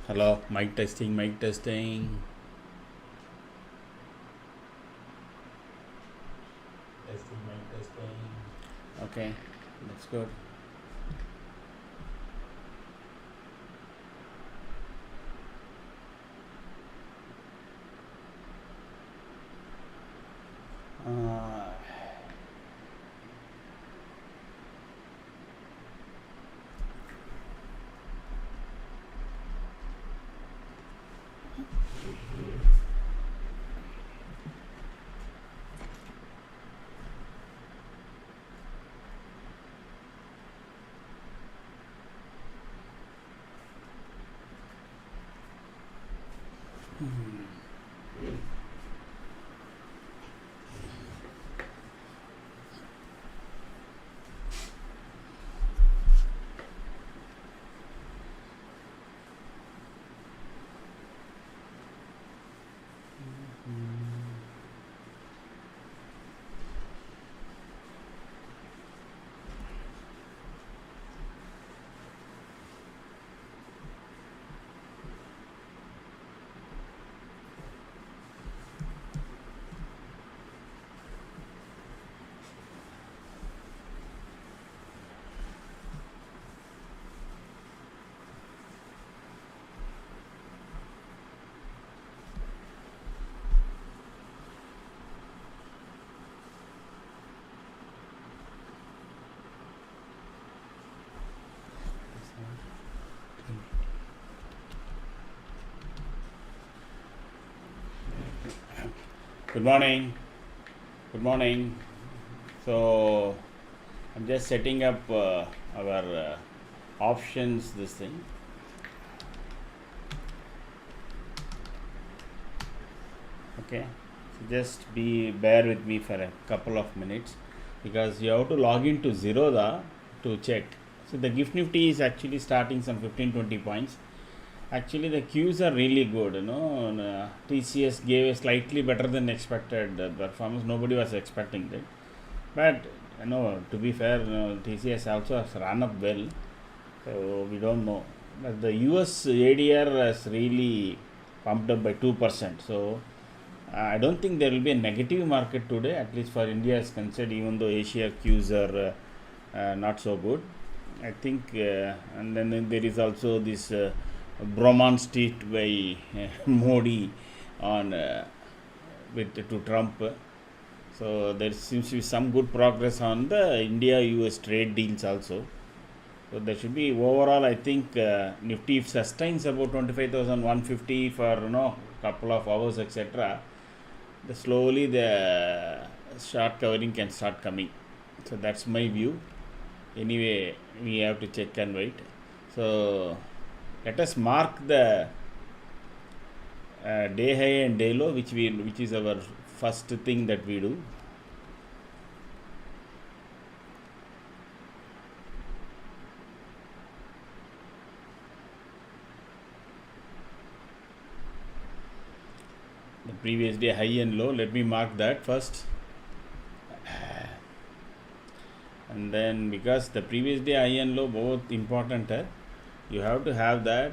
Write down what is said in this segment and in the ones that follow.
Hello, mic testing, mic testing. Testing, mic testing. Okay, that's good. Uh, Good morning. Good morning. So, I'm just setting up our options. This thing. Okay. So just bear with me for a couple of minutes because you have to log into Zerodha to check. So the Gift Nifty is actually starting some 15-20 points. Actually, the Qs are really good. TCS gave a slightly better than expected performance. Nobody was expecting that. But to be fair, TCS also has run up well. So we don't know. But the US ADR has really pumped up by 2%. So I don't think there will be a negative market today, at least for India is concerned, even though Asia Qs are not so good. I think, and then there is also this bromance tweet by Modi on to Trump. So there seems to be some good progress on the India-US trade deals also. So there should be overall. I think Nifty sustains about 25,150 for couple of hours, etc. Slowly the short covering can start coming. So that's my view. Anyway, we have to check and wait. So let us mark the day high and day low, which is our first thing that we do. The previous day high and low, let me mark that first. And then because the previous day high and low both important है, you have to have that.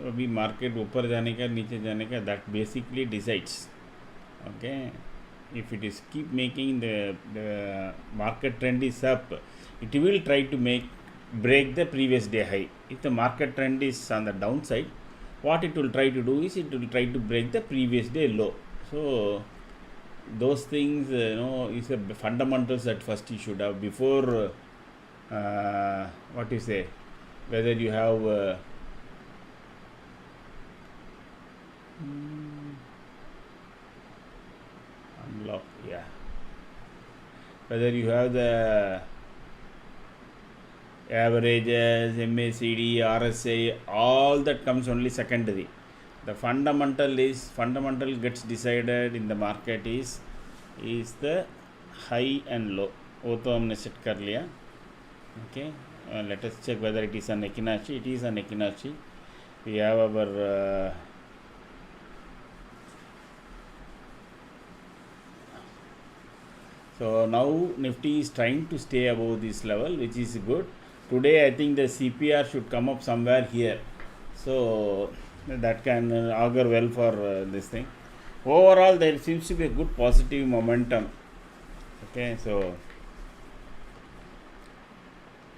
अभी market ऊपर जाने का नीचे जाने का, that basically decides. Okay, if it is keep making the market trend is up, it will try to break the previous day high. If the market trend is on the downside, what it will try to do is it will try to break the previous day low. So those things is a fundamentals that first you should have before what you say, whether you have unlock, yeah, whether you have the averages, MACD, RSI, all that comes only secondary. The fundamental gets decided in the market is the high and low. वो तो हमने set कर लिया. Okay, let us check whether it is an Ekinachi. It is an Ekinachi. We have our so now Nifty is trying to stay above this level, which is good. Today I think the CPR should come up somewhere here. So that can augur well for this thing. Overall, there seems to be a good positive momentum. Okay, so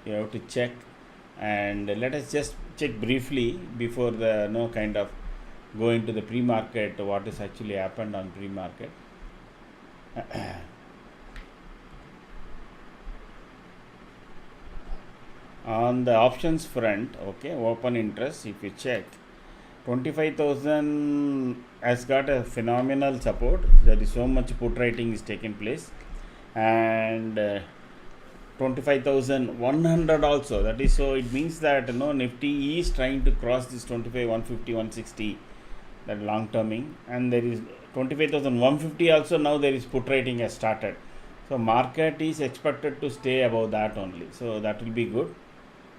you have to check, and let us just check briefly before the kind of go into the pre-market what has actually happened on pre-market. On the options front, okay, open interest, if you check, 25,000 has got a phenomenal support. There is so much put writing is taking place, and 25,100 also, that is, so it means that Nifty is trying to cross this 25 150 160, that long terming, and there is 25,150 also. Now there is put writing has started, so market is expected to stay above that only, so that will be good.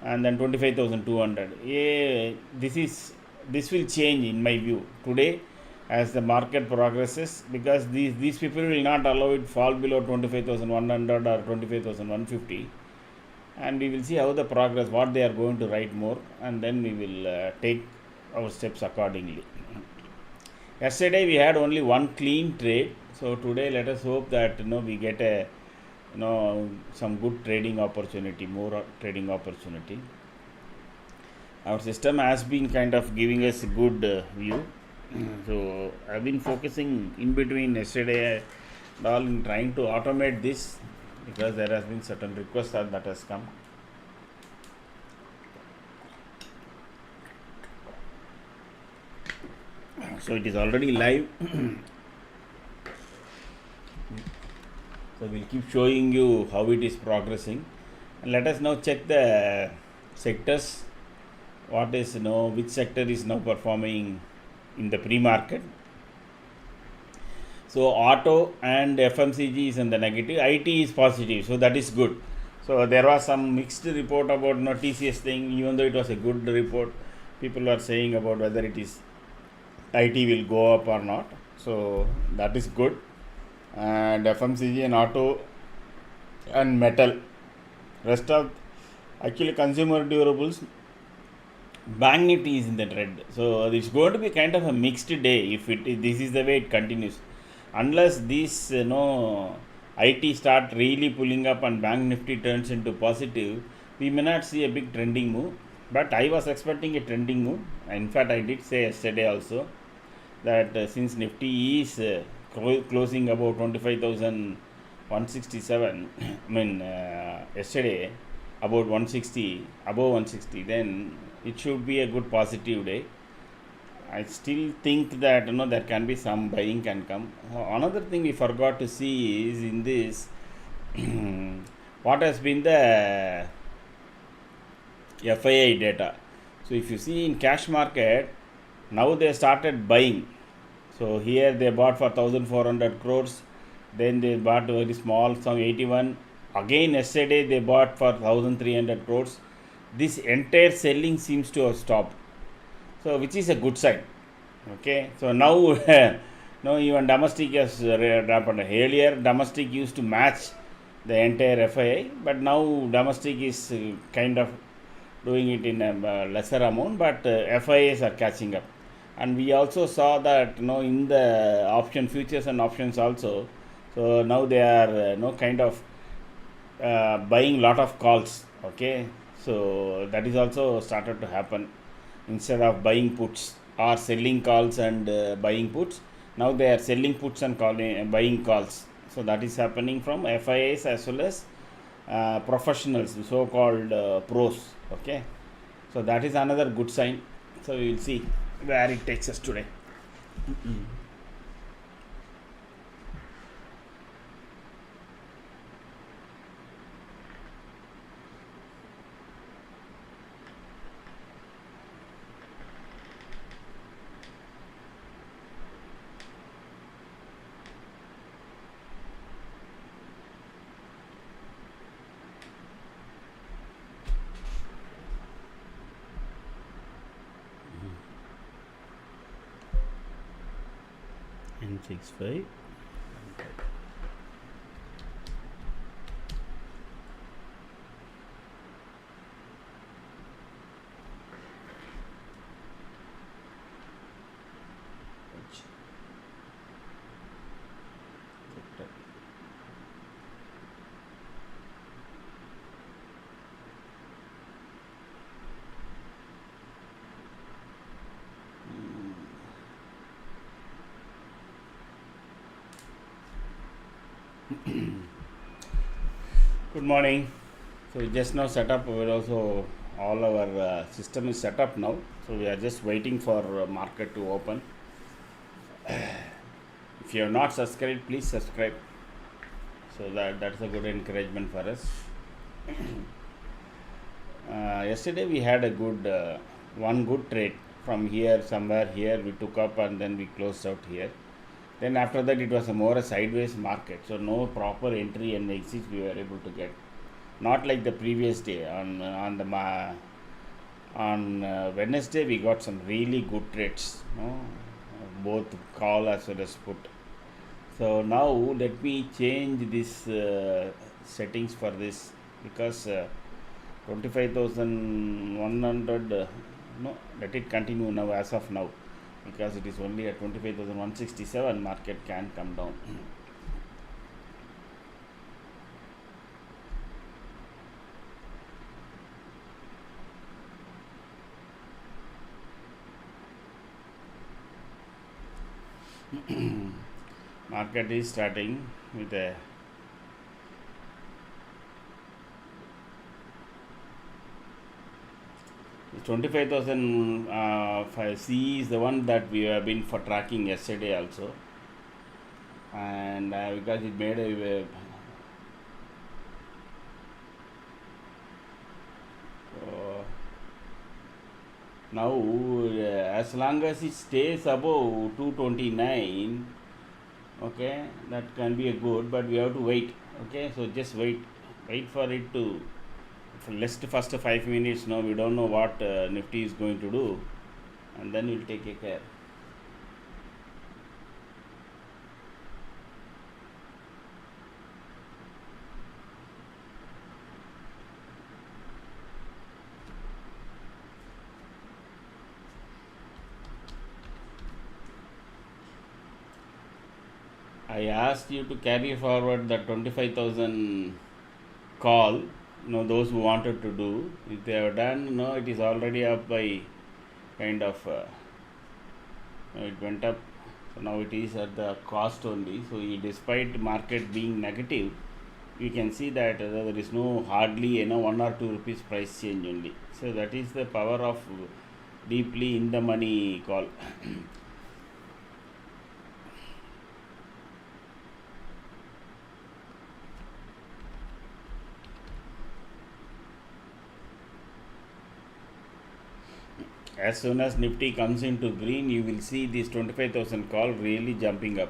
And then 25,200, this will change in my view today as the market progresses, because these people will not allow it fall below 25,100 or 25,150, and we will see how the progress, what they are going to write more, and then we will take our steps accordingly. Yesterday we had only one clean trade, so today let us hope that we get a some good trading opportunity, more trading opportunity. Our system has been kind of giving us a good view. So I've been focusing in between yesterday and all in trying to automate this, because there has been certain request that has come. So it is already live. So we'll keep showing you how it is progressing, and let us now check the sectors. What is which sector is now performing in the pre-market. So auto and FMCG is in the negative, IT is positive, so that is good. So there was some mixed report about TCS thing. Even though it was a good report, people are saying about whether it is IT will go up or not, so that is good. And FMCG and auto and metal, rest of actually consumer durables, Bank Nifty is in the red, so it's going to be kind of a mixed day if this is the way it continues, unless this IT start really pulling up and Bank Nifty turns into positive. We may not see a big trending move, but I was expecting a trending move. In fact, I did say yesterday also that since Nifty is closing about 25,167, I mean yesterday about 160, above 160, then it should be a good positive day. I still think that there can be some buying can come. Another thing we forgot to see is in this what has been the FII data. So if you see in cash market, now they started buying. So here they bought for 1,400 crores, then they bought very small, some 81. Again yesterday they bought for 1,300 crores. This entire selling seems to have stopped, so which is a good sign. Okay, so now now even domestic has happened. Earlier domestic used to match the entire FII, but now domestic is kind of doing it in a lesser amount, but FIIs are catching up. And we also saw that in the option futures and options also, so now they are kind of buying lot of calls. Okay, so that is also started to happen. Instead of buying puts or selling calls and buying puts, now they are selling puts and buying calls. So that is happening from FIAs as well as professionals, so called pros. Okay, so that is another good sign. So we will see where it takes us today. N65. Good morning. So we just now set up. We're also all our system is set up now. So we are just waiting for market to open. If you have not subscribed, please subscribe. So that's a good encouragement for us. Yesterday we had a good one good trade from here somewhere here we took up and then we closed out here. Then after that it was a more a sideways market, so no proper entry and exit we were able to get. Not like the previous day. On Wednesday we got some really good trades, both call as well as put. So now let me change this settings for this, because 25,100 no, let it continue now as of now, because it is only at 25,167. Market can come down. Market is starting with a C is the one that we have been for tracking yesterday also, and because it made a now as long as it stays above 229, okay, that can be a good, but we have to wait. Okay, so just wait for it to first 5 minutes. Now we don't know what Nifty is going to do, and then we'll take a care. I asked you to carry forward the 25,000 call. Those who wanted to do, if they have done, it is already up by kind of it went up, so now it is at the cost only. So despite market being negative, you can see that there is no hardly 1 or 2 rupees price change only. So that is the power of deeply in the money call. As soon as Nifty comes into green, you will see this 25,000 call really jumping up.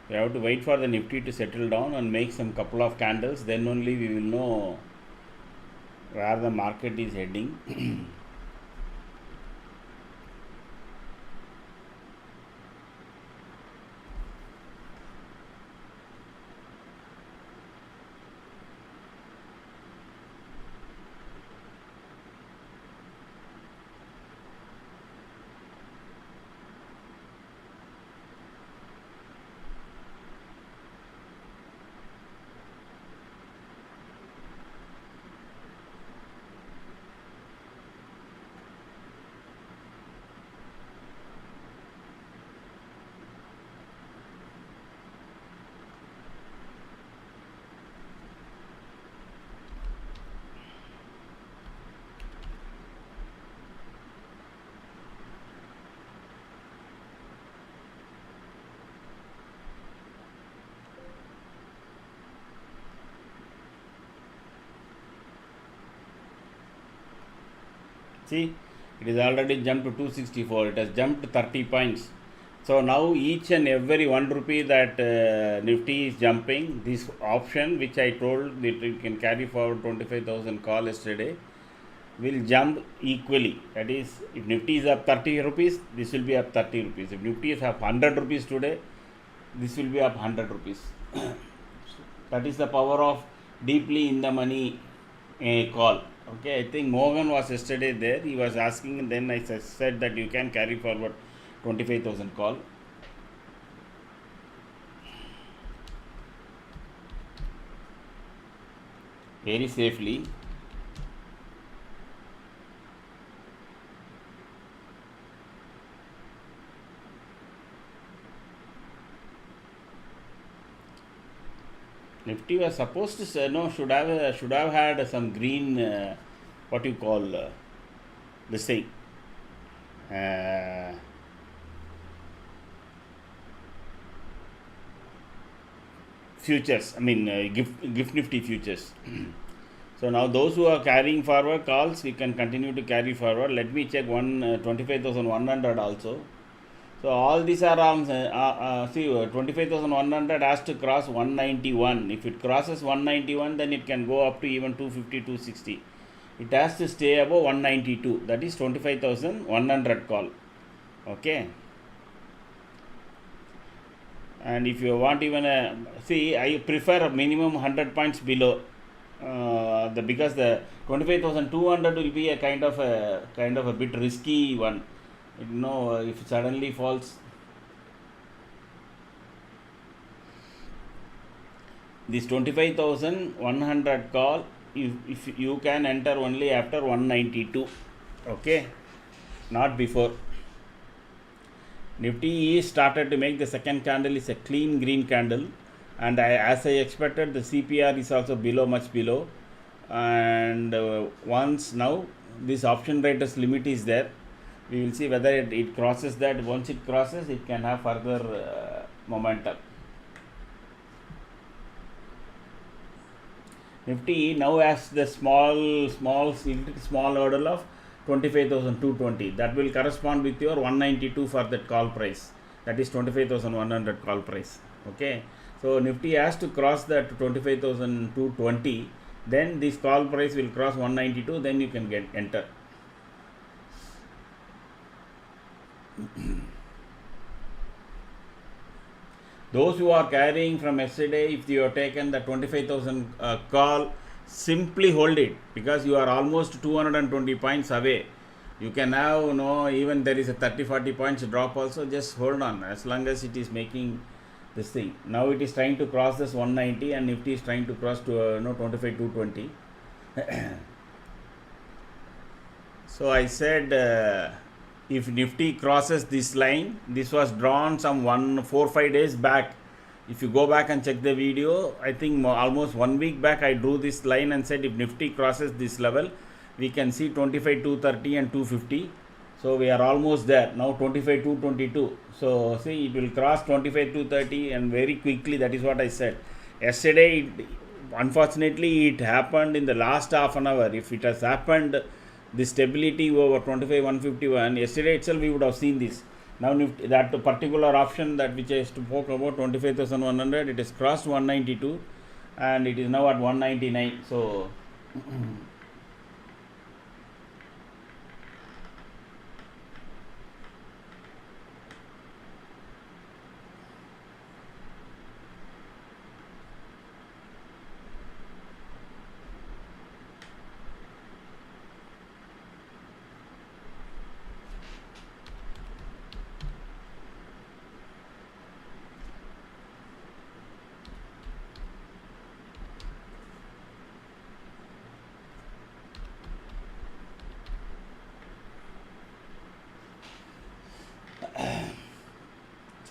We have to wait for the Nifty to settle down and make some couple of candles, then only we will know where the market is heading. See, it is already jumped to 264. It has jumped 30 points. So now each and every 1 rupee that Nifty is jumping, this option which I told that you can carry forward 25,000 call yesterday, will jump equally. That is, if Nifty is up 30 rupees, this will be up 30 rupees. If Nifty is up 100 rupees today, this will be up 100 rupees. That is the power of deeply in the money call. Okay, I think Morgan was yesterday there. He was asking, and then I said that you can carry forward 25,000 call. Very safely. Nifty was supposed to should have had some green what you call this thing futures. I mean gift Nifty futures. So now those who are carrying forward calls, we can continue to carry forward. Let me check 25,100 also. So all these are see 25,100 has to cross 191. If it crosses 191, then it can go up to even 250, 260. It has to stay above 192. That is 25,100 call. Okay. And if you want even see, I prefer minimum 100 points below. Because the 25,200 will be a kind of a bit risky one. If it suddenly falls, this 25,100 call, if you can enter only after 192, okay, not before. Nifty is started to make the second candle is a clean green candle, and as I expected, the CPR is also much below, and once now this option writers limit is there. We will see whether it crosses that. Once it crosses, it can have further momentum. Nifty now has the small hurdle of 25,220. That will correspond with your 192 for that call price. That is 25,100 call price. Okay. So Nifty has to cross that 25,220. Then this call price will cross 192. Then you can enter. Those who are carrying from yesterday, if you have taken the 25,000 call, simply hold it, because you are almost 220 points away. You can have, even there is a 30-40 points drop also, just hold on as long as it is making this thing. Now it is trying to cross this 190 and Nifty is trying to cross to 25,220. So I said if Nifty crosses this line, this was drawn some 4-5 days back. If you go back and check the video, I think almost 1 week back I drew this line and said if Nifty crosses this level, we can see 25,230 and 250. So we are almost there. Now 25,222. So see, it will cross 25,230 and very quickly. That is what I said. Yesterday, unfortunately, it happened in the last half an hour. If it has happened, the stability over 25,151, yesterday itself we would have seen this. Now that particular option that which I spoke about, 25,100, it has crossed 192 and it is now at 199. So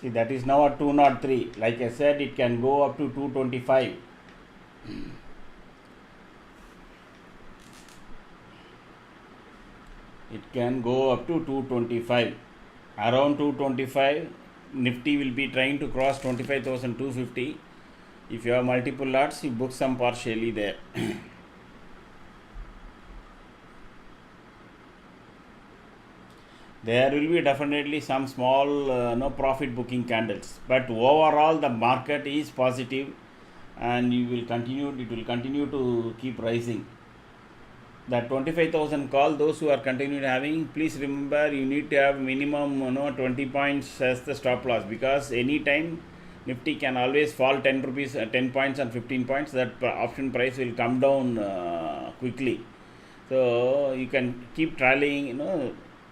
see, that is now at 203. Like I said, it can go up to 225. It can go up to 225. Around 225, Nifty will be trying to cross 25,250. If you have multiple lots, you book some partially there. There will be definitely some small profit booking candles, but overall the market is positive and it will continue to keep rising. That 25,000 call, those who are continuing having, please remember you need to have minimum 20 points as the stop loss, because any time Nifty can always fall 10 points and 15 points. That option price will come down quickly. So you can keep trailing,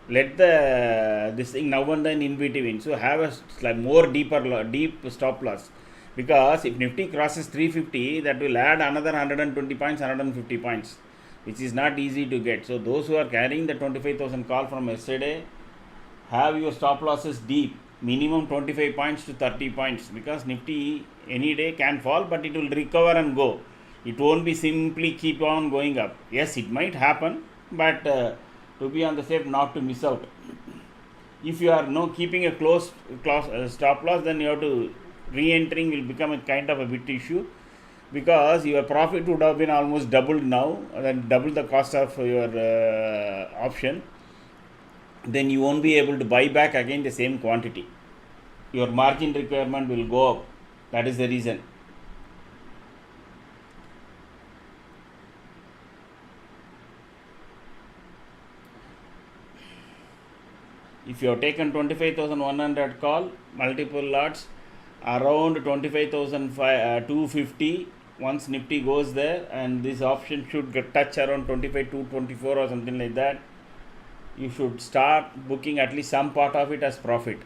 let the this thing now and then in between. So have a like more deep stop loss, because if Nifty crosses 350, that will add another 120 points, 150 points, which is not easy to get. So those who are carrying the 25,000 call from yesterday, have your stop losses deep, minimum 25 points to 30 points, because Nifty any day can fall, but it will recover and go. It won't be simply keep on going up. Yes, it might happen, but to be on the safe, not to miss out. If you are no keeping a close stop loss, then you have to re-entering will become a kind of a bit issue, because your profit would have been almost doubled now, then double the cost of your option. Then you won't be able to buy back again the same quantity. Your margin requirement will go up. That is the reason. If you have taken 25,100 call, multiple lots, around 25,250, once Nifty goes there, and this option should get touch around 25,224 or something like that, you should start booking at least some part of it as profit.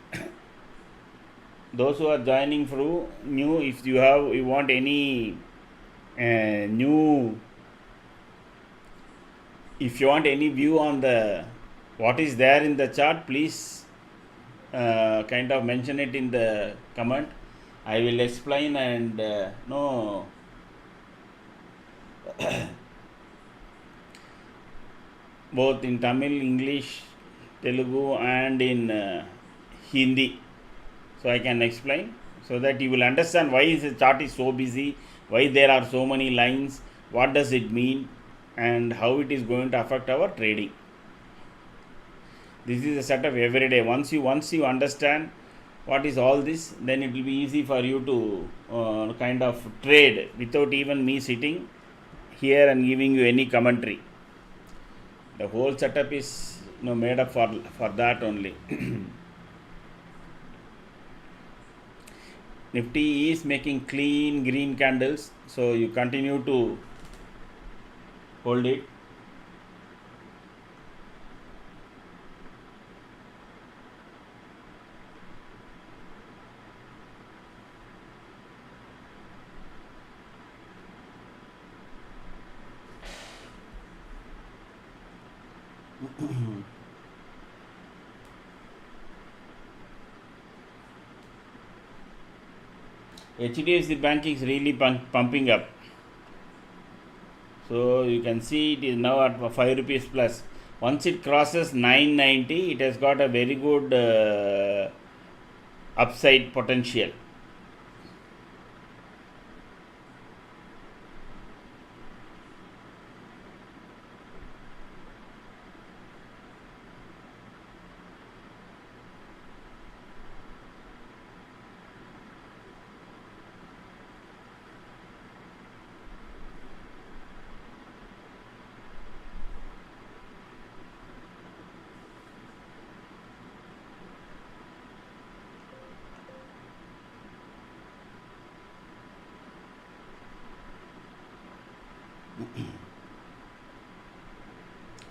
Those who are joining through new, if you want any new, if you want any view on the what is there in the chart, please kind of mention it in the comment. I will explain, and no both in Tamil, English, Telugu, and in Hindi, so I can explain, so that you will understand why the chart is so busy, why there are so many lines, what does it mean, and how it is going to affect our trading. This is a setup every day. Once you understand what is all this, then it will be easy for you to kind of trade without even me sitting here and giving you any commentary. The whole setup is made up for that only. Nifty is making clean green candles, so you continue to hold it. HDFC Bank is really pumping up. So you can see it is now at 5 rupees plus. Once it crosses 990, it has got a very good upside potential.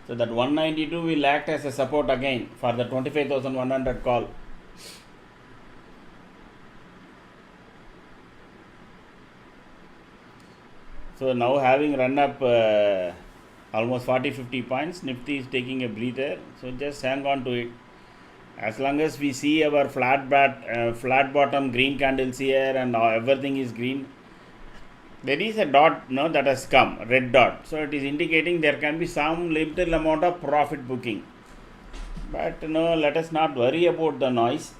So that 192 will act as a support again for the 25,100 call. So now having run up almost 40-50 points, Nifty is taking a breather. So just hang on to it. As long as we see our flat bottom green candles here, and everything is green, there is a dot that has come, red dot. So it is indicating there can be some little amount of profit booking. But let us not worry about the noise.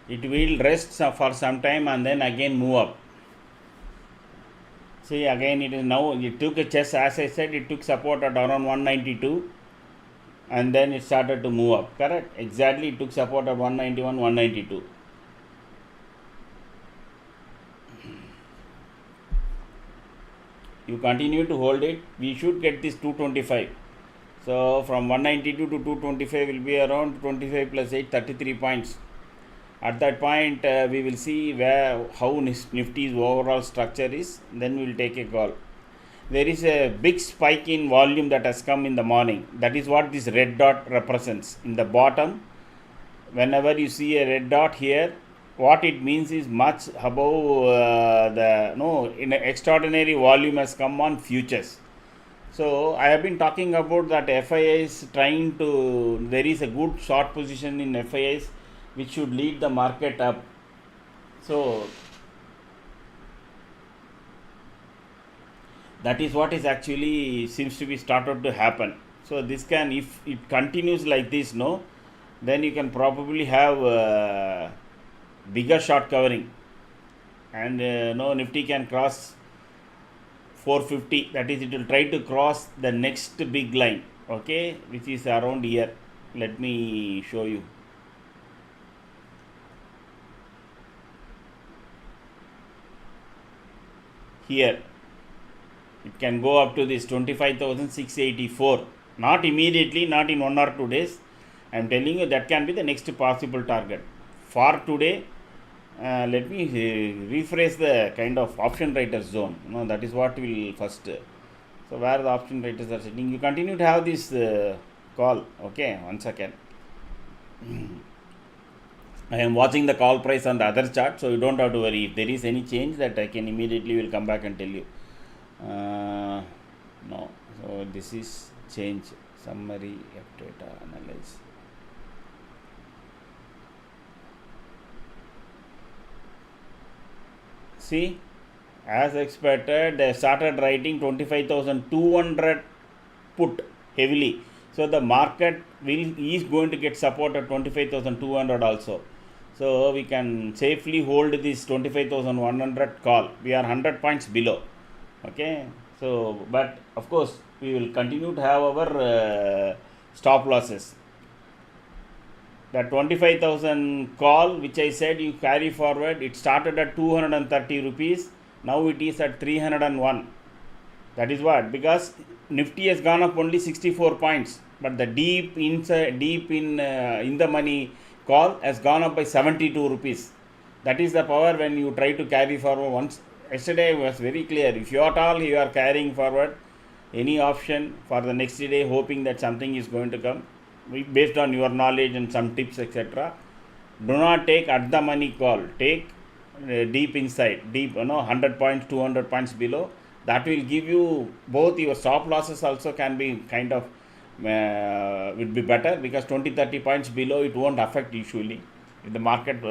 it will rest for some time and then again move up. See, again it is now, it took a chest, as I said, it took support at around 192 and then it started to move up, correct? Exactly, it took support at 191, 192. You continue to hold it, we should get this 225. So from 192 to 225 will be around 25 plus 8, 33 points. At that point, we will see how Nifty's overall structure is, then we will take a call. There is a big spike in volume that has come in the morning. That is what this red dot represents. In the bottom, whenever you see a red dot here, what it means is much above in extraordinary volume has come on futures. So I have been talking about that FIIs trying to, there is a good short position in FIIs which should lead the market up. So that is what is actually seems to be started to happen. So this can, if it continues like this, then you can probably have bigger short covering, and Nifty can cross 450. That is, it will try to cross the next big line, okay, which is around here. Let me show you. Here it can go up to this 25,684. Not immediately, not in 1 or 2 days. I am telling you that can be the next possible target. For today, let me rephrase the kind of option writers zone. That is what we will first. So where the option writers are sitting, you continue to have this call. Okay, 1 second. I am watching the call price on the other chart, so you don't have to worry. If there is any change, that I can immediately will come back and tell you. No, so this is change summary of data analyze. See, as expected, they started writing 25,200 put heavily. So the market is going to get support at 25,200 also. So we can safely hold this 25,100 call. We are 100 points below. Okay. So, but of course, we will continue to have our stop losses. The 25,000 call, which I said you carry forward, it started at 230 rupees. Now it is at 301. That is what, because Nifty has gone up only 64 points, but the deep in the money call has gone up by 72 rupees. That is the power when you try to carry forward once. Yesterday was very clear. If you at all you are carrying forward any option for the next day, hoping that something is going to come, based on your knowledge and some tips, etc., do not take at the money call. Take deep inside, 100 points, 200 points below. That will give you both your stop losses also can be kind of would be better, because 20-30 points below it won't affect usually if the market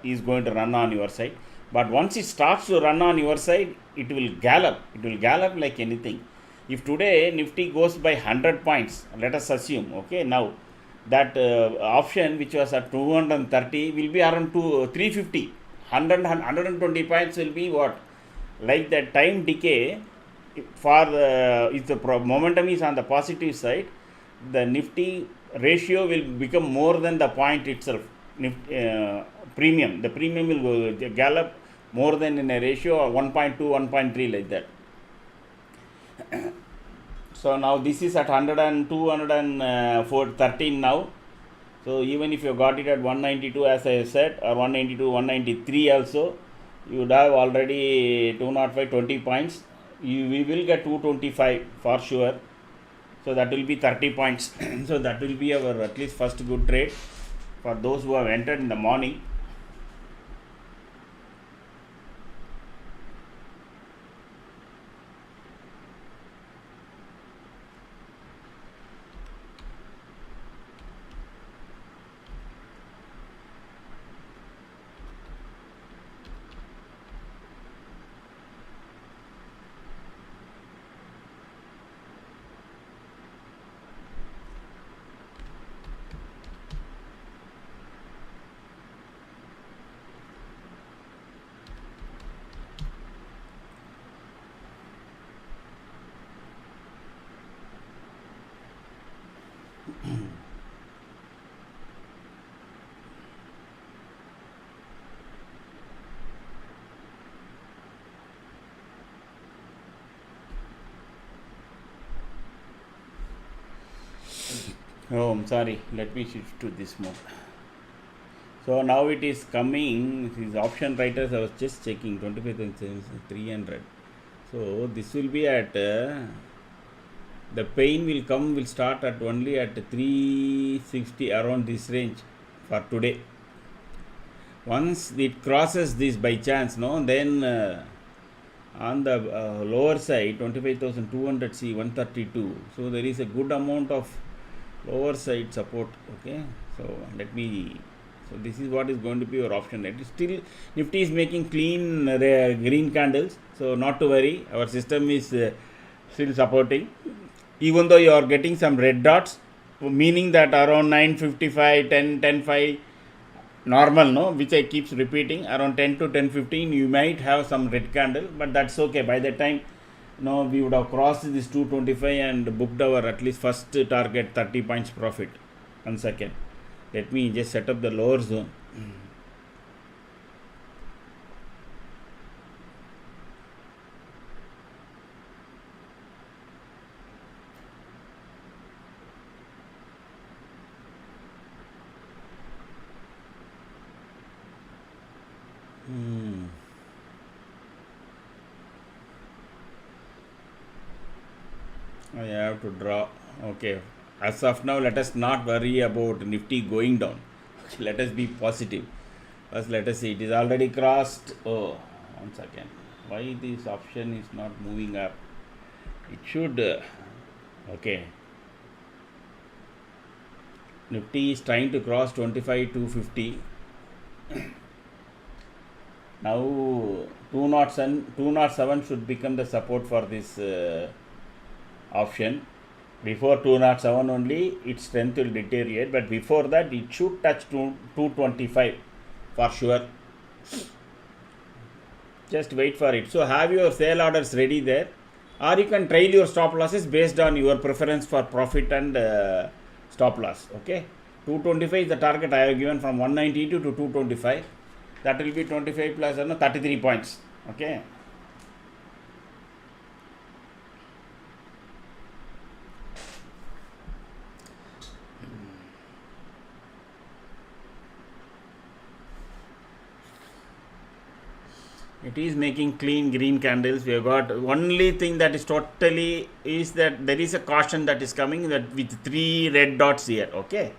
is going to run on your side. But once it starts to run on your side, it will gallop like anything. If today Nifty goes by 100 points, let us assume, okay, now that option which was at 230 will be around 350. 120 points will be what? Like the time decay. For if the momentum is on the positive side, the Nifty ratio will become more than the point itself. Premium, the premium will go gallop more than in a ratio of 1.2, 1.3 like that. So now this is at 102, 113 now. So even if you got it at 192, as I said, or 192, 193 also, you would have already 205, 20 points. We will get 225 for sure. So that will be 30 points. So that will be our at least first good trade for those who have entered in the morning. Oh, I'm sorry. Let me shift to this mode. So now it is coming. These option writers, I was just checking 25,300. So this will be at the pain will start at only at 360 around this range for today. Once it crosses this by chance, no, then on the lower side 25,200 see 132. So there is a good amount of lower side support. Okay, so let me. So this is what is going to be your option. It is still Nifty is making clean green candles. So not to worry. Our system is still supporting. Even though you are getting some red dots, meaning that around 9:55, 10:5 normal, no, which I keeps repeating, around 10 to 10:15 you might have some red candle, but that's okay. By the time we would have crossed this 225 and booked our at least first target 30 points profit. 1 second, let me just set up the lower zone. I have to draw. Okay, as of now let us not worry about Nifty going down. Okay, let us be positive. First let us see, it is already crossed. Oh, 1 second, why this option is not moving up? It should okay, Nifty is trying to cross 25,250. Now 207 should become the support for this option. Before 207 only its strength will deteriorate, but before that it should touch 225 for sure. Just wait for it. So have your sale orders ready there, or you can trail your stop losses based on your preference for profit and stop loss. Okay, 225 is the target I have given, from 192 to 225. That will be 25 plus 33 points. Okay, it is making clean green candles. We have got only thing that is totally is that there is a caution that is coming, that with 3 red dots here. Okay,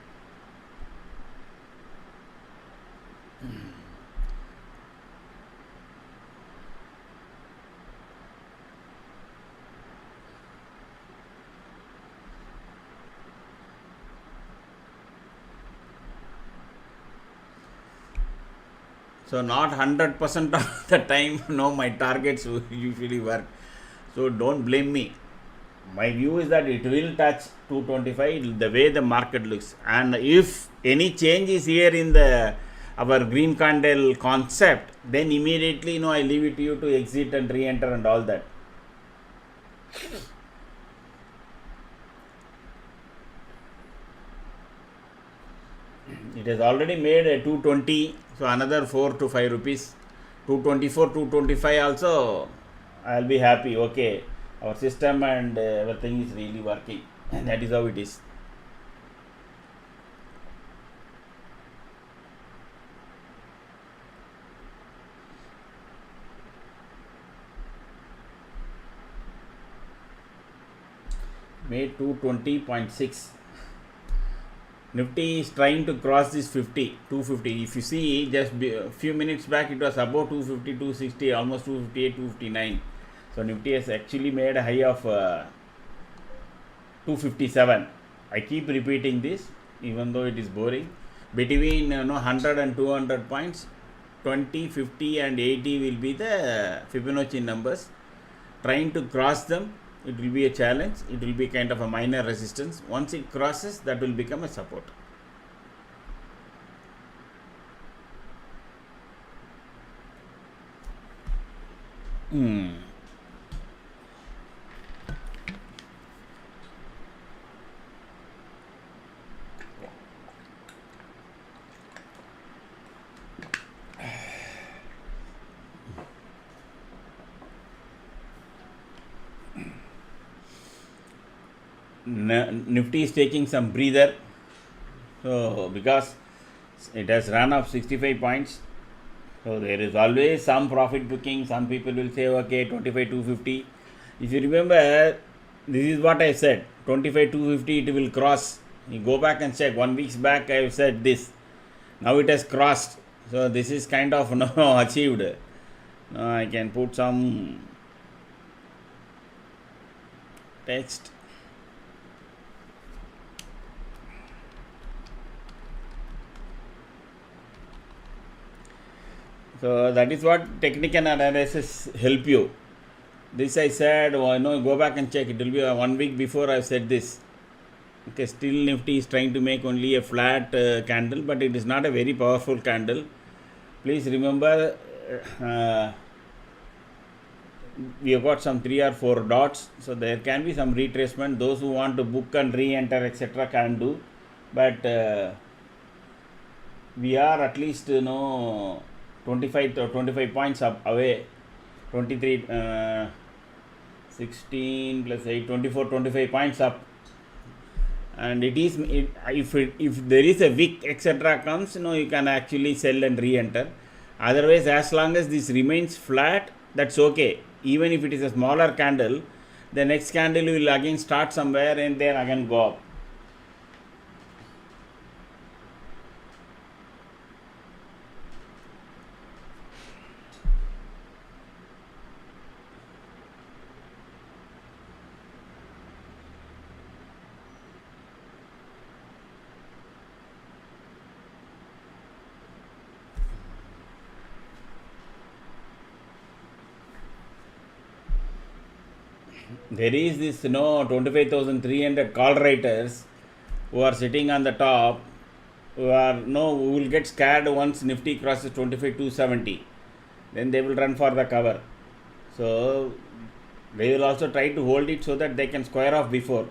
so not 100% of the time my targets usually work, so don't blame me. My view is that it will touch 225 the way the market looks, and if any change is here in the our green candle concept, then immediately I leave it to you to exit and re-enter and all that. It has already made a 220, so another 4 to 5 rupees, 224, 225 also, I'll be happy. Okay, our system and everything is really working, and that is how it is. Made 220.6. Nifty is trying to cross this 250. If you see, just a few minutes back it was above 250, 260, almost 258, 259. So Nifty has actually made a high of 257. I keep repeating this even though it is boring. Between 100 and 200 points, 20, 50 and 80 will be the Fibonacci numbers. Trying to cross them, it will be a challenge. It will be kind of a minor resistance. Once it crosses, that will become a support. Nifty is taking some breather. So because it has run up 65 points, so there is always some profit booking. Some people will say, okay, 25 250. If you remember, this is what I said, 25 250 it will cross. You go back and check, 1 week back I have said this. Now it has crossed. So this is kind of no achieved. Now I can put some text. So that is what technical analysis help you. This I said, go back and check. It will be 1 week before I said this. Okay, still Nifty is trying to make only a flat candle, but it is not a very powerful candle. Please remember, we have got some 3 or 4 dots, so there can be some retracement. Those who want to book and re-enter etc. can do, but we are at least 25 points up away. 23 16 plus 8 24 25 points up, and it is if there is a wick etc. comes, you can actually sell and re-enter. Otherwise, as long as this remains flat, that's okay. Even if it is a smaller candle, the next candle will again start somewhere and then again go up. There is this 25,300 call writers who are sitting on the top, who will get scared once Nifty crosses 25,270. Then they will run for the cover. So they will also try to hold it so that they can square off before.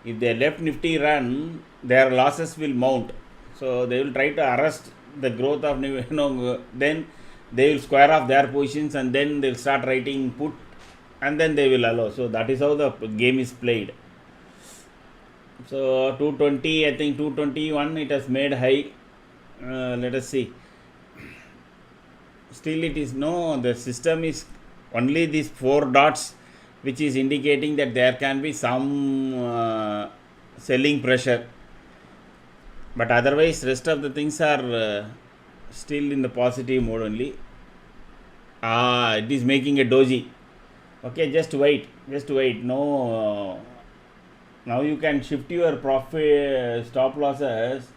If they let Nifty run, their losses will mount. So they will try to arrest the growth of then they will square off their positions and then they will start writing put, and then they will allow. So that is how the game is played. So 220, I think 221 it has made high. Let us see. Still it is the system is only these 4 dots, which is indicating that there can be some selling pressure, but otherwise rest of the things are still in the positive mode only. It is making a doji. Okay, just wait. Now you can shift your profit stop losses.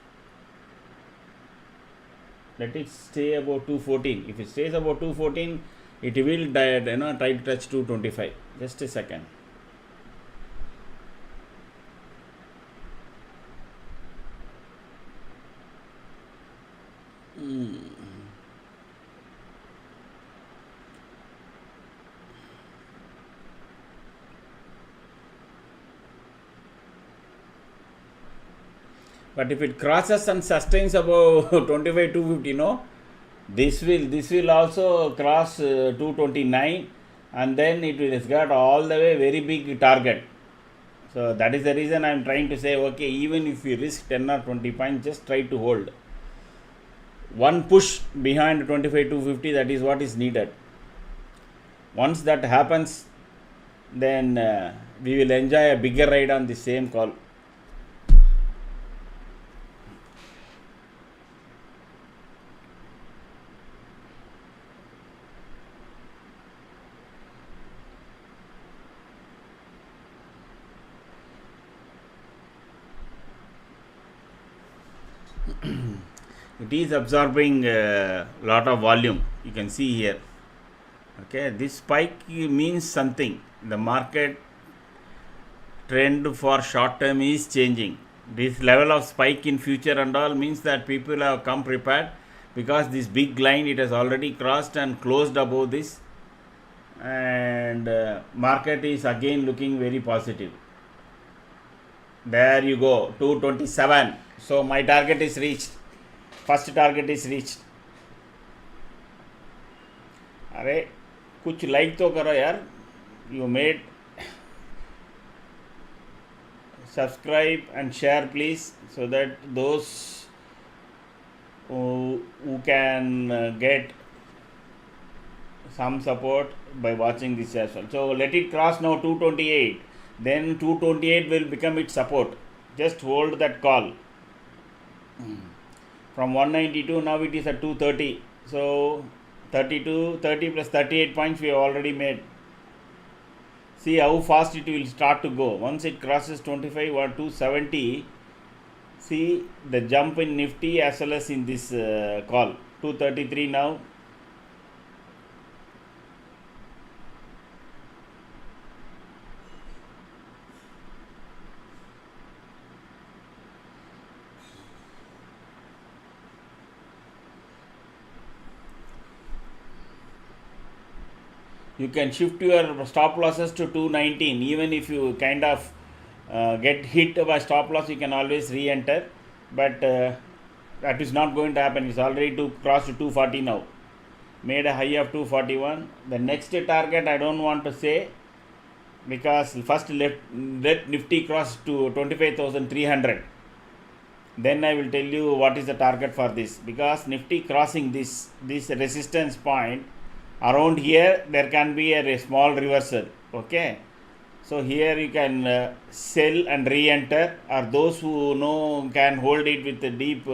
Let it stay about 214. If it stays about 214, it will try to touch 225. Just a second. But if it crosses and sustains above 25 250, this will also cross 229, and then it will got all the way very big target. So that is the reason I am trying to say, okay, even if you risk 10 or 20 points, just try to hold. One push behind 25 250, that is what is needed. Once that happens, then we will enjoy a bigger ride on the same call. It is absorbing a lot of volume, you can see here. Okay, this spike means something. The market trend for short term is changing. This level of spike in future and all means that people have come prepared, because this big line it has already crossed and closed above this, and market is again looking very positive. There you go, 227. So my target is reached. First target is reached. अरे कुछ like तो करो यार. You made. Subscribe and share please, so that those who can get some support by watching this as well. So let it cross now 228, then 228 will become its support. Just hold that call. From 192 now it is at 230. So 30 plus 38 points we have already made. See how fast it will start to go. Once it crosses 25 or 270, see the jump in Nifty as well as in this call. 233 now. You can shift your stop losses to 219. Even if you kind of get hit by stop loss, you can always re-enter, but that is not going to happen. It's already crossed to 240 now, made a high of 241. The next target I don't want to say, because first let Nifty cross to 25,300, then I will tell you what is the target for this, because Nifty crossing this resistance point around here, there can be a small reversal. Okay, so here you can sell and re-enter, or those who know can hold it with the deep,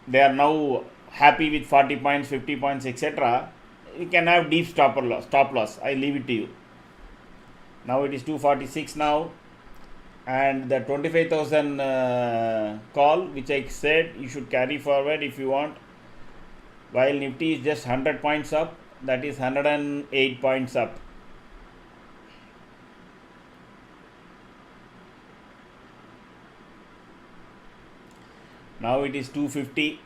they are now happy with 40 points, 50 points, etc. You can have deep stop loss. I leave it to you. Now it is 246 now, and the 25,000 call which I said you should carry forward if you want, while Nifty is just 100 points up, that is 108 points up. Now it is 250.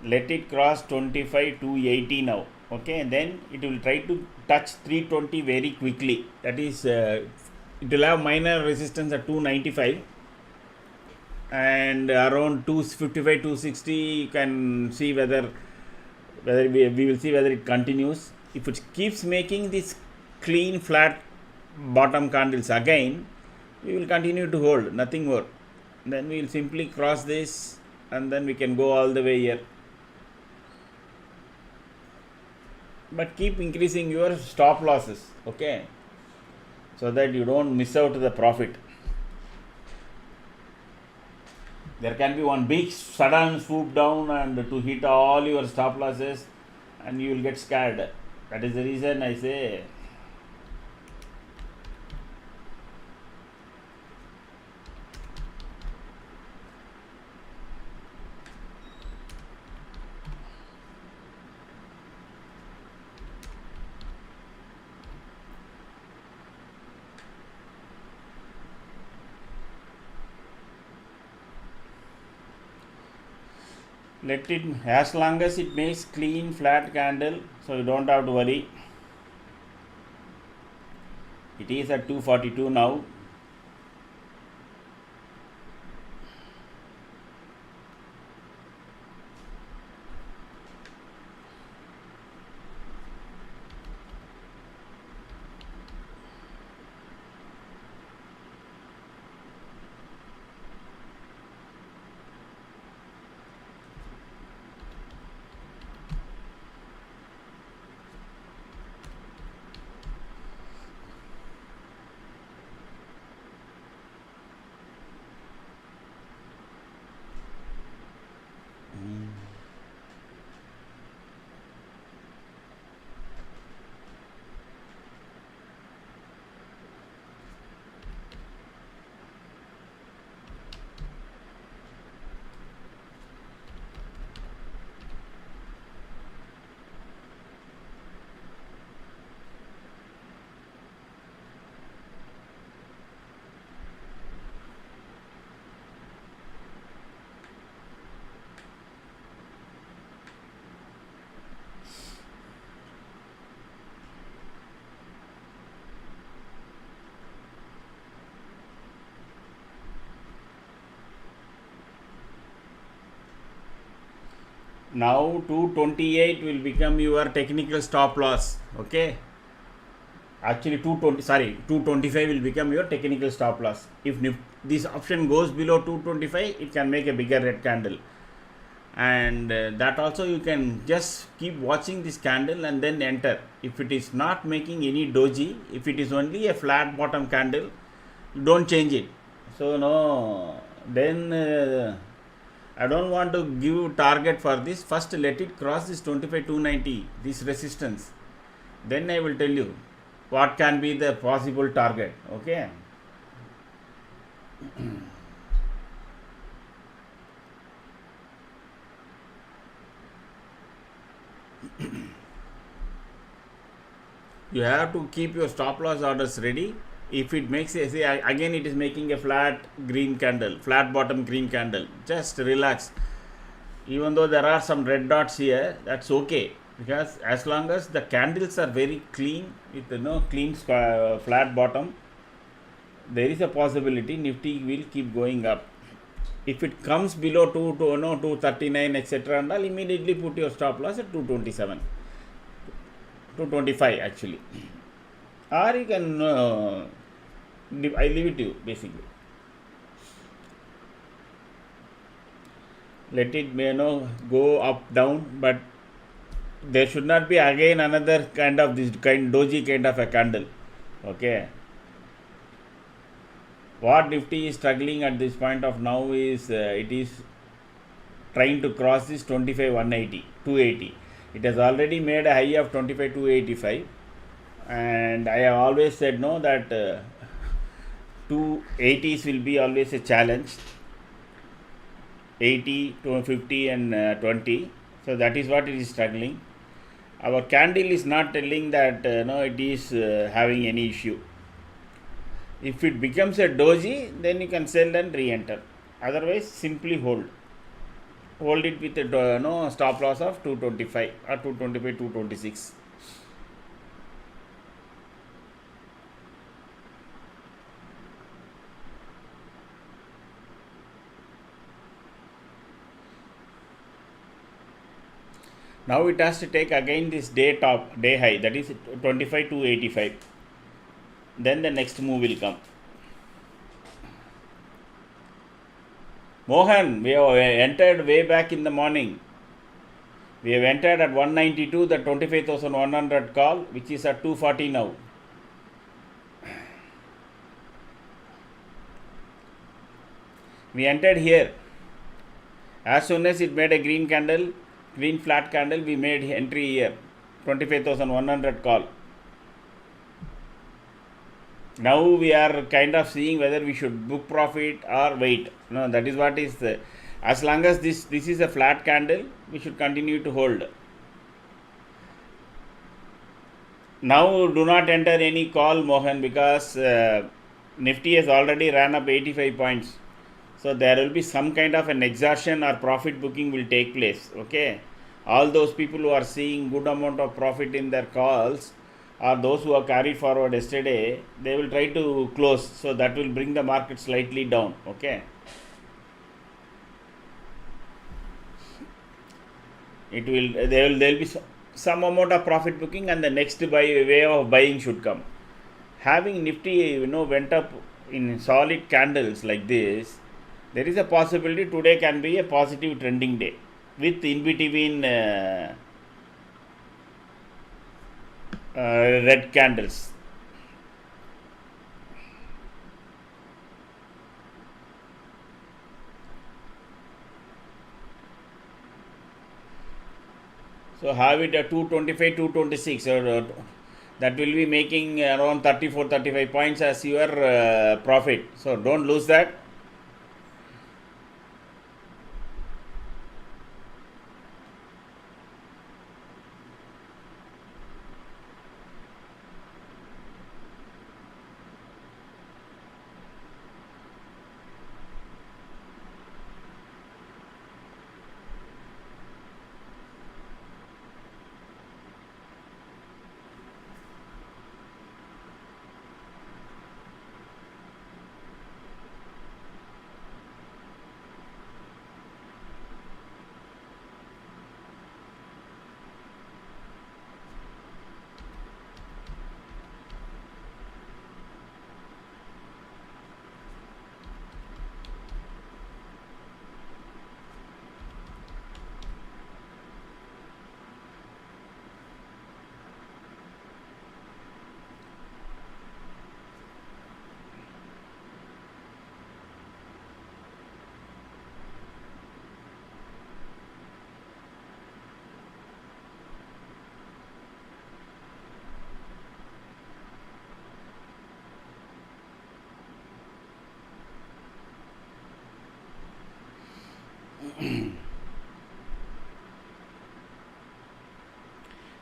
Let it cross 25 280 now. Okay, and then it will try to touch 320 very quickly. That is, it will have minor resistance at 295, and around 255 260 you can see whether we will see whether it continues. If it keeps making this clean flat bottom candles again, we will continue to hold, nothing more. Then we will simply cross this, and then we can go all the way here. But keep increasing your stop losses, okay, so that you don't miss out the profit. There can be one big sudden swoop down and to hit all your stop losses, and you will get scared. That is the reason I say let it, as long as it makes clean flat candle, so you don't have to worry. It is at 242 now. Now 228 will become your technical stop loss. Okay, Actually 220, sorry, 225 will become your technical stop loss. If this option goes below 225, it can make a bigger red candle, and that also you can just keep watching this candle and then enter. If it is not making any doji, if it is only a flat bottom candle, don't change it. So no, then I don't want to give target for this. First let it cross this 25,290, this resistance, then I will tell you what can be the possible target. Okay. You have to keep your stop loss orders ready. If it makes a, say again it is making a flat green candle, flat bottom green candle, just relax. Even though there are some red dots here, that's okay, because as long as the candles are very clean with no clean flat bottom, there is a possibility Nifty will keep going up. If it comes below 239 etc and all, immediately put your stop loss at 227, 225 actually, or you can I leave it to you basically. Let it go up down, but there should not be again another kind of this kind doji kind of a candle. Okay. What Nifty is struggling at this point of now is it is trying to cross this 25,180, 280. It has already made a high of 25,285, and I have always said no that 280s will be always a challenge. 80 to 50 and 20. So that is what it is struggling. Our candle is not telling that no, it is having any issue. If it becomes a doji, then you can sell and re-enter. Otherwise, simply hold. Hold it with a stop loss of 225 or 225, 226. Now it has to take again this day high, that is 25 to 85. Then the next move will come. Mohan, we have entered way back in the morning. We have entered at 192, the 25,100 call, which is at 240 now. We entered here. As soon as it made a green candle, green flat candle, we made entry here, 25,100 call. Now we are kind of seeing whether we should book profit or wait. No, that is what is as long as this is a flat candle, we should continue to hold. Now do not enter any call, Mohan, because Nifty has already ran up 85 points. So there will be some kind of an exhaustion or profit booking will take place. Okay, all those people who are seeing good amount of profit in their calls, or those who have carried forward yesterday, they will try to close. So that will bring the market slightly down. Okay, there will be some amount of profit booking, and the next wave of buying should come. Having Nifty went up in solid candles like this, there is a possibility today can be a positive trending day with in between red candles. So have it at 225, 226, or that will be making around 34, 35 points as your profit. So don't lose that.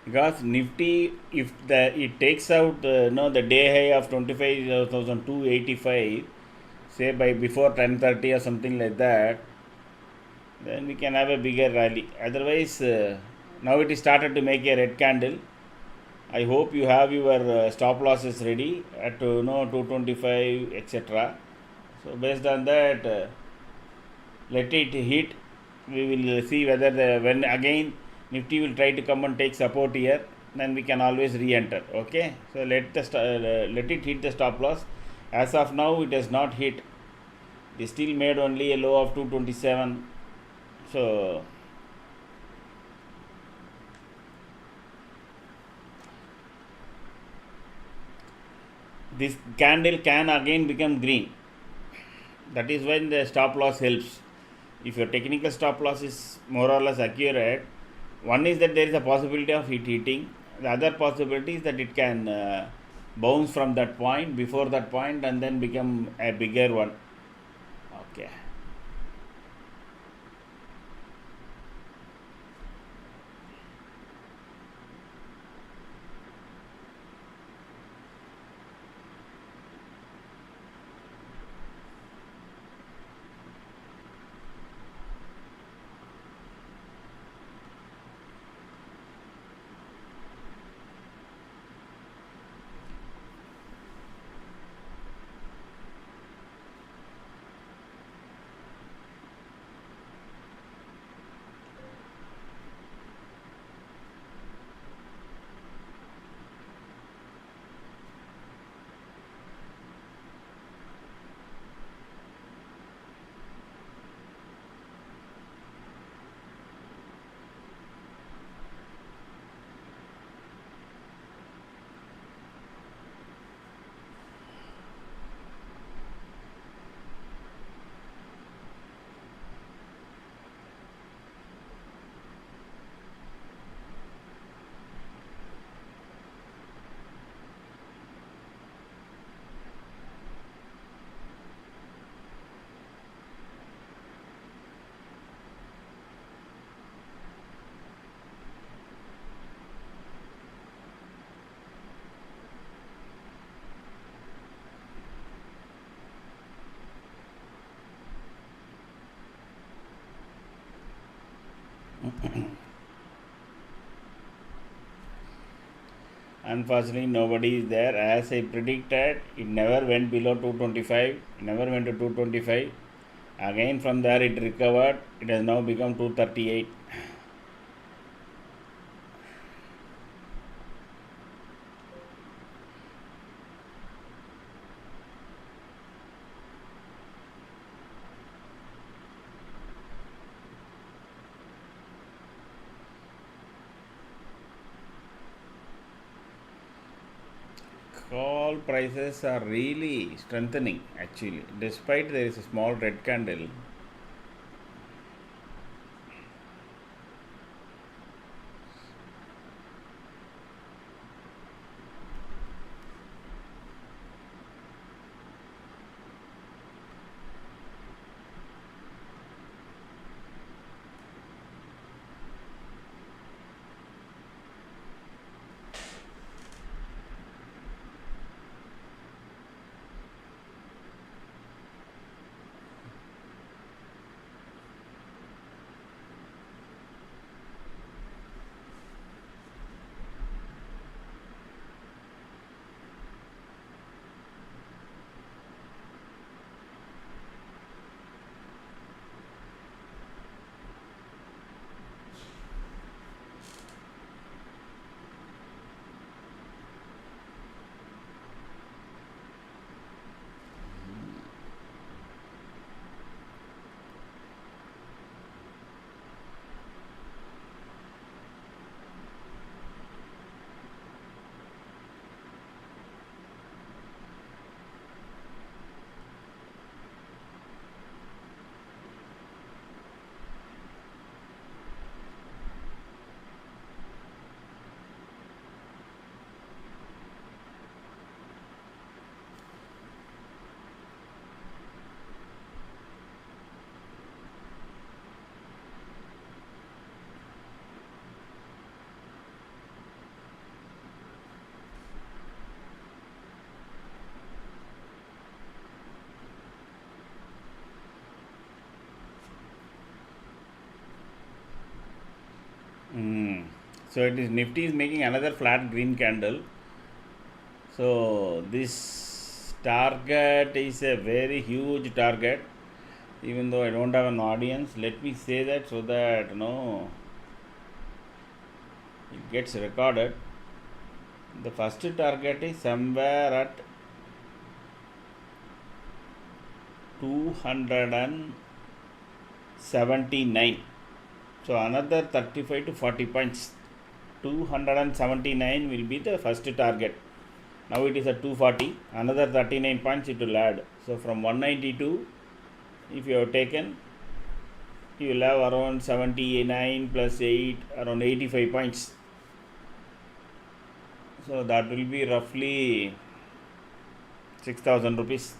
because Nifty, if the it takes out the day high of 25,285, say by before 10:30 or something like that, then we can have a bigger rally. Otherwise, now it is started to make a red candle. I hope you have your stop losses ready at 225 etc. So based on that, let it hit. We will see whether when again Nifty will try to come and take support here, then we can always re-enter. Okay, so let it hit the stop loss. As of now, it has not hit. It still made only a low of 227. So this candle can again become green. That is when the stop loss helps. If your technical stop loss is more or less accurate, one is that there is a possibility of it hitting. The other possibility is that it can bounce from that point, before that point, and then become a bigger one. Okay. Unfortunately, nobody is there. As I predicted, it never went below 225, never went to 225. Again, from there, it recovered. It has now become 238. Call prices are really strengthening actually, despite there is a small red candle. So it is Nifty is making another flat green candle. So this target is a very huge target. Even though I don't have an audience, let me say that so that it gets recorded. The first target is somewhere at 279. So another 35 to 40 points. 279 will be the first target. Now it is at 240. Another 39 points it will add. So from 192, if you have taken, you will have around 79 plus 8, around 85 points. So that will be roughly 6,000 rupees.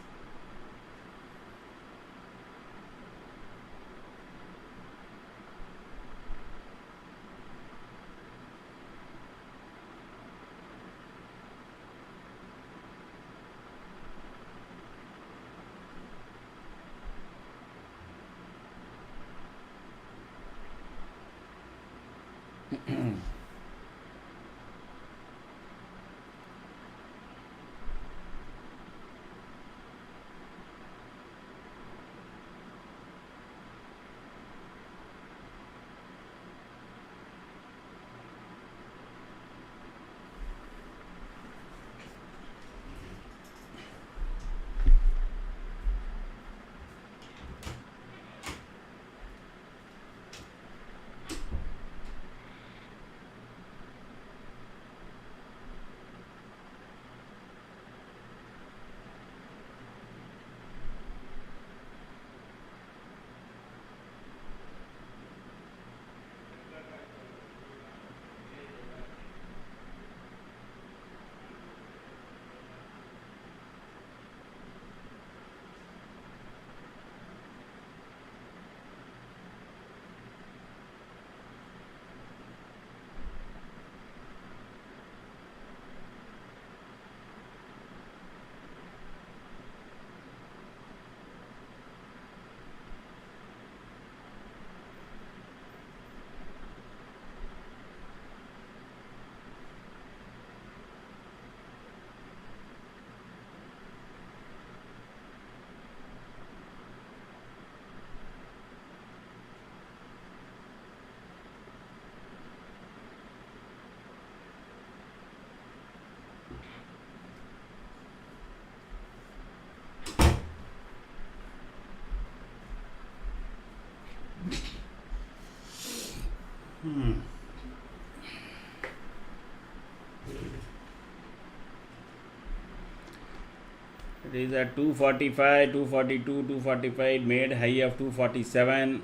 It is at 245, 242, 245, made high of 247.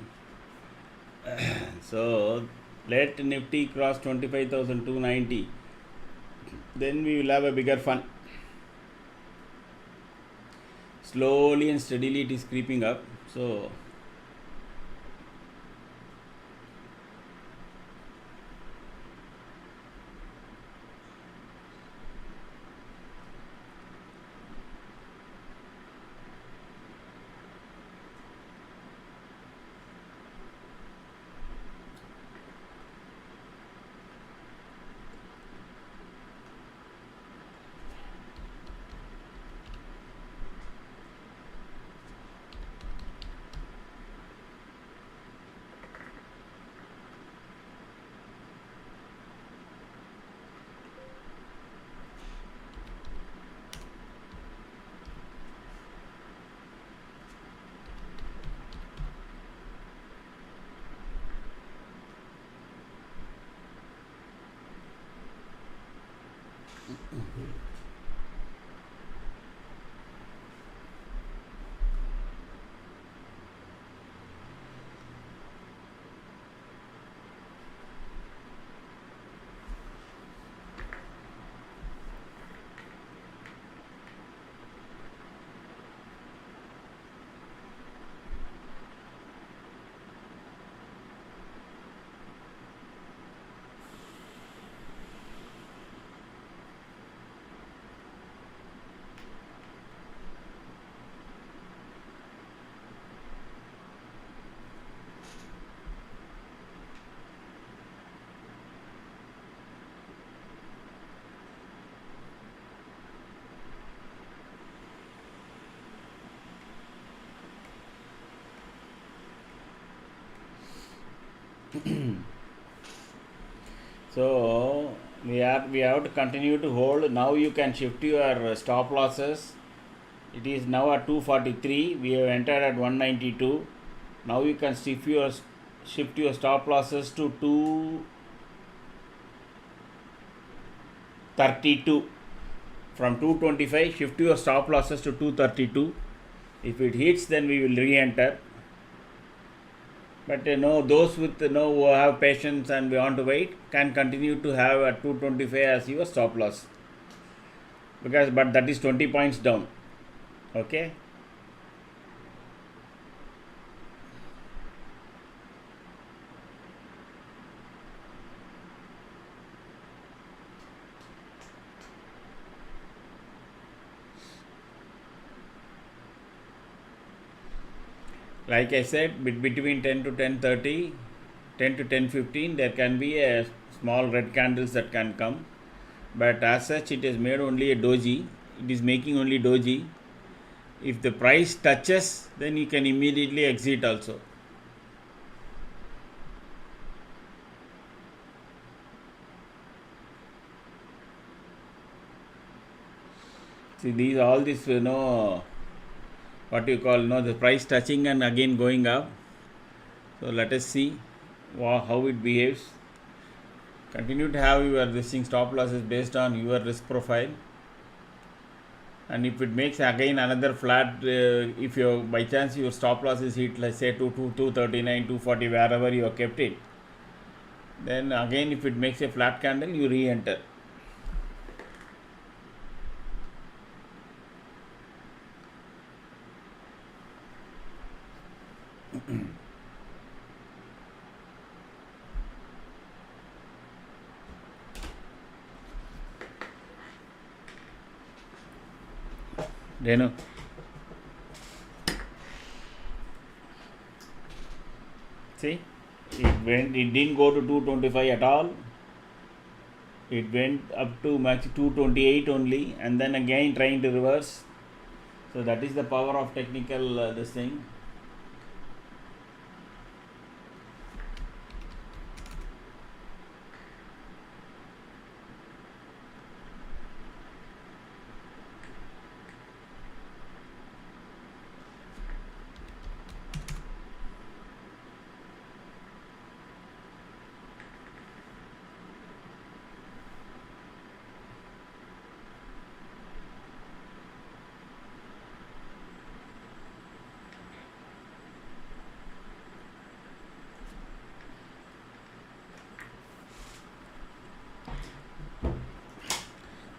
So let Nifty cross 25,290. Then we will have a bigger fun. Slowly and steadily it is creeping up. So So we have to continue to hold. Now you can shift your stop losses. It is now at 243. We have entered at 192. Now you can shift your stop losses to 232. From 225, shift your stop losses to 232. If it hits, then we will re-enter. But those with who have patience and we want to wait can continue to have a 225 as your stop loss, but that is 20 points down. Okay. Like I said, between 10 to 10:30, 10 to 10:15, there can be a small red candles that can come. But as such, it is made only a doji. It is making only doji. If the price touches, then you can immediately exit also. See, all this, what you call, the price touching and again going up. So let us see how it behaves. Continue to have your listing stop losses based on your risk profile. And if it makes again another flat, if you by chance your stop loss is hit, let's say 239, 240, wherever you have kept it, then again if it makes a flat candle, you re-enter. Renu, see, it didn't go to 225 at all. It went up to max 228 only, and then again trying to reverse. So that is the power of technical this thing.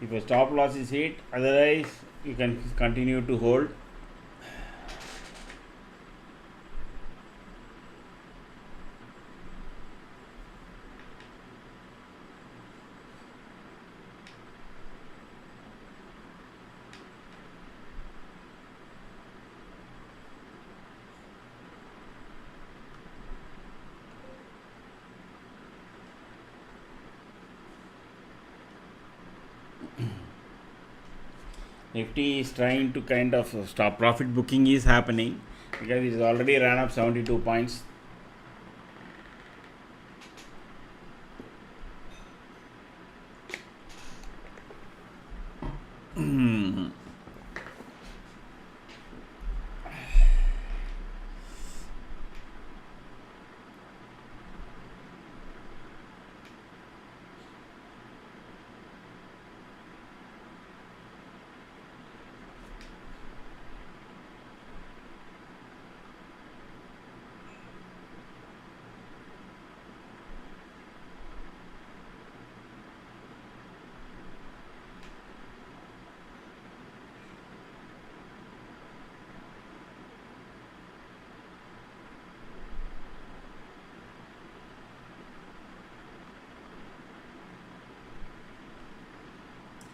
If a stop loss is hit, otherwise you can continue to hold. Nifty is trying to kind of stop. Profit booking is happening because it has already ran up 72 points.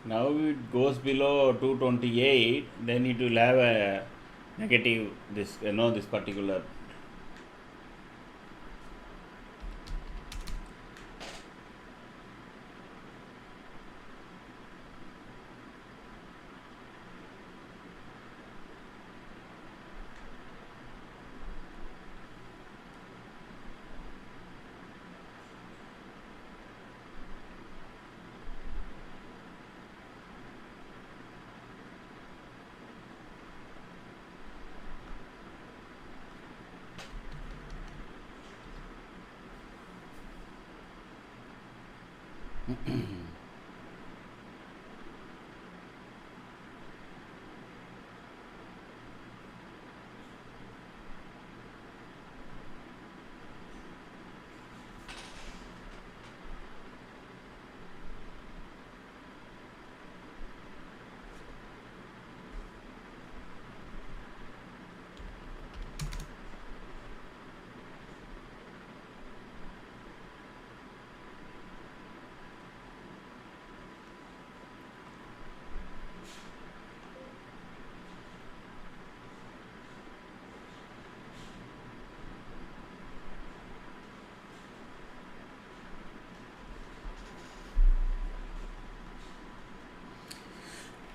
Now it goes below 228, then it will have a negative this particular.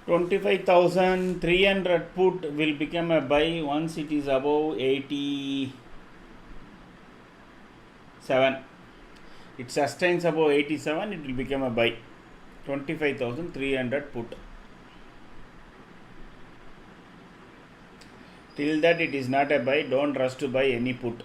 $25,300 put will become a buy once it is above 87. It sustains above 87, it will become a buy. 25,300 put. Till that it is not a buy. Don't rush to buy any put.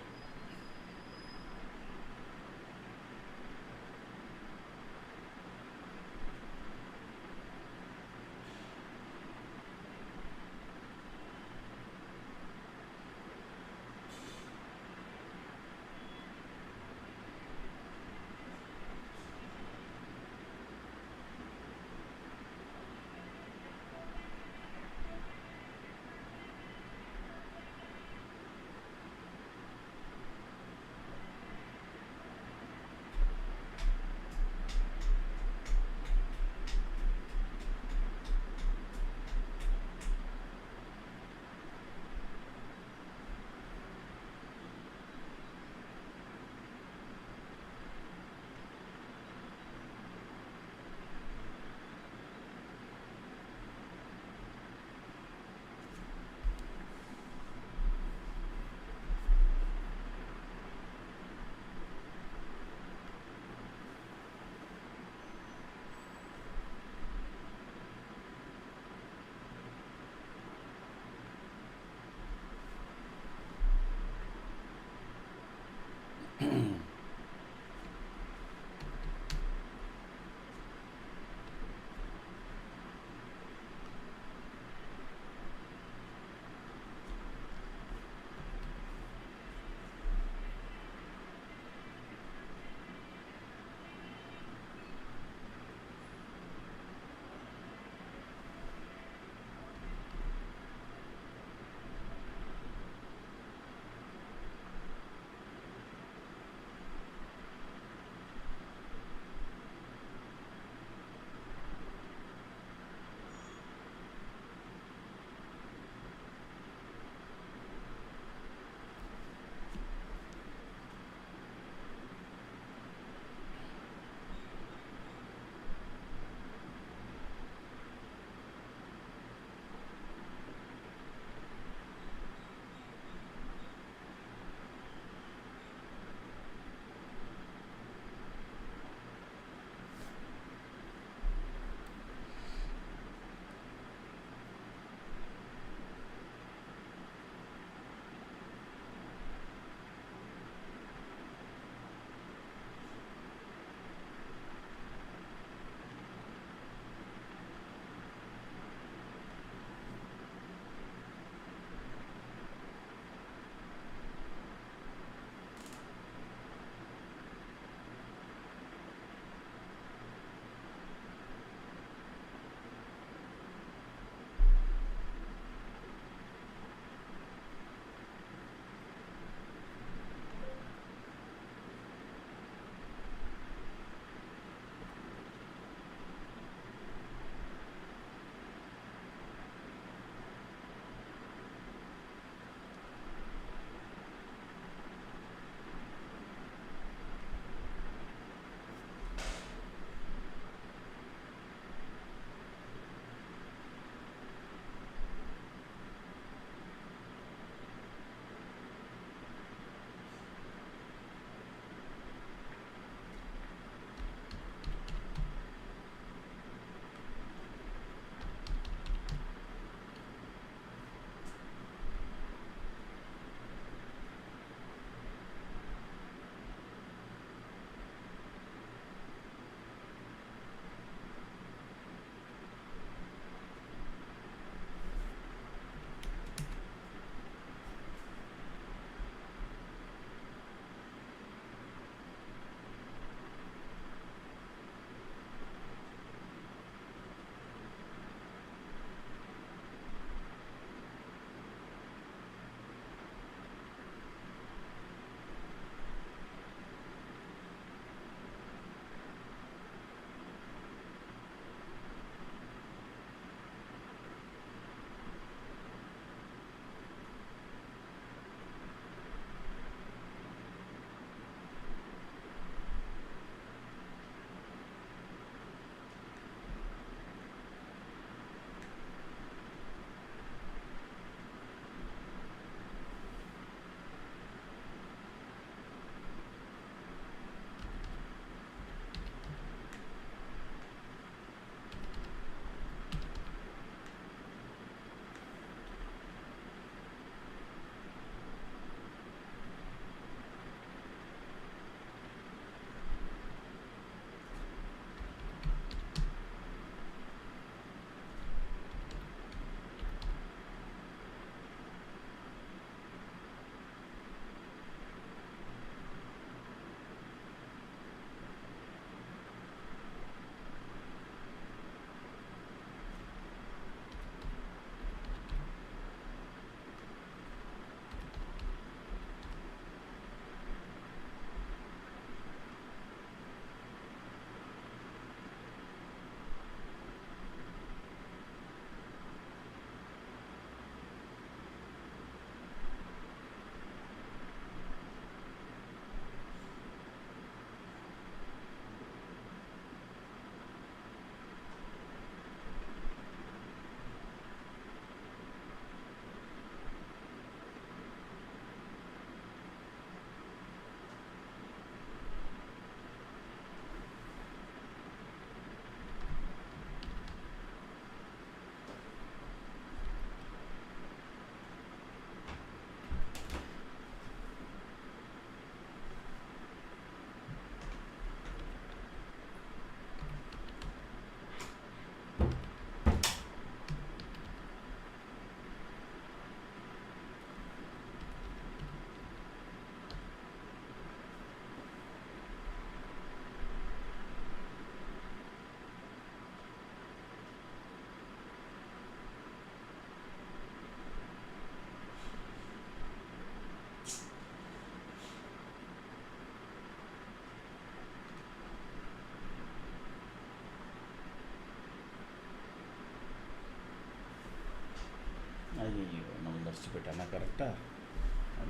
ಬಿಟ್ಟನ ಕರೆಕ್ಟಾ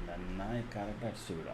ನನ್ನ correct ಅಡಿಸ್ತು ಬಿಡ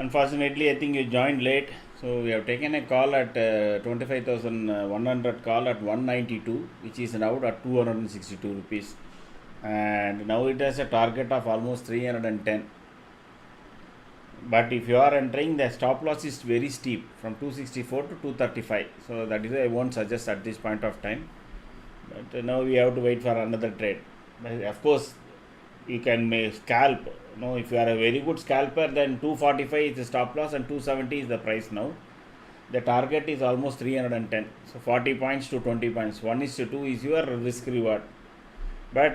Unfortunately, I think you joined late. So we have taken a call at 25,100 call at 192, which is now at 262 rupees. And now it has a target of almost 310. But if you are entering, the stop loss is very steep from 264 to 235. So that is why I won't suggest at this point of time. But now we have to wait for another trade. But of course, you can scalp. If you are a very good scalper, then 245 is the stop loss and 270 is the price now. The target is almost 310. So 40 points to 20 points. 1:2 is your risk reward. But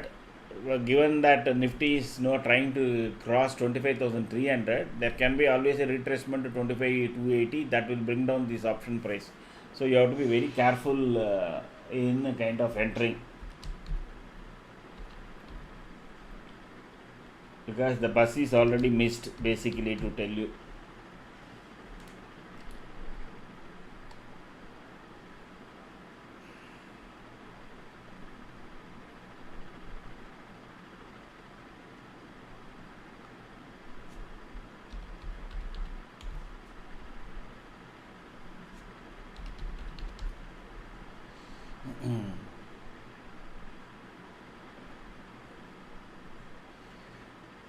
given that Nifty is trying to cross 25,300, there can be always a retracement to 25,280 that will bring down this option price. So you have to be very careful in kind of entering, because the bus is already missed, basically, to tell you.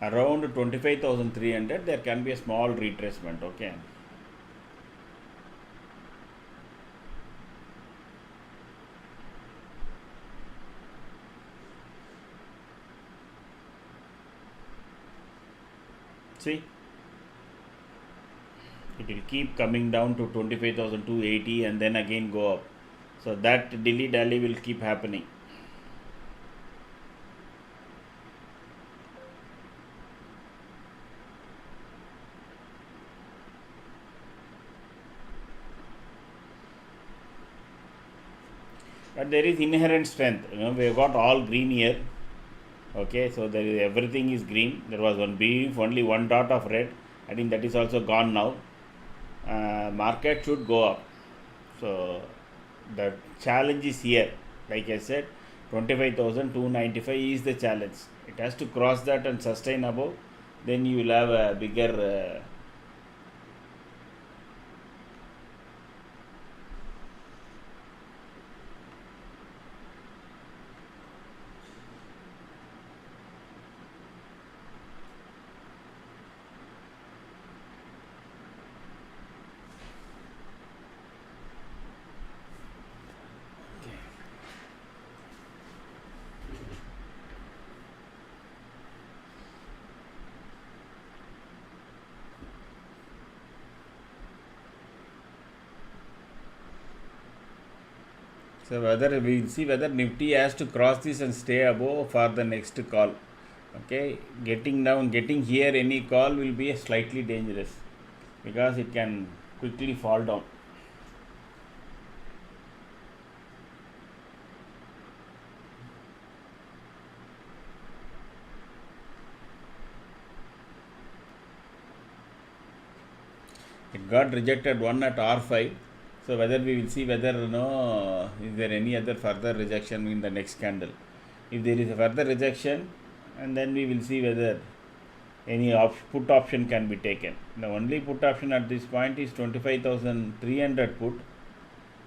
Around 25,300 there can be a small retracement. Okay, see, it will keep coming down to 25,280 and then again go up. So that dilly dally will keep happening. But there is inherent strength. We have got all green here. Okay, so there is, everything is green. There was one beef, only one dot of red. I think that is also gone now. Market should go up. So the challenge is here. Like I said, 25,295 is the challenge. It has to cross that and sustain above. Then you will have a bigger So whether we will see whether Nifty has to cross this and stay above for the next call. Okay, getting here any call will be slightly dangerous, because it can quickly fall down. It got rejected one at R5. So whether we will see whether is there any other further rejection in the next candle. If there is a further rejection, and then we will see whether any put option can be taken. The only put option at this point is 25,300 put,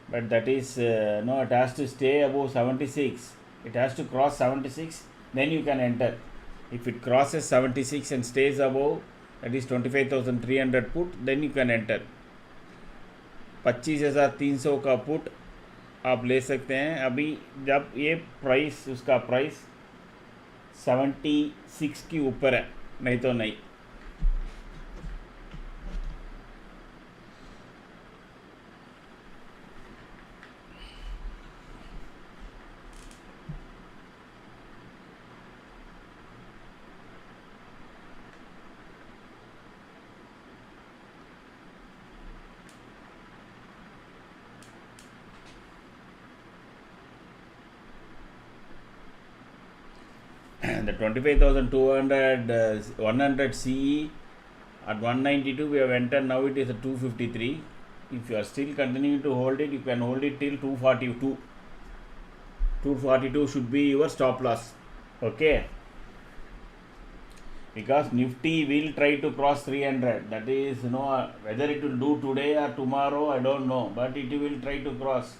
but that is no, it has to stay above 76. It has to cross 76, then you can enter. If it crosses 76 and stays above, that is 25,300 put, then you can enter. 25,300 का put आप ले सकते हैं अभी, जब ये price उसका price 76 की ऊपर है, नहीं तो नहीं. The 25,200 100 CE at 192 we have entered. Now it is at 253. If you are still continuing to hold it, you can hold it till 242. 242 should be your stop loss. Okay, because Nifty will try to cross 300. That is, whether it will do today or tomorrow, I don't know, but it will try to cross.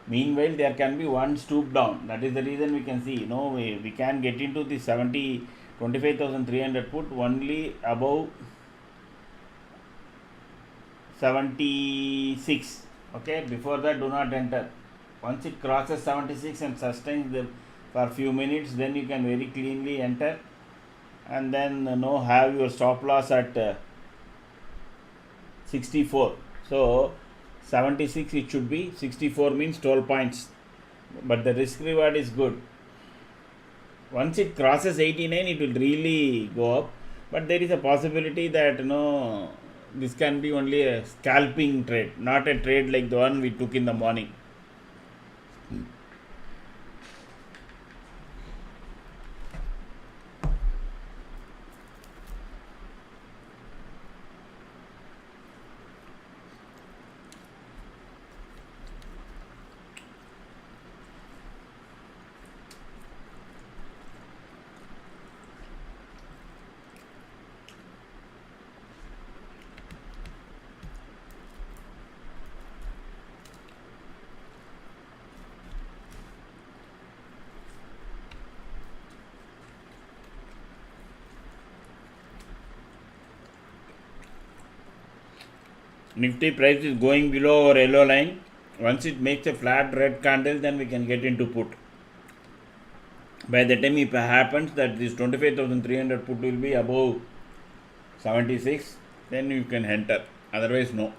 Meanwhile, there can be one stoop down. That is the reason we can see, we can get into the 25,300 put only above 76. Okay, before that do not enter. Once it crosses 76 and sustains for a few minutes, then you can very cleanly enter, and then have your stop loss at 64. So 76 it should be, 64 means 12 points, but the risk reward is good. Once it crosses 89, it will really go up, but there is a possibility that this can be only a scalping trade, not a trade like the one we took in the morning. Nifty price is going below our yellow line. Once it makes a flat red candle, then we can get into put. By the time it happens that this 25,300 put will be above 76, then you can enter. Otherwise, no.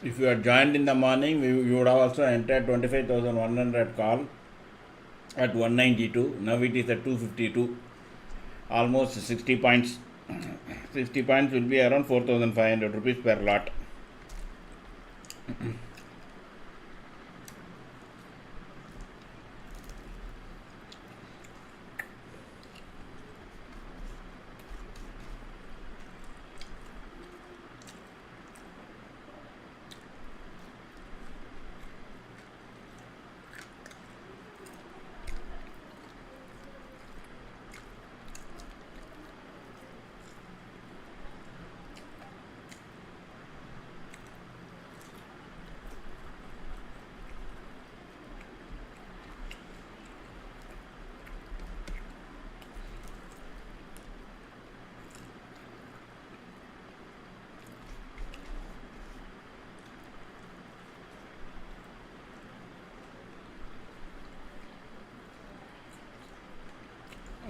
If you are joined in the morning, you would have also entered 25,100 call at 192. Now it is at 252. Almost 60 points. 60 points will be around 4,500 rupees per lot.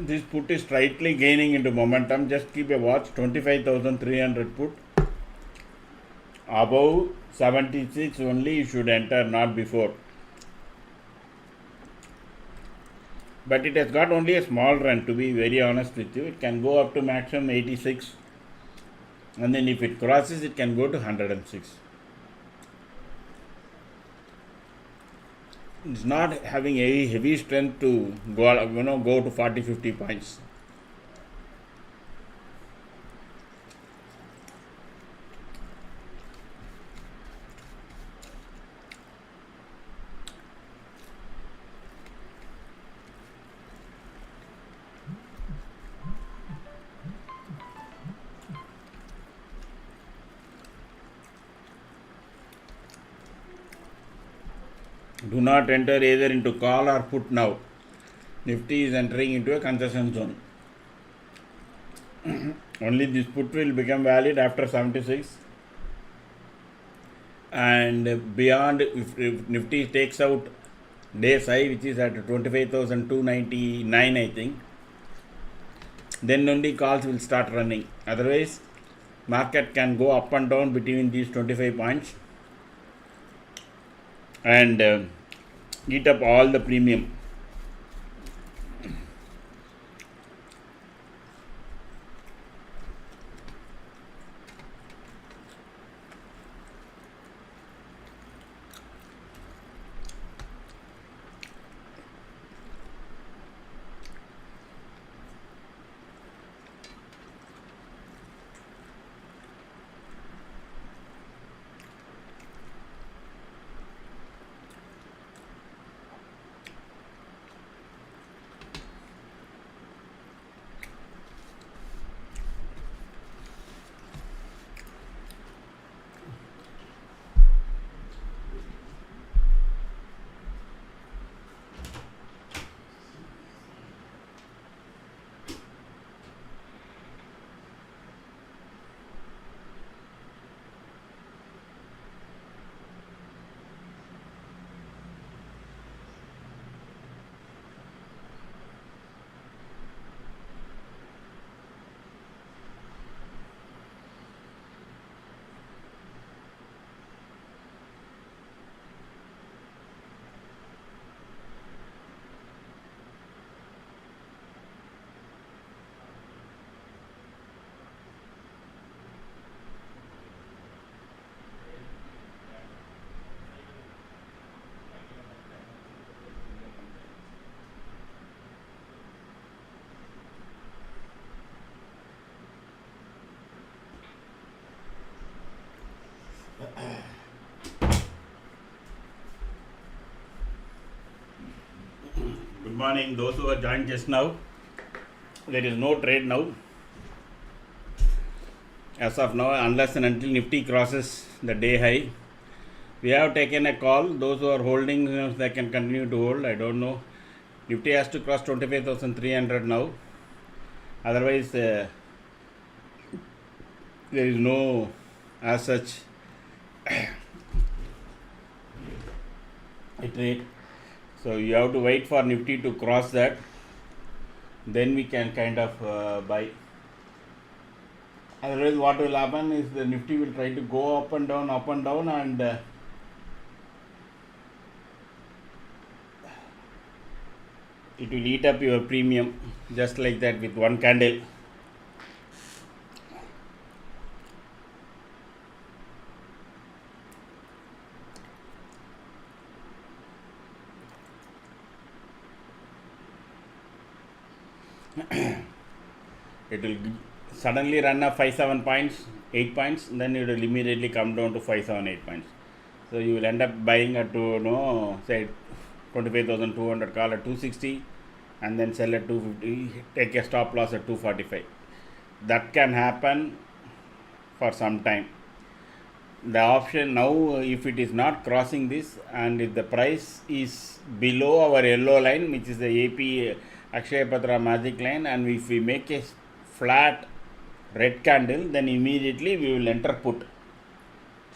this put is slightly gaining into momentum. Just keep a watch. 25,300 put above 76 only you should enter, not before. But it has got only a small run, to be very honest with you. It can go up to maximum 86, and then if it crosses it can go to 106. It's not having a heavy strength to go to 40-50 points. Do not enter either into call or put now. Nifty is entering into a concession zone. Only this put will become valid after 76, and beyond, if Nifty takes out day's high, which is at 25,299, I think, then only calls will start running. Otherwise, market can go up and down between these 25 points and eat up all the premium. Good morning, those who are joined just now. There is no trade now, as of now, unless and until Nifty crosses the day high. We have taken a call. Those who are holding, they can continue to hold. I don't know. Nifty has to cross 25,300 now. Otherwise, there is no as such a trade. So you have to wait for Nifty to cross that, then we can kind of buy. Otherwise, what will happen is the Nifty will try to go up and down, and it will eat up your premium just like that with one candle. It will suddenly run up 5-7 points, 8 points, then it will immediately come down to 5-7-8 points. So you will end up buying at say 25,200, call at 260, and then sell at 250, take a stop loss at 245. That can happen for some time. The option now, if it is not crossing this, and if the price is below our yellow line, which is the AP Akshaya Patra magic line, and if we make a flat red candle, then immediately we will enter put.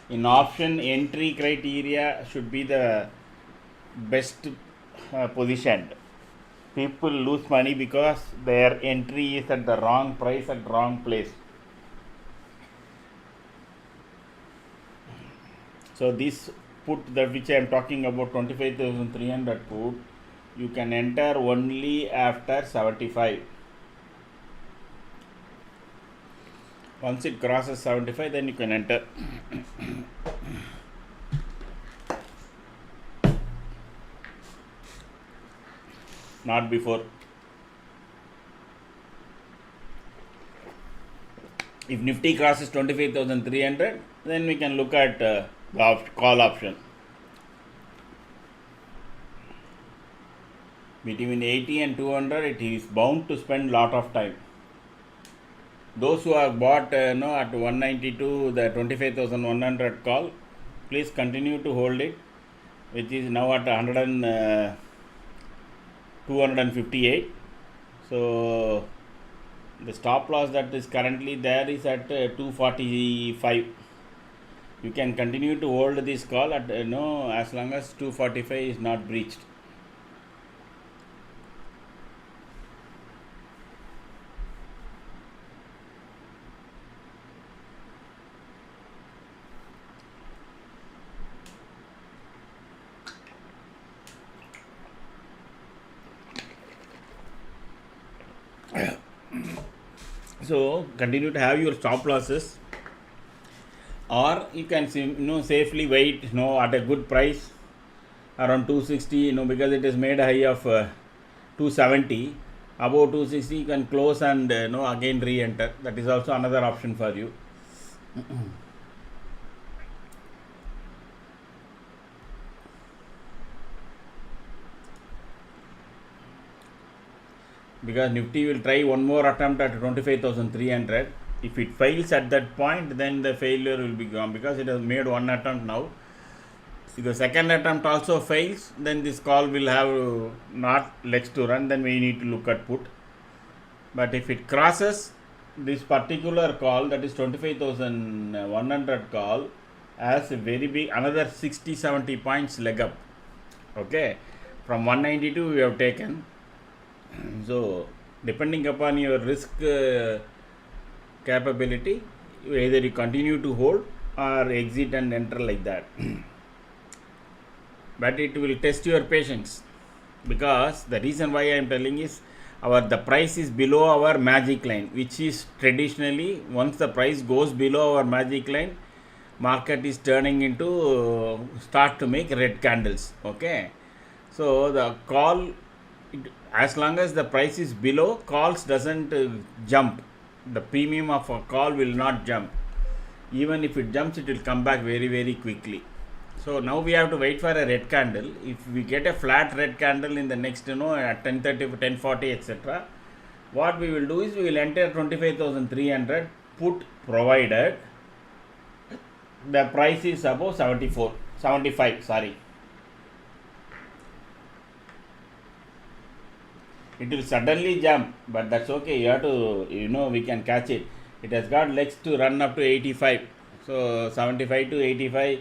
In option, entry criteria should be the best positioned. People lose money because their entry is at the wrong price at wrong place. So this put that which I am talking about 25,300 put, you can enter only after 75. Once it crosses 75, then you can enter. Not before. If Nifty crosses 25,300, then we can look at the call option. Between 80 and 200, it is bound to spend lot of time. Those who have bought at 192 the 25,100 call, please continue to hold it, which is now at 258. So the stop loss that is currently there is at 245. You can continue to hold this call at as long as 245 is not breached. So continue to have your stop losses, or you can safely wait at a good price around 260, because it has made a high of 270. Above 260 you can close and again re-enter. That is also another option for you. Because Nifty will try one more attempt at 25,300. If it fails at that point, then the failure will be gone, because it has made one attempt now. If the second attempt also fails, then this call will have not legs to run, then we need to look at put. But if it crosses this particular call, that is 25,100 call, has a very big, another 60-70 points leg up. Okay, from 192 we have taken. So depending upon your risk capability, either you continue to hold or exit and enter like that. But it will test your patience, because the reason why I am telling is the price is below our magic line, which is traditionally, once the price goes below our magic line, market is turning into start to make red candles. Okay, so the call, as long as the price is below, calls doesn't jump. The premium of a call will not jump. Even if it jumps, it will come back very, very quickly. So now we have to wait for a red candle. If we get a flat red candle in the next at 10:30, 10:40, etc., what we will do is we will enter 25,300 put, provided the price is above 75, sorry. It will suddenly jump, but that's okay. You have to, we can catch it. It has got legs to run up to 85. So 75 to 85,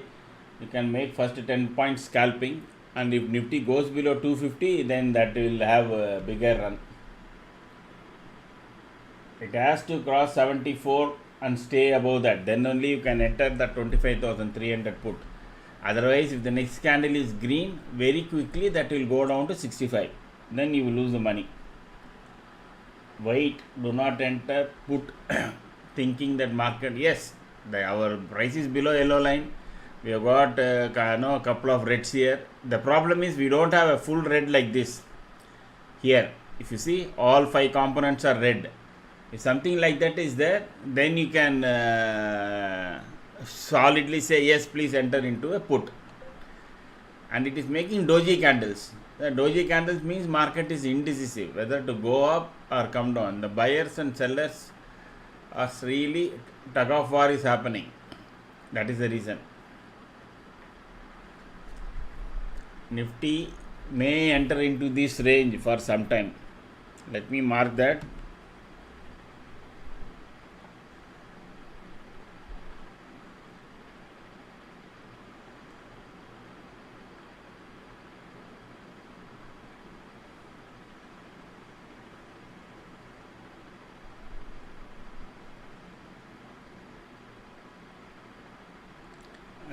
you can make first 10 points scalping. And if Nifty goes below 250, then that will have a bigger run. It has to cross 74 and stay above that. Then only you can enter the 25,300 put. Otherwise, if the next candle is green, very quickly that will go down to 65. Then you will lose the money. Wait, do not enter put thinking that market, yes, our price is below yellow line. We have got a couple of reds here. The problem is we don't have a full red like this. Here, if you see, all 5 components are red. If something like that is there, then you can solidly say, yes, please enter into a put. And it is making doji candles. The doji candles means market is indecisive, whether to go up or come down. The buyers and sellers are really, tug of war is happening. That is the reason. Nifty may enter into this range for some time. Let me mark that.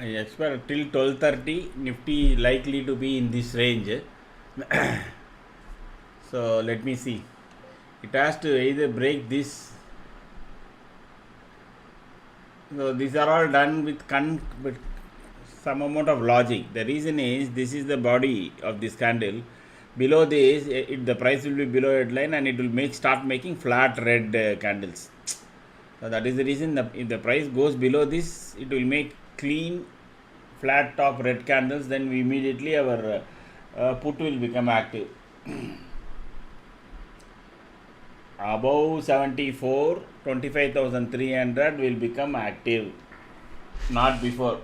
I expect till 12:30 Nifty likely to be in this range. So let me see. It has to either break this. So these are all done with some amount of logic. The reason is this is the body of this candle. Below this, the price will be below headline and it will start making flat red candles. So that is the reason if the price goes below this, it will make clean flat top red candles. Then we immediately our put will become active. Above 74, 25,300 will become active, not before.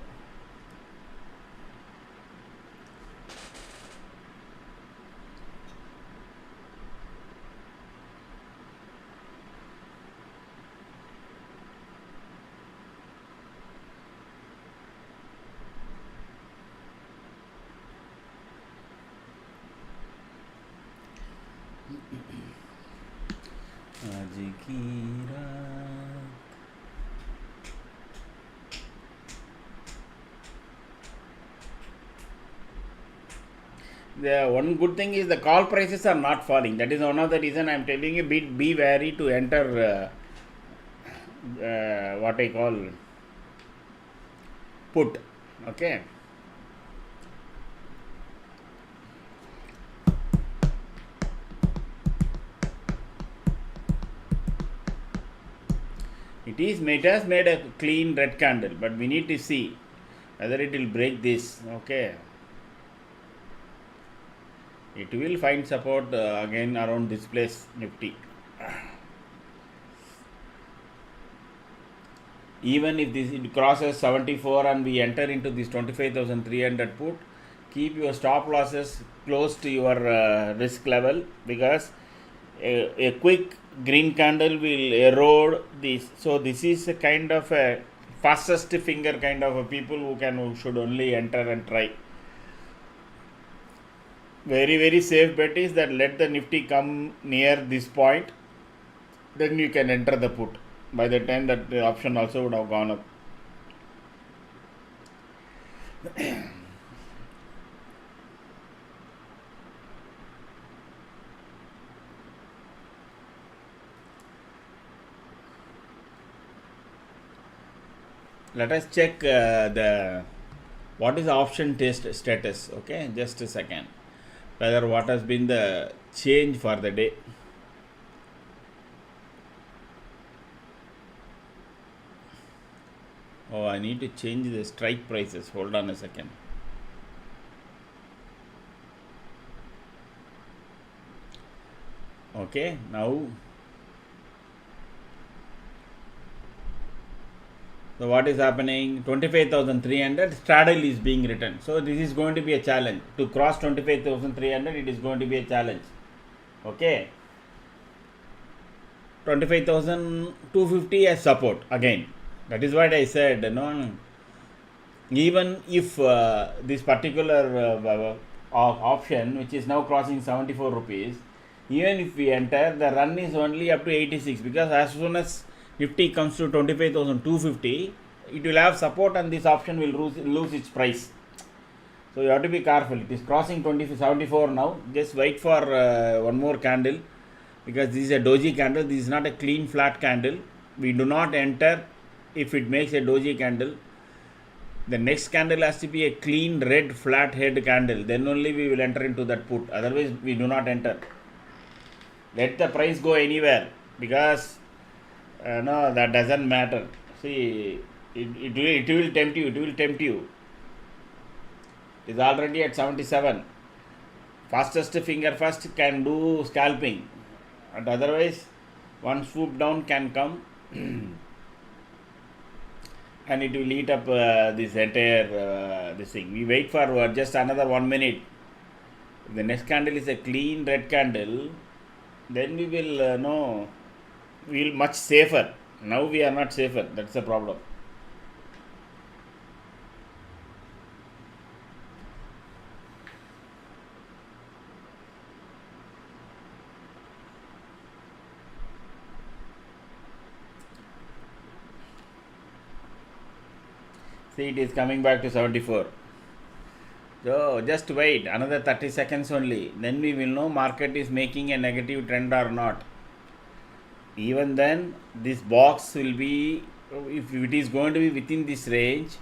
आज की रात the one good thing is the call prices are not falling. That is one of the reason I am telling you be wary to enter what I call put. Okay. It has made a clean red candle, but we need to see whether it will break this. Okay. It will find support again around this place, Nifty. Even if it crosses 74 and we enter into this 25,300 put, keep your stop losses close to your risk level, because a quick green candle will erode this. So this is a kind of a fastest finger kind of a people who should only enter and try. Very safe bet is that let the Nifty come near this point, then you can enter the put. By the time that the option also would have gone up. Let us check what is the option test status. Okay, just a second. Whether what has been the change for the day. Oh, I need to change the strike prices. Hold on a second. Okay, now. So what is happening? 25,300 straddle is being written. So this is going to be a challenge. To cross 25,300, it is going to be a challenge. Okay. 25,250 as support again. That is what I said. No, even if this particular option, which is now crossing 74 rupees, even if we enter, the run is only up to 86, because as soon as Nifty comes to 25,250, it will have support and this option will lose its price. So you have to be careful. It is crossing 74 now. Just wait for one more candle, because this is a doji candle. This is not a clean flat candle. We do not enter if it makes a doji candle. The next candle has to be a clean red flat head candle. Then only we will enter into that put. Otherwise we do not enter. Let the price go anywhere, because no, that doesn't matter. See, it will tempt you. It will tempt you. It is already at 77. Fastest finger first can do scalping, and otherwise one swoop down can come and it will eat up this entire this thing. We wait for just another 1 minute. If the next candle is a clean red candle, then we will know. We will much safer. Now we are not safer. That's the problem. See, it is coming back to 74. So just wait another 30 seconds only. Then we will know market is making a negative trend or not. Even then, this box will be, if it is going to be within this range,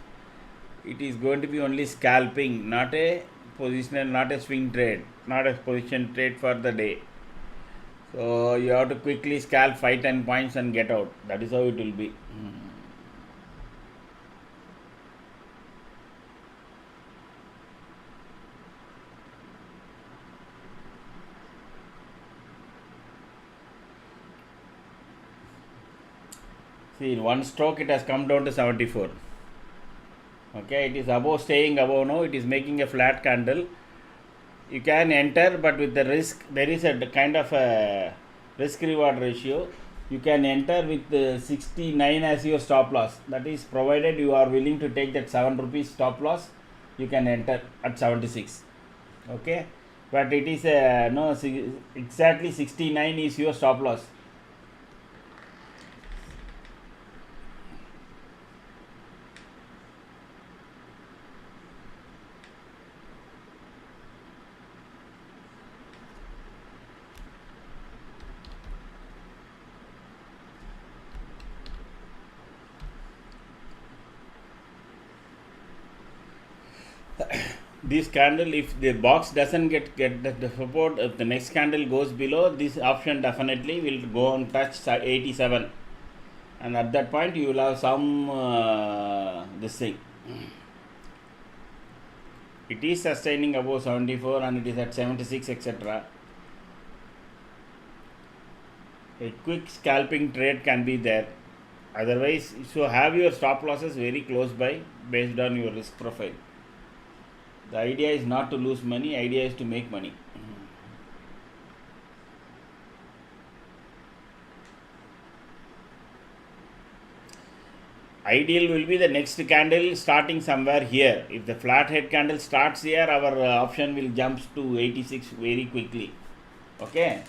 it is going to be only scalping, not a positional, not a swing trade, not a position trade for the day. So you have to quickly scalp 5-10 points and get out. That is how it will be. See, in one stroke it has come down to 74. Okay, it is above, staying above now. It is making a flat candle. You can enter, but with the risk, there is a kind of a risk reward ratio. You can enter with 69 as your stop loss. That is provided you are willing to take that 7 rupees stop loss. You can enter at 76. Okay, but it is no, exactly 69 is your stop loss. This candle, if the box doesn't get the support, if the next candle goes below, this option definitely will go and touch 87, and at that point you will have some this thing. It is sustaining above 74 and it is at 76, etc. A quick scalping trade can be there. Otherwise, so have your stop losses very close by based on your risk profile. The idea is not to lose money, idea is to make money. Ideal will be the next candle starting somewhere here. If the flat head candle starts here, our option will jump to 86 very quickly. Okay.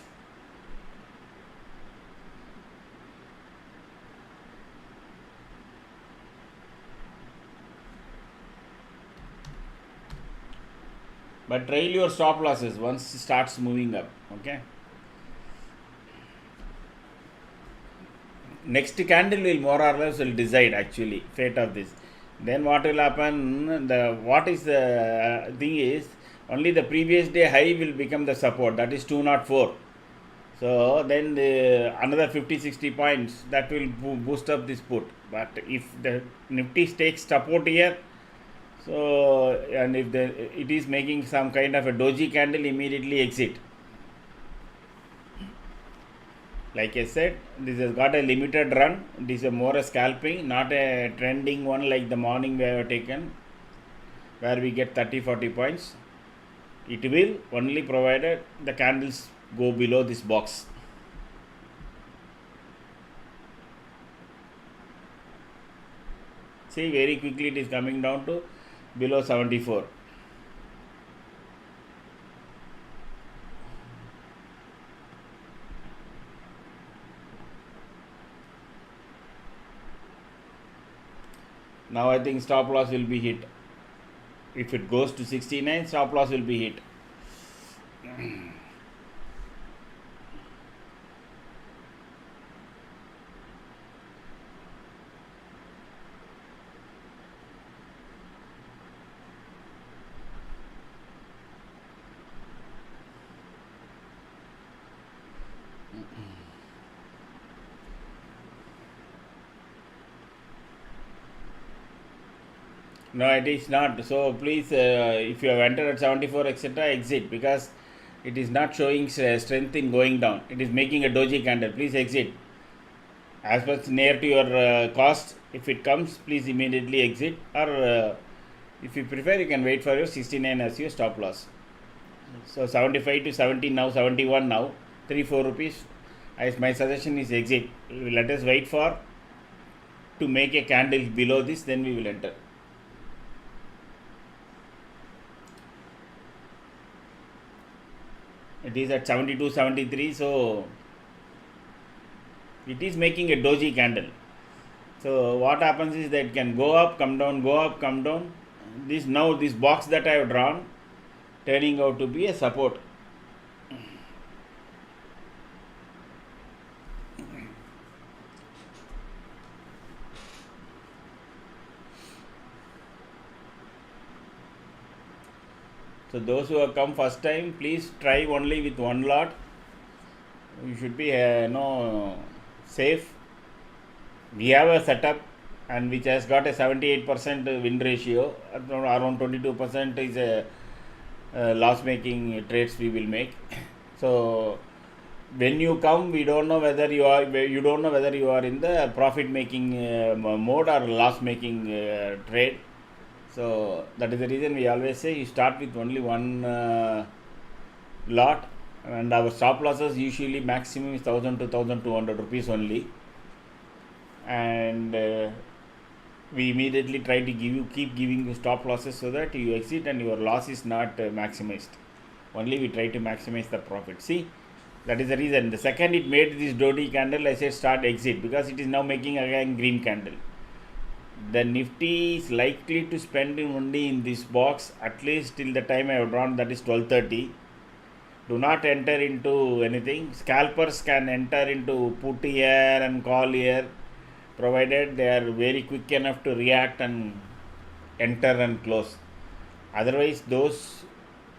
But trail your stop losses once it starts moving up. Okay. Next candle will more or less will decide actually fate of this. Then what will happen? What is the thing is only the previous day high will become the support. That is 204. So then another 50-60 points that will boost up this put. But if the Nifty takes support here, so and if it is making some kind of a doji candle, immediately exit. Like I said, this has got a limited run. This is more a scalping, not a trending one like the morning we have taken, where we get 30-40 points. It will only provided the candles go below this box. See, very quickly it is coming down to below 74. Now I think stop loss will be hit. If it goes to 69, stop loss will be hit. No, it is not. So please, if you have entered at 74, etc., exit, because it is not showing strength in going down. It is making a doji candle. Please exit. As much near to your cost, if it comes, please immediately exit. Or if you prefer, you can wait for your 69 as your stop loss. So 75 to 70 now, 71 now, 3-4 rupees. As my suggestion is exit. Let us wait for to make a candle below this, then we will enter. It is at 72, 73, so it is making a doji candle. So what happens is that it can go up, come down, go up, come down. This box that I have drawn turning out to be a support. So those who have come first time, please try only with one lot. You should be safe. We have a setup and which has got a 78% win ratio. Around 22% is a loss making trades we will make. So when you come, you don't know whether you are in the profit making mode or loss making trade. So that is the reason we always say you start with only one lot, and our stop losses usually maximum is 1000 to 1200 rupees only, and we immediately try to keep giving you stop losses so that you exit and your loss is not maximized. Only we try to maximize the profit. See, that is the reason. The second it made this Dodi candle, I said start exit, because it is now making again green candle. The Nifty is likely to spend only in this box at least till the time I have drawn, that is 12:30. Do not enter into anything. Scalpers can enter into put here and call here, provided they are very quick enough to react and enter and close. Otherwise, those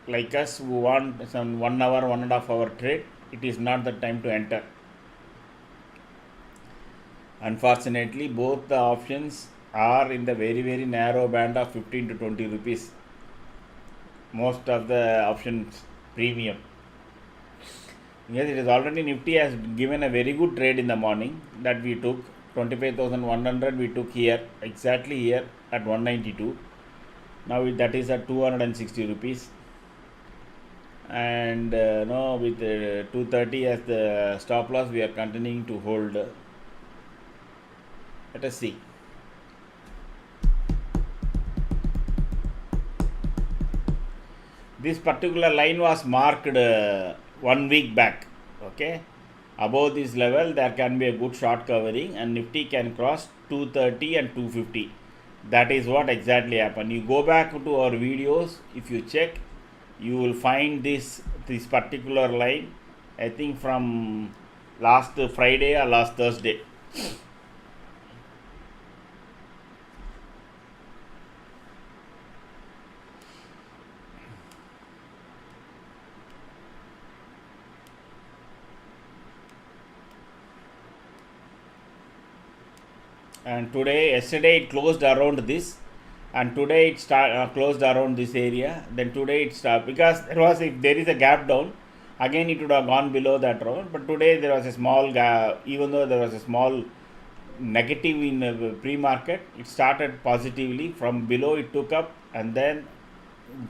like us who want some 1 hour, 1.5 hour trade, it is not the time to enter. Unfortunately, both the options are in the very, very narrow band of 15 to 20 rupees. Most of the options premium. Yes, it is already Nifty has given a very good trade in the morning that we took. 25,100 we took here, exactly here at 192. Now that is at 260 rupees. And now with 230 as the stop loss, we are continuing to hold. Let us see. This particular line was marked 1 week back. Okay, above this level there can be a good short covering and Nifty can cross 230 and 250. That is what exactly happened. You go back to our videos, if you check, you will find this particular line, I think from last Friday or last Thursday. And yesterday it closed around this, and today it closed around this area. Then today it started, because if there is a gap down, again it would have gone below that round. But today there was a small gap, even though there was a small negative in the pre-market, it started positively from below. It took up and then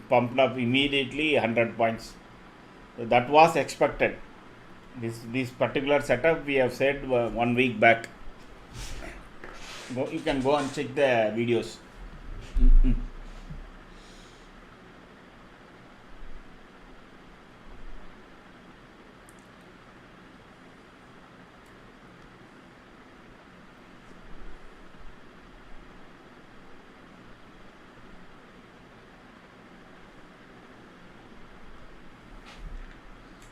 pumped up immediately 100 points. So that was expected. This particular setup we have said 1 week back. You can go and check the videos.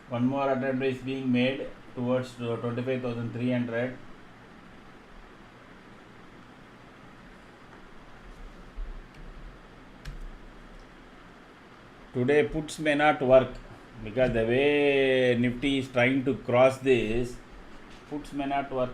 One more attempt is being made towards 25,300. Today puts may not work, because the way Nifty is trying to cross this, puts may not work.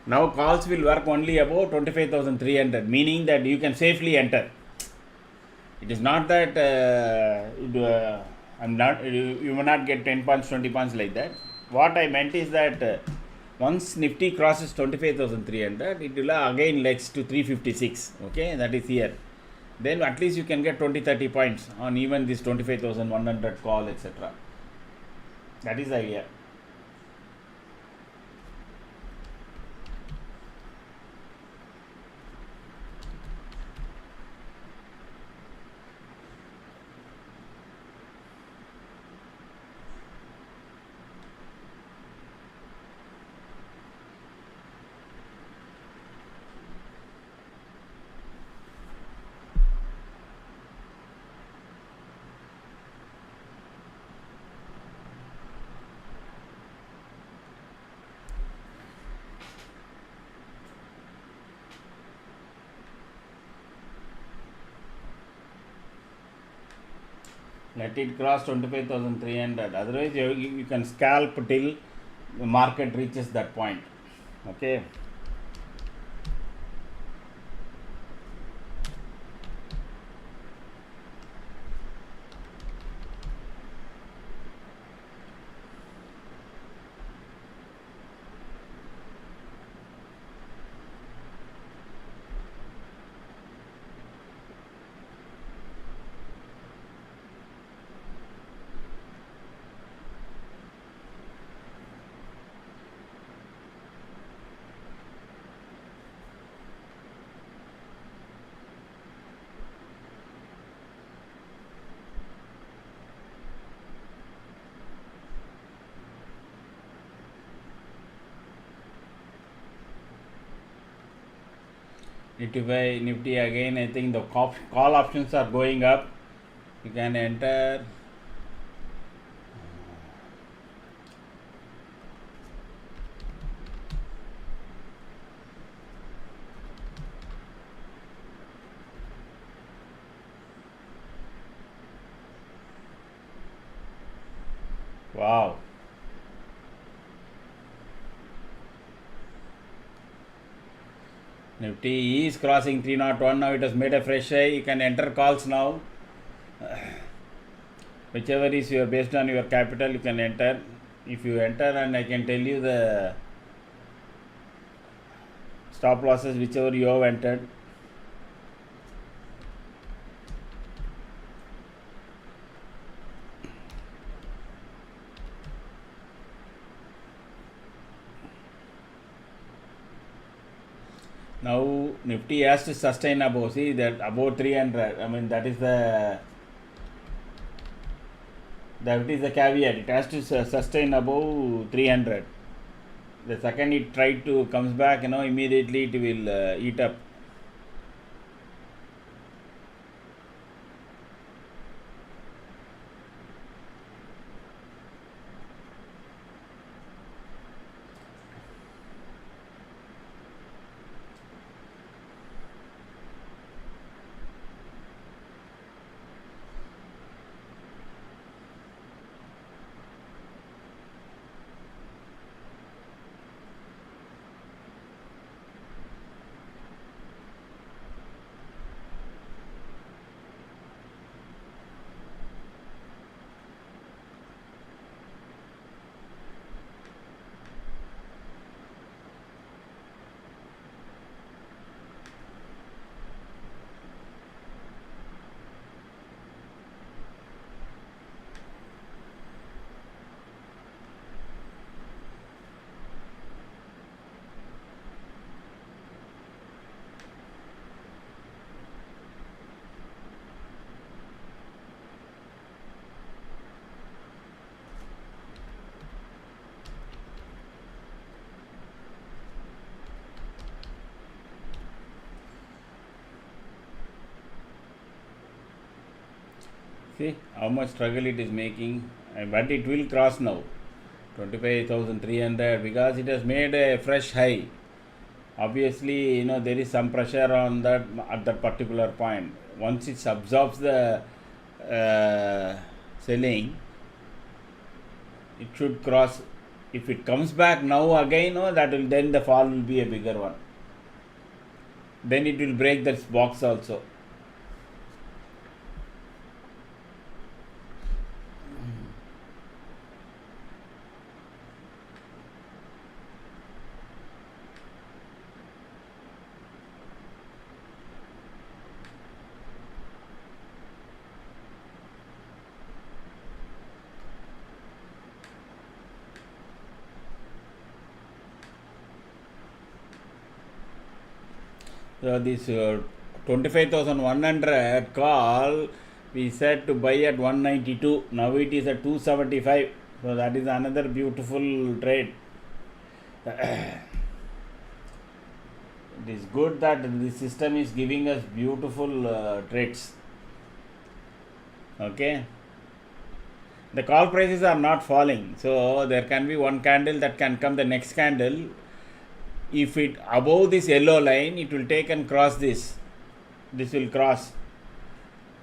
Now calls will work only above 25,300, meaning that you can safely enter. It is not that you will not get 10 points, 20 points like that. What I meant is that once Nifty crosses 25,300, it will again legs to 356. Okay, that is here. Then at least you can get 20-30 points on even this 25,100 call, etc. That is the idea. Let it cross 25,300. Otherwise, you can scalp till the market reaches that point. Okay. Nifty again, I think the call options are going up. You can enter. Wow. Nifty is crossing 301 now. It has made a fresh high. You can enter calls now. Whichever is your based on your capital, you can enter. If you enter, and I can tell you the stop losses whichever you have entered. Now Nifty has to sustain above. See that above 300. I mean that is the caveat. It has to sustain above 300. The second it tried to comes back, immediately it will eat up. See how much struggle it is making, but it will cross now 25,300 because it has made a fresh high. Obviously, there is some pressure on that at that particular point. Once it absorbs the selling, it should cross. If it comes back now again, then the fall will be a bigger one. Then it will break that box also. So this 25,100 call, we said to buy at 192. Now it is at 275. So that is another beautiful trade. It is good that this system is giving us beautiful trades. Okay. The call prices are not falling. So there can be one candle that can come the next candle. If it above this yellow line, it will take and cross this. This will cross.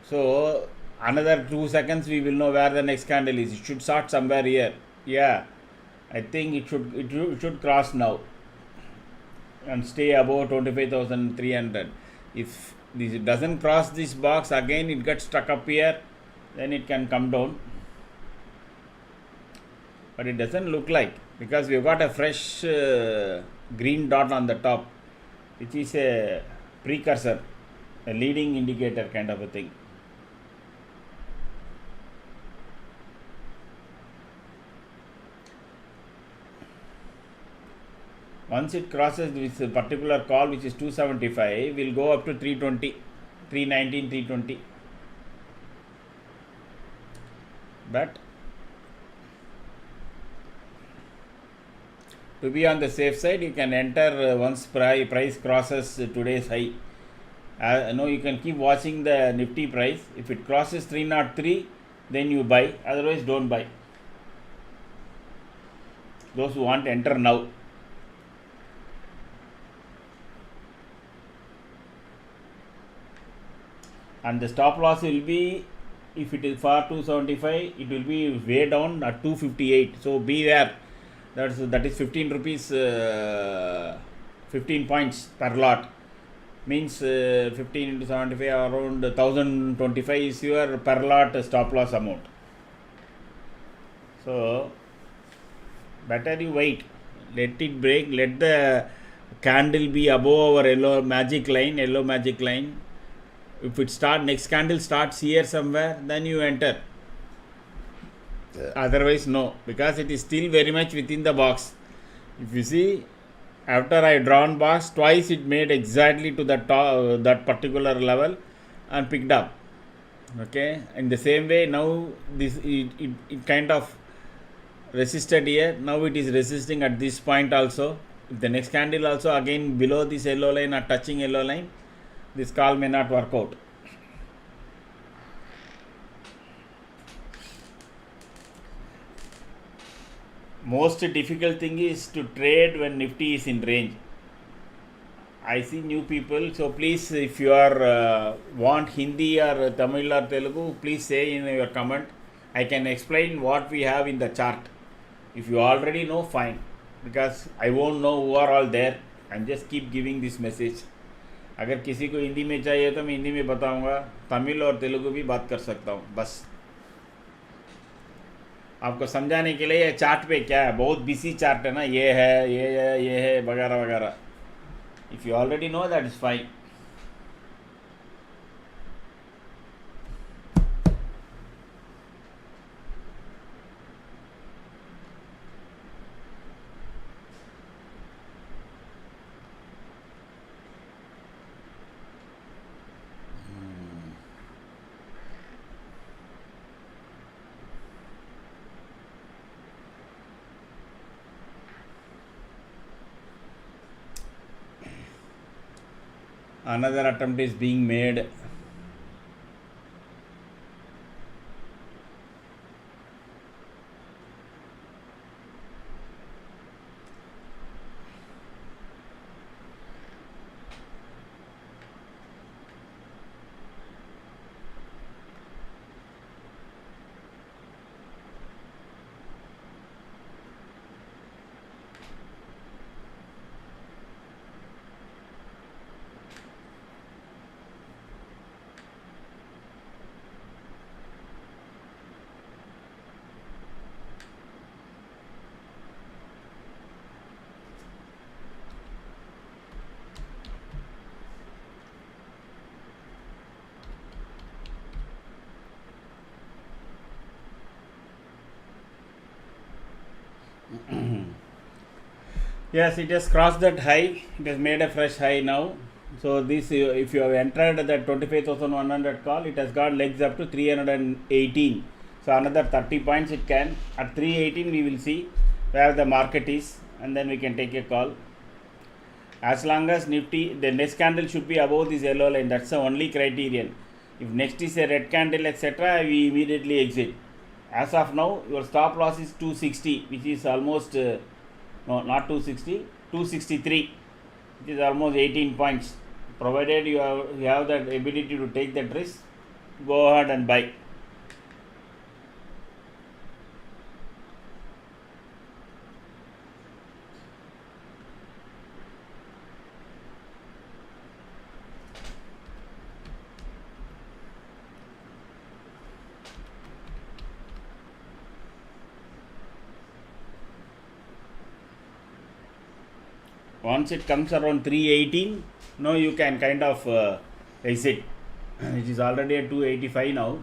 So another 2 seconds we will know where the next candle is. It should start somewhere here. Yeah, I think it should cross now and stay above 25,300. If this doesn't cross this box again, it gets stuck up here, then it can come down. But it doesn't look like, because we've got a fresh green dot on the top, which is a precursor, a leading indicator kind of a thing. Once it crosses this particular call, which is 275, we'll go up to 320, 319, 320. But to be on the safe side, you can enter once price crosses today's high. No, you can keep watching the Nifty price. If it crosses 303, then you buy. Otherwise, don't buy. Those who want to enter now. And the stop loss will be, if it is for 275, it will be way down at 258. So beware. That is 15 rupees, 15 points per lot. Means 15 into 75, around 1025 is your per lot stop loss amount. So better you wait. Let it break. Let the candle be above our yellow magic line. If it next candle starts here somewhere, then you enter. Otherwise, no, because it is still very much within the box. If you see, after I drawn box, twice it made exactly to the top, that particular level and picked up. Okay, in the same way, now this it kind of resisted here. Now it is resisting at this point also. If the next candle also again below this yellow line or touching yellow line, this call may not work out. Most difficult thing is to trade when Nifty is in range. I see new people, so please, if you are want Hindi or Tamil or Telugu, please say in your comment. I can explain what we have in the chart. If you already know, fine, because I won't know who are all there. I'm just keep giving this message. अगर किसी को हिंदी में चाहिए तो मैं हिंदी में बताऊंगा, तमिल और तेलुगु भी बात कर सकता हूँ. बस आपको समझाने के लिए चार्ट पे क्या है, बहुत बिजी चार्ट है ना, ये है वगैरह वगैरह. If you already know that is fine. Another attempt is being made. Yes, it has crossed that high. It has made a fresh high now. So this, if you have entered that 25,100 call, it has got legs up to 318. So another 30 points it can. At 318 we will see where the market is, and then we can take a call. As long as Nifty, the next candle should be above this yellow line. That's the only criterion. If next is a red candle, etc., we immediately exit. As of now, your stop loss is 260, which is almost no, not 260, 263, which is almost 18 points. Provided you have that ability to take that risk, go ahead and buy. Once it comes around 318, now you can kind of exit. It is already at 285 now.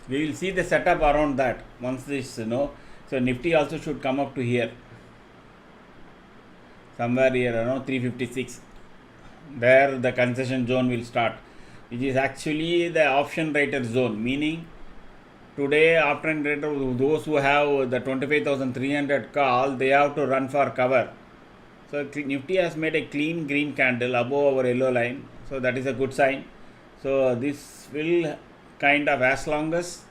We will see the setup around that once this, so Nifty also should come up to here, somewhere here, 356. There the concession zone will start, which is actually the option writer zone, meaning today option writer, those who have the 25,300 call, they have to run for cover. So Nifty has made a clean green candle above our yellow line, so that is a good sign. So this will kind of, as long as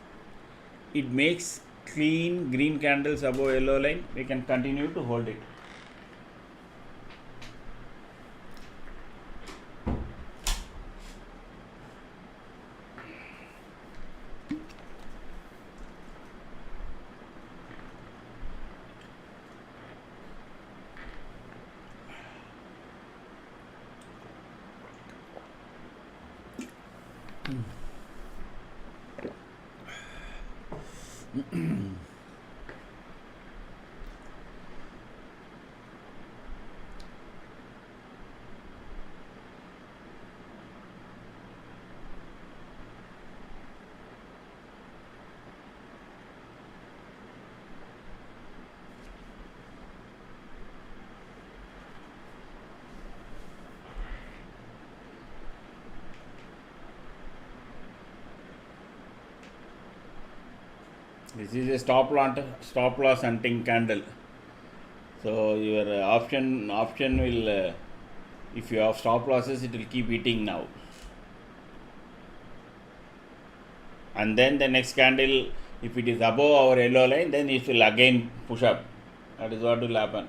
it makes clean green candles above yellow line, we can continue to hold it. This is a stop loss hunting candle. So your option will, if you have stop losses, it will keep eating now. And then the next candle, if it is above our yellow line, then it will again push up. That is what will happen.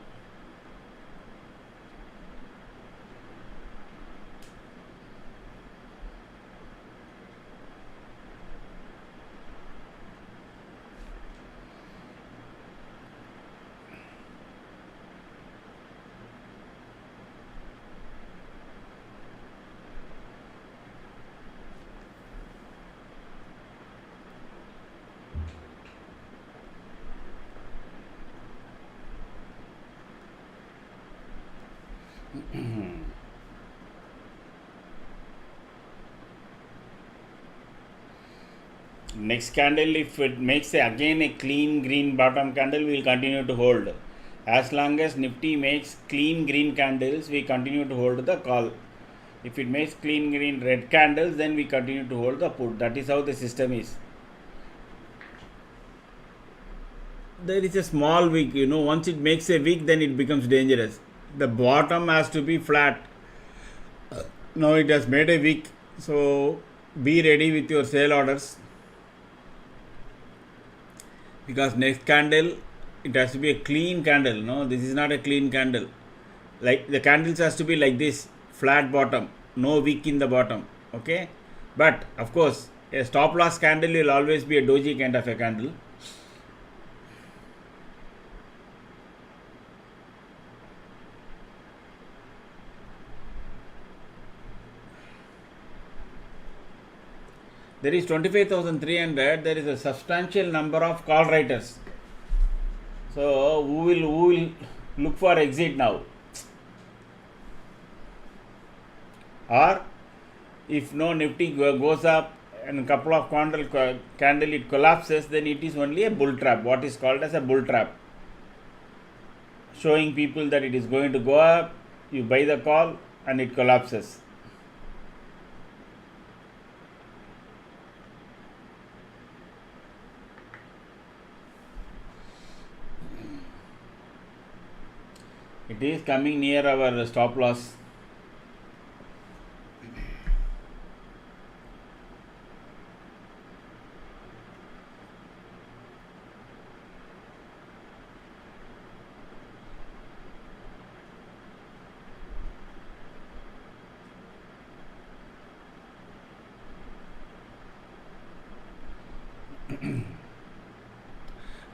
Next candle, if it makes again a clean green bottom candle, we will continue to hold. As long as Nifty makes clean green candles, we continue to hold the call. If it makes clean green red candles, then we continue to hold the put. That is how the system is. There is a small wick, once it makes a wick, then it becomes dangerous. The bottom has to be flat. Now it has made a wick, so be ready with your sale orders, because next candle, it has to be a clean candle. No, this is not a clean candle. Like the candles has to be like this, flat bottom, no wick in the bottom. Okay, but of course a stop loss candle will always be a doji kind of a candle. There is 25,300, there is a substantial number of call writers. So who will look for exit now? Or if no Nifty goes up, and a couple of candle it collapses, then it is only a bull trap, what is called as a bull trap, showing people that it is going to go up, you buy the call and it collapses. It is coming near our stop loss.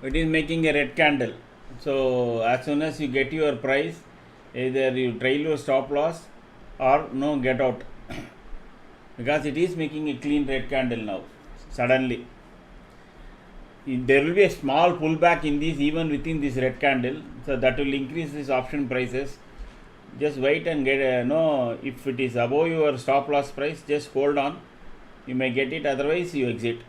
It is making a red candle. So as soon as you get your price, either you trail your stop loss or no, get out because it is making a clean red candle now. Suddenly there will be a small pullback in this, even within this red candle, so that will increase this option prices. Just wait and get if it is above your stop loss price, just hold on, you may get it, otherwise you exit.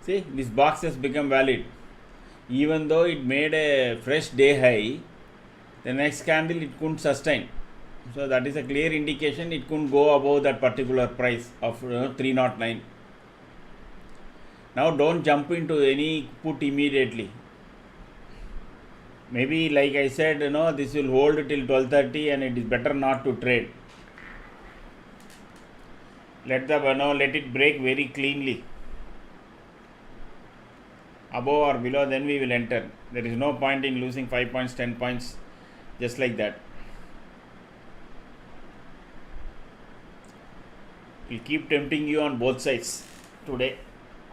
See, this box has become valid. Even though it made a fresh day high, the next candle it couldn't sustain. So that is a clear indication it couldn't go above that particular price of 309. Now don't jump into any put immediately. Maybe like I said, this will hold till 12:30 and it is better not to trade. Let it break very cleanly, above or below, then we will enter. There is no point in losing 5 points, 10 points just like that. We'll keep tempting you on both sides today,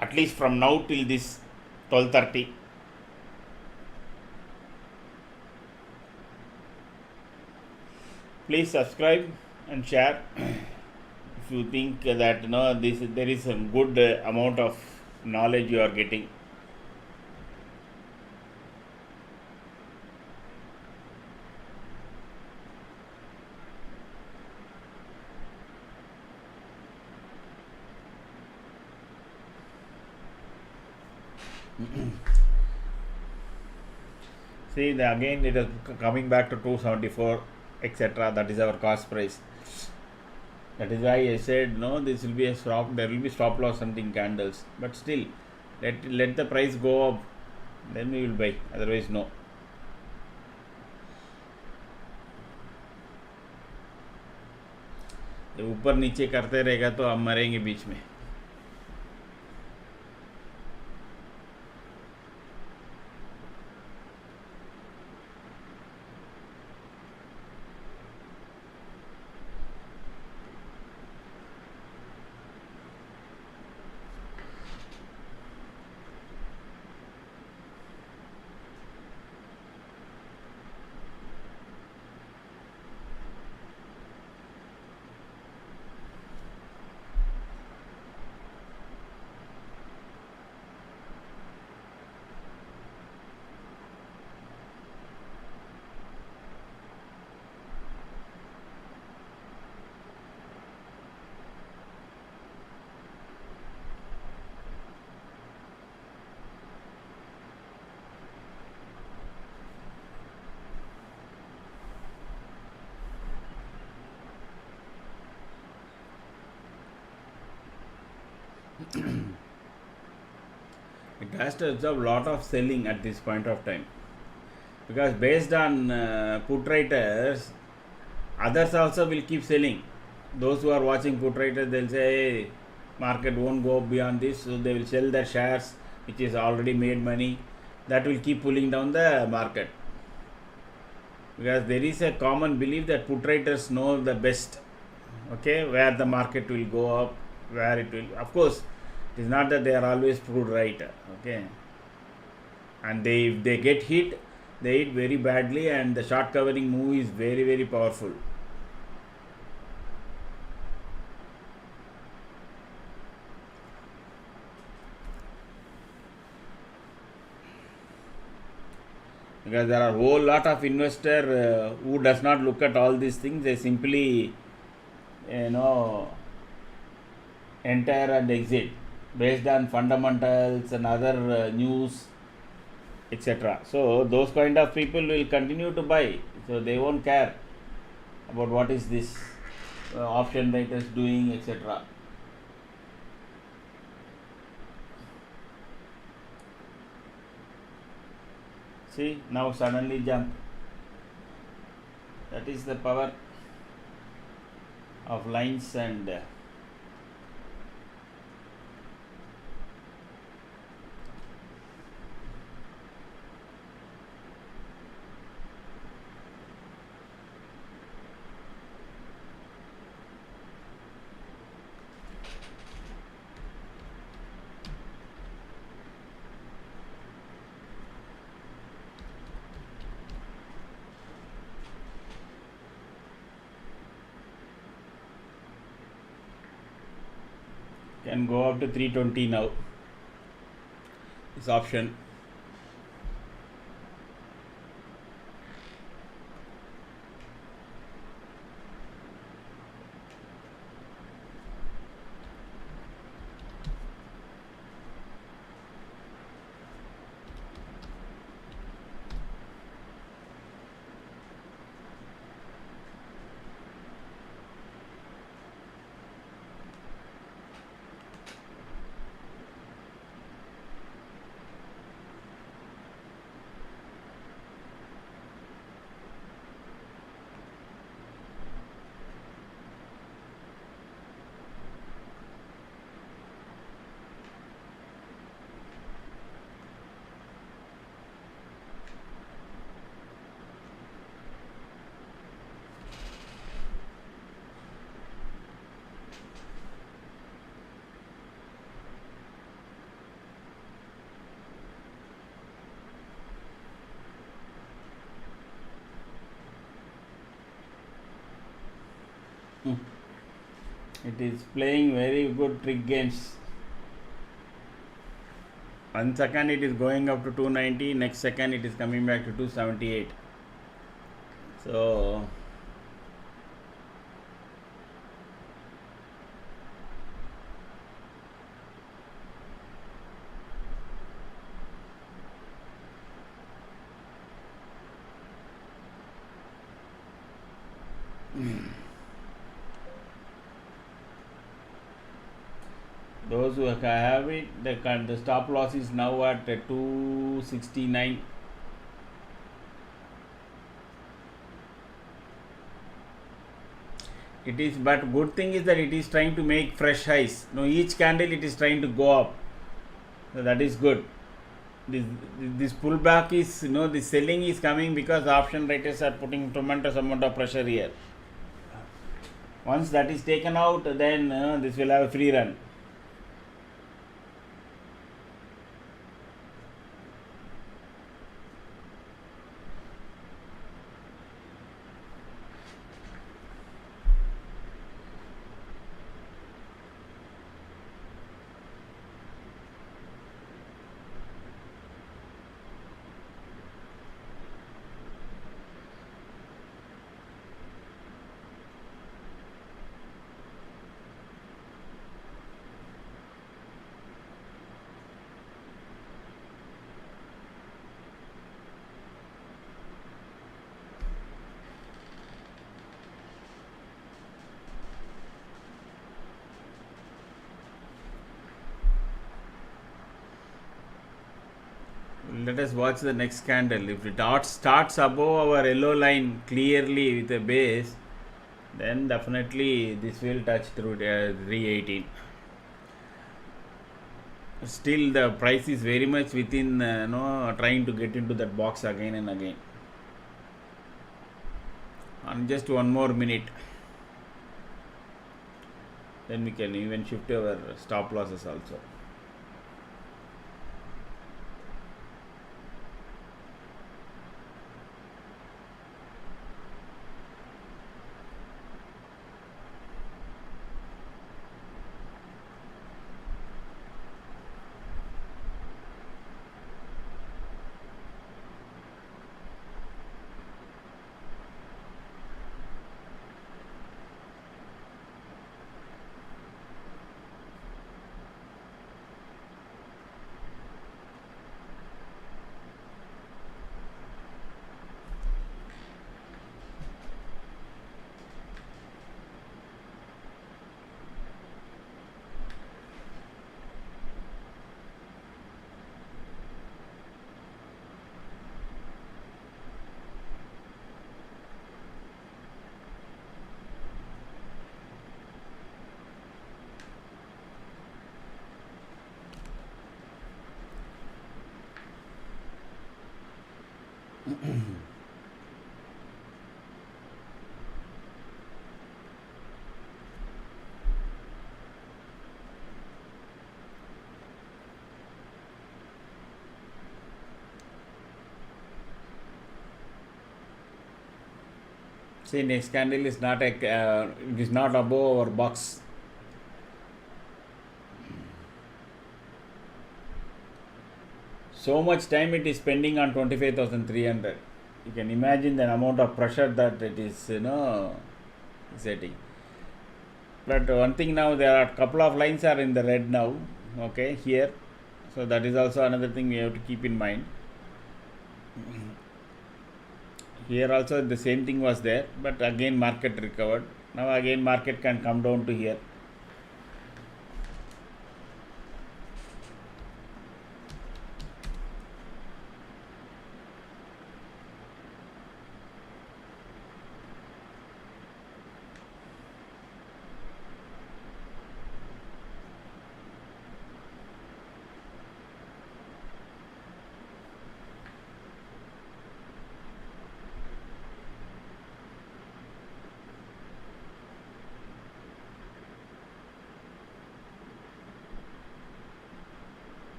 at least from now till this 12:30. Please subscribe and share if you think that there is a good amount of knowledge you are getting. See, again it is coming back to 274, etc. That is our cost price. That is why I said this will be a stop. There will be stop loss hunting candles, but still, let the price go up, then we will buy. Otherwise, no. जब ऊपर नीचे करते रहेगा तो हम मरेंगे बीच में. It has to absorb lot of selling at this point of time, because based on put writers, others also will keep selling. Those who are watching put writers, they'll say, hey, market won't go beyond this, so they will sell their shares which is already made money. That will keep pulling down the market, because there is a common belief that put writers know the best, okay, where the market will go up, where it will. Of course, it is not that they are always proved right, okay, and if they get hit, they hit very badly, and the short covering move is very, very powerful. because there are a whole lot of investor who does not look at all these things. They simply, you know, enter and exit based on fundamentals and other news, etc. So those kind of people will continue to buy. So they won't care about what is this option writers doing, etc. See, now suddenly jump. That is the power of lines and can go up to 320 now. This option. It is playing very good trick games. 1 second it is going up to 290, next second it is coming back to 278. So those who have it, the stop loss is now at 269. It is, but good thing is that it is trying to make fresh highs. Now each candle it is trying to go up. So that is good. This pullback is, the selling is coming because the option writers are putting tremendous amount of pressure here. Once that is taken out, then this will have a free run. Let us watch the next candle. If it starts above our yellow line clearly with a base, then definitely this will touch through 318. Still the price is very much within trying to get into that box again and again. And just one more minute, then we can even shift our stop losses also. See, next candle is not it is not above our box. So much time it is spending on 25,300. You can imagine the amount of pressure that it is, setting. But one thing now, there are a couple of lines are in the red now, okay, here. So that is also another thing we have to keep in mind. Here also the same thing was there, but again market recovered. Now again market can come down to here.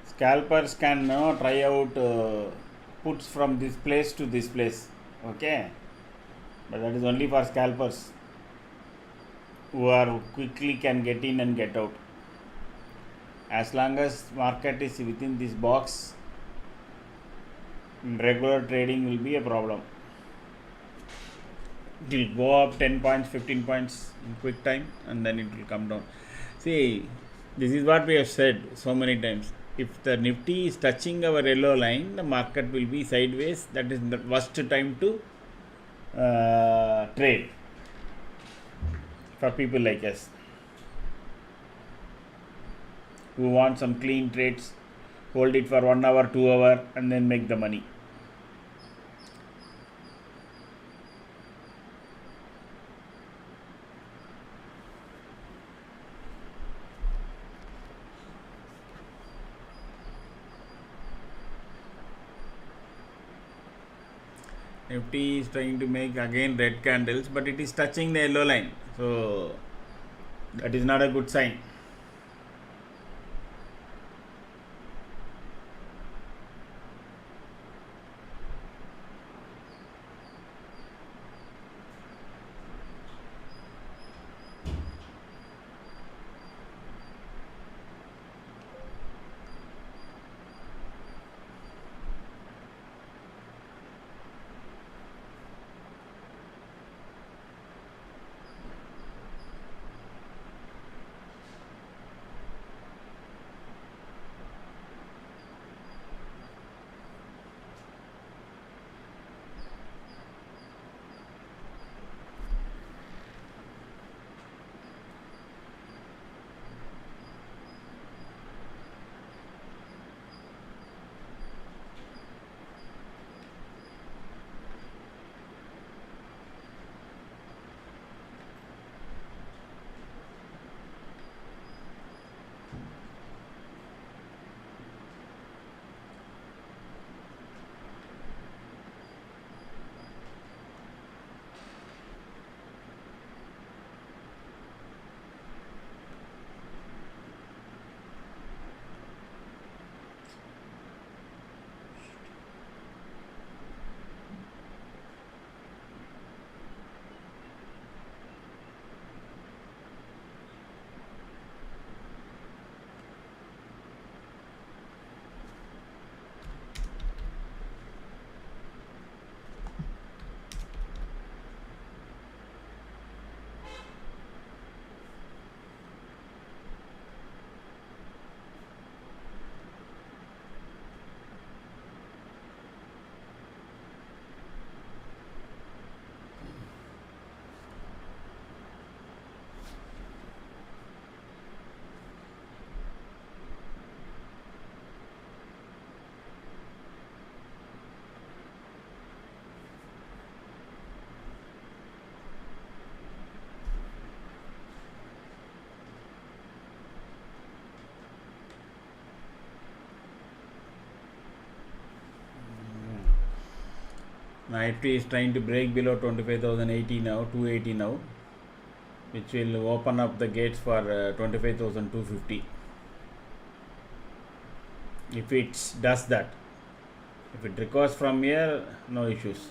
Scalpers can try out puts from this place to this place, okay, but that is only for scalpers who are quickly can get in and get out. As long as market is within this box, regular trading will be a problem. It will go up 10 points, 15 points in quick time, and then it will come down. See, this is what we have said so many times. If the Nifty is touching our yellow line, the market will be sideways. That is the worst time to trade for people like us. who want some clean trades, hold it for 1 hour, 2 hour, and then make the money. Nifty is trying to make again red candles, but it is touching the yellow line, so that is not a good sign. Nifty is trying to break below 25,080 now, 280 now, which will open up the gates for 25,250. If it does that, if it recovers from here, no issues.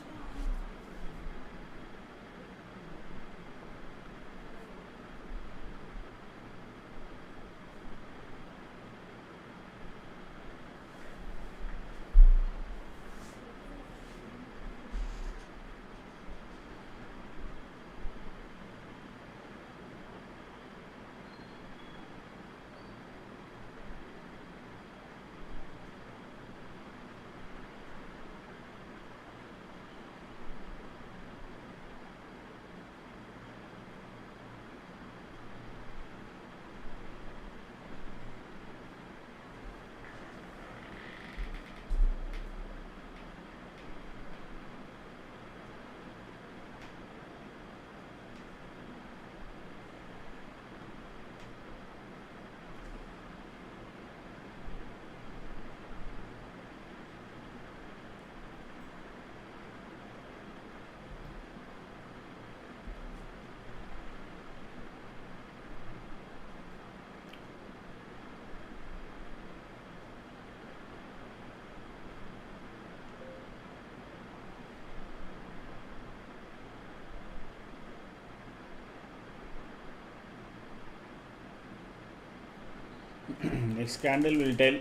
Next candle will tell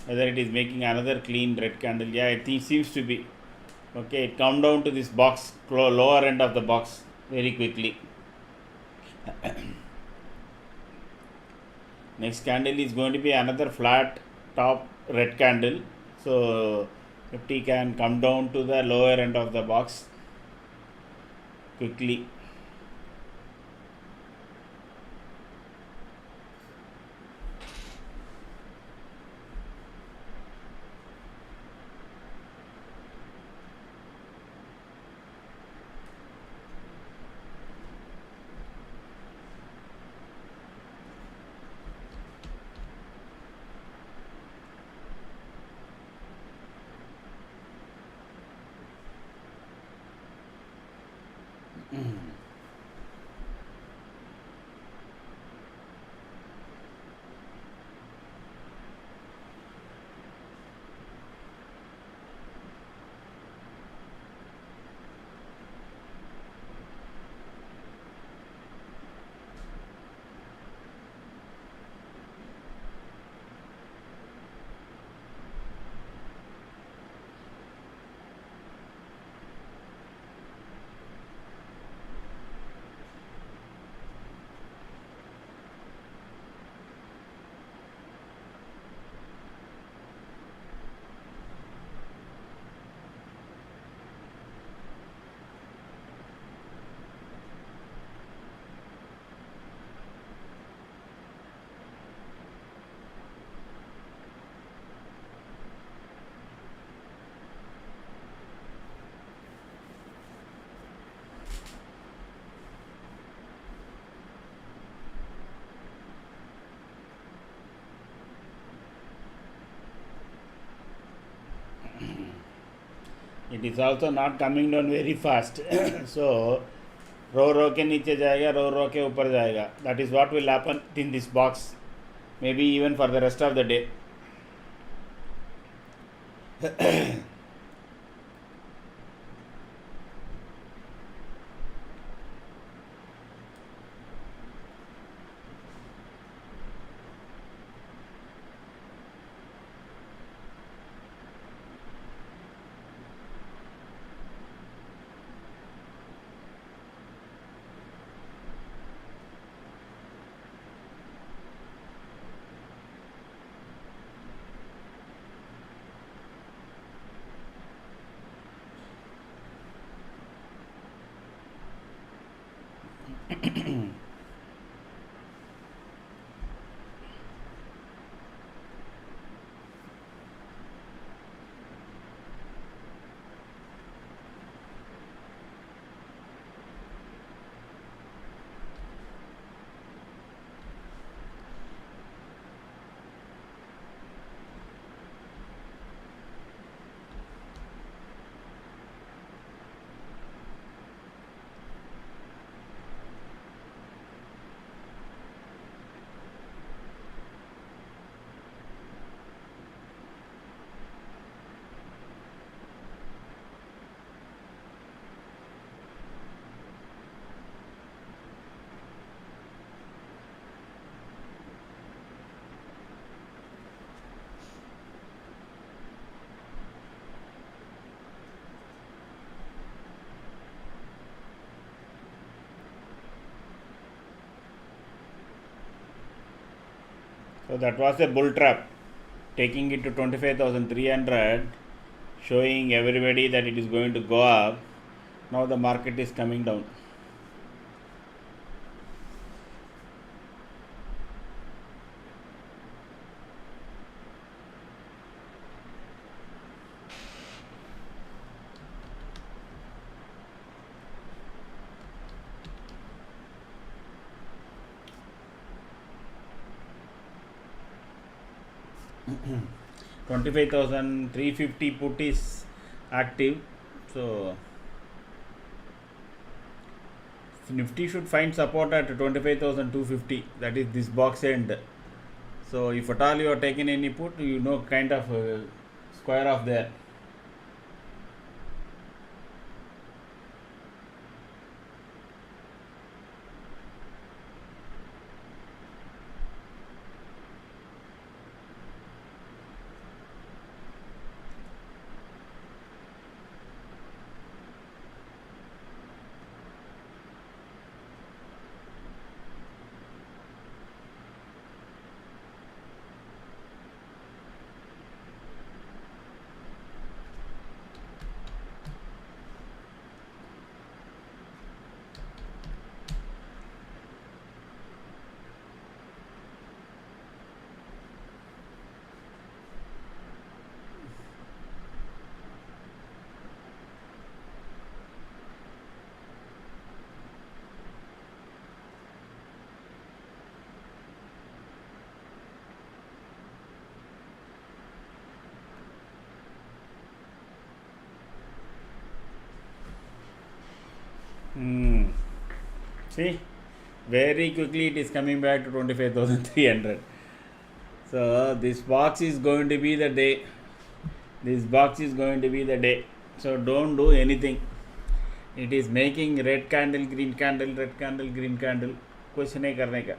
whether it is making another clean red candle. Yeah, I think seems to be. Okay, it come down to this box, lower end of the box very quickly. Next candle is going to be another flat top red candle. So Nifty can come down to the lower end of the box quickly. It is also not coming down very fast. So रो के नीचे जाएगा, रो के ऊपर जाएगा. That is what will happen in this box, maybe even for the rest of the day. So that was a bull trap, taking it to 25,300, showing everybody that it is going to go up. Now the market is coming down. $25,350 put is active, so Nifty should find support at 25,250. That is this box end. So if at all you are taking any put, kind of square off there. See, very quickly it is coming back to 25,300. So this box is going to be the day. This box is going to be the day. So don't do anything. It is making red candle, green candle, red candle, green candle. कुछ नहीं करने का.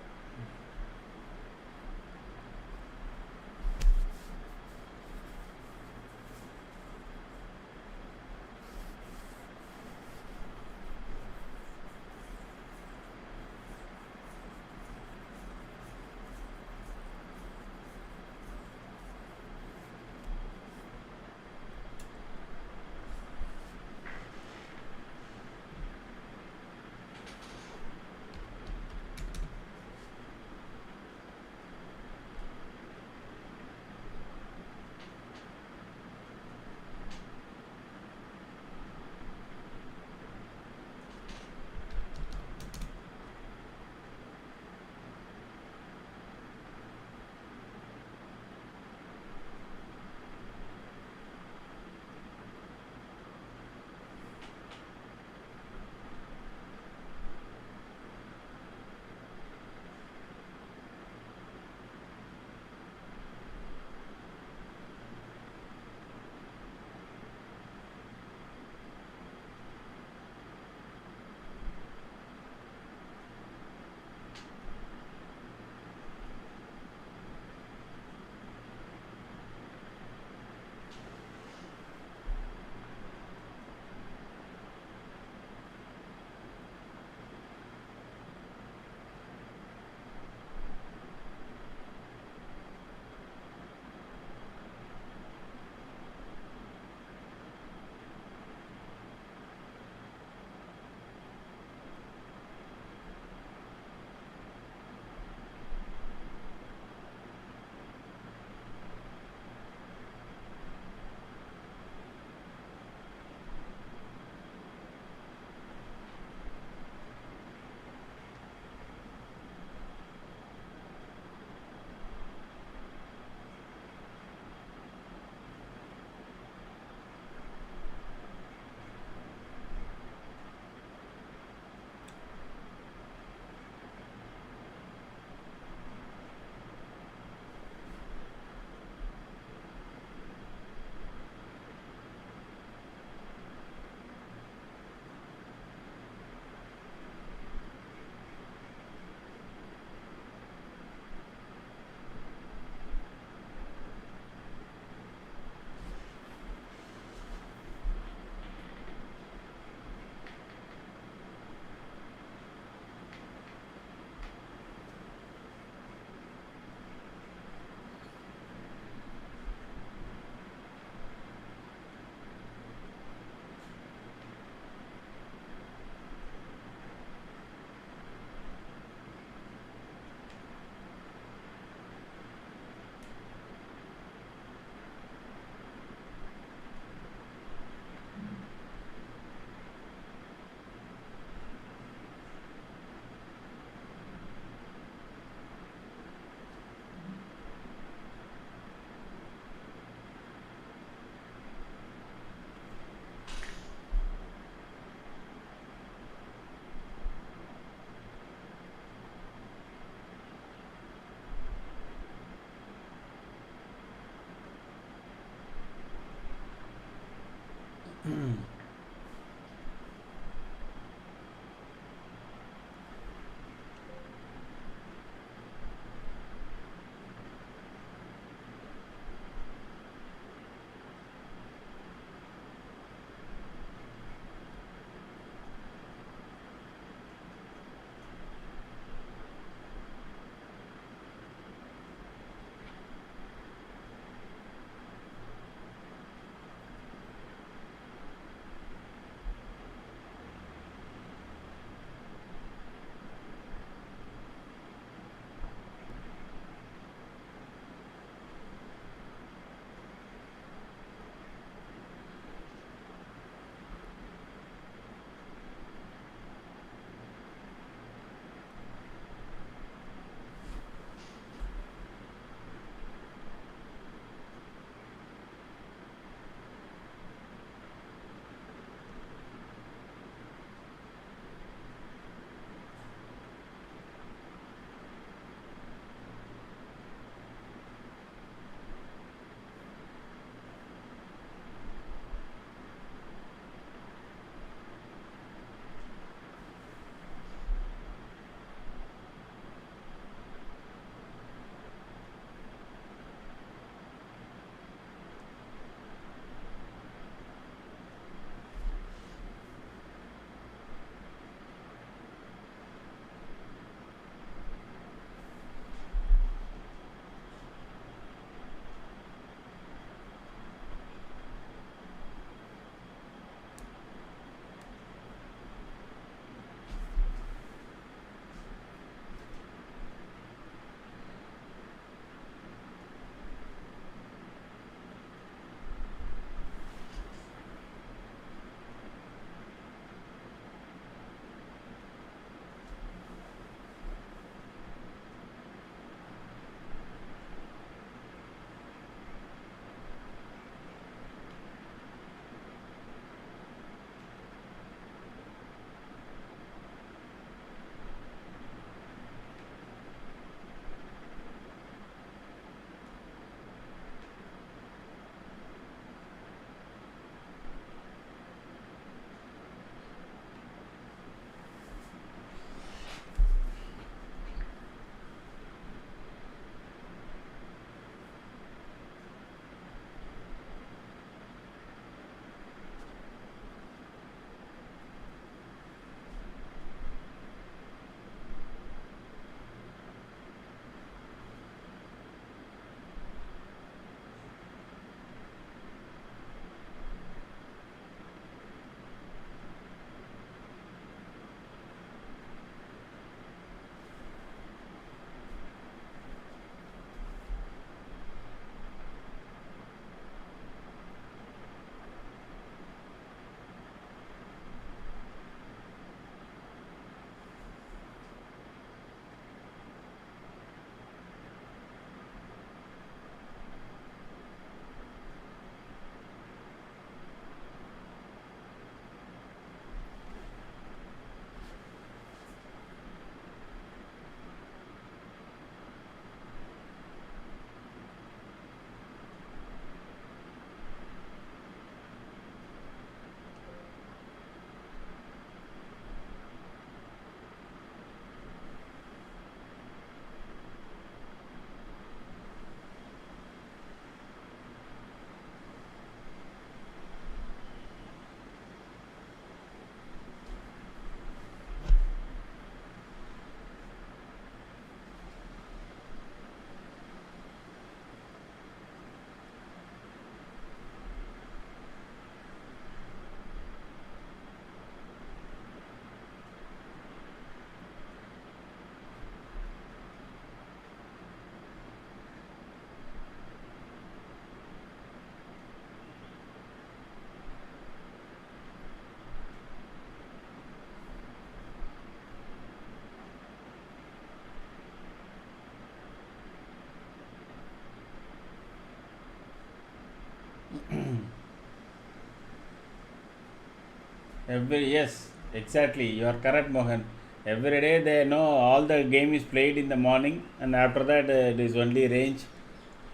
Yes, exactly. You are correct, Mohan. Every day they know all the game is played in the morning, and after that it is only range,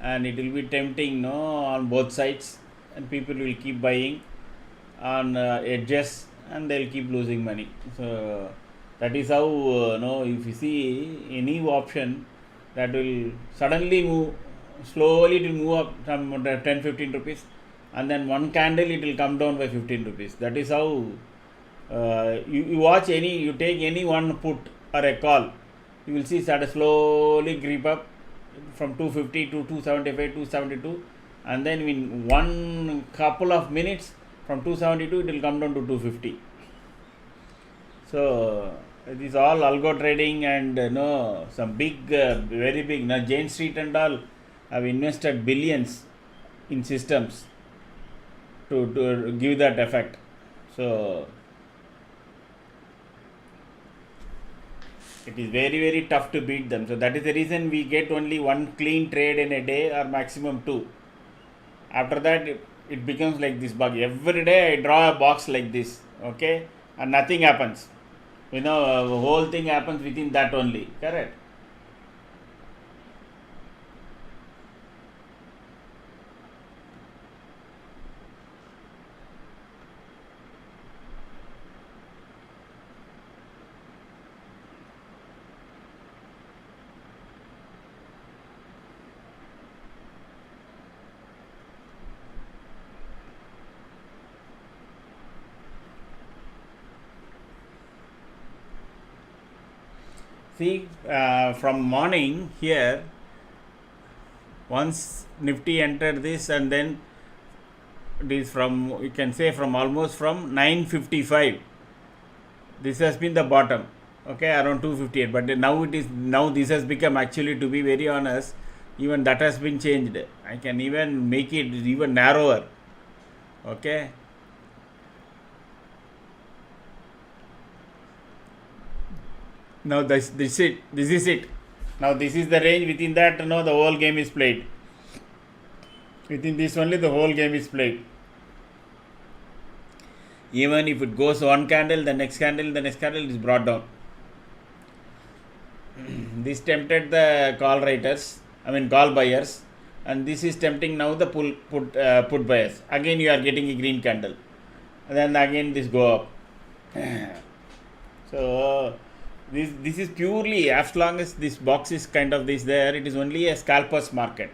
and it will be tempting, no, on both sides, and people will keep buying on edges, and they'll keep losing money. So that is how, no, if you see any option that will suddenly move, slowly it will move up from 10 15 rupees, and then one candle it will come down by 15 rupees. That is how you watch any, you take any one put or a call, you will see start slowly creep up from 250 to 275, 272, and then in one couple of minutes from 272 it will come down to 250. So it is all algo trading, and no, some big, very big. Now Jane Street and all have invested billions in systems to give that effect. So it is very tough to beat them. So that is the reason we get only one clean trade in a day, or maximum two. After that it becomes like this bug. Every day I draw a box like this, okay, and nothing happens. The whole thing happens within that only. Correct. See, from morning here, once Nifty entered this, and then it is from, you can say, from almost from 955. This has been the bottom, okay, around 258. But now this has become, actually, to be very honest, even that has been changed. I can even make it even narrower, okay. Now this is it. Now this is the range. Within that, the whole game is played. Within this only the whole game is played. Even if it goes one candle, the next candle is brought down. This tempted the call buyers, and this is tempting now the put buyers. Again you are getting a green candle, and then again this go up. So this is purely, as long as this box is kind of this there, it is only a scalpers market.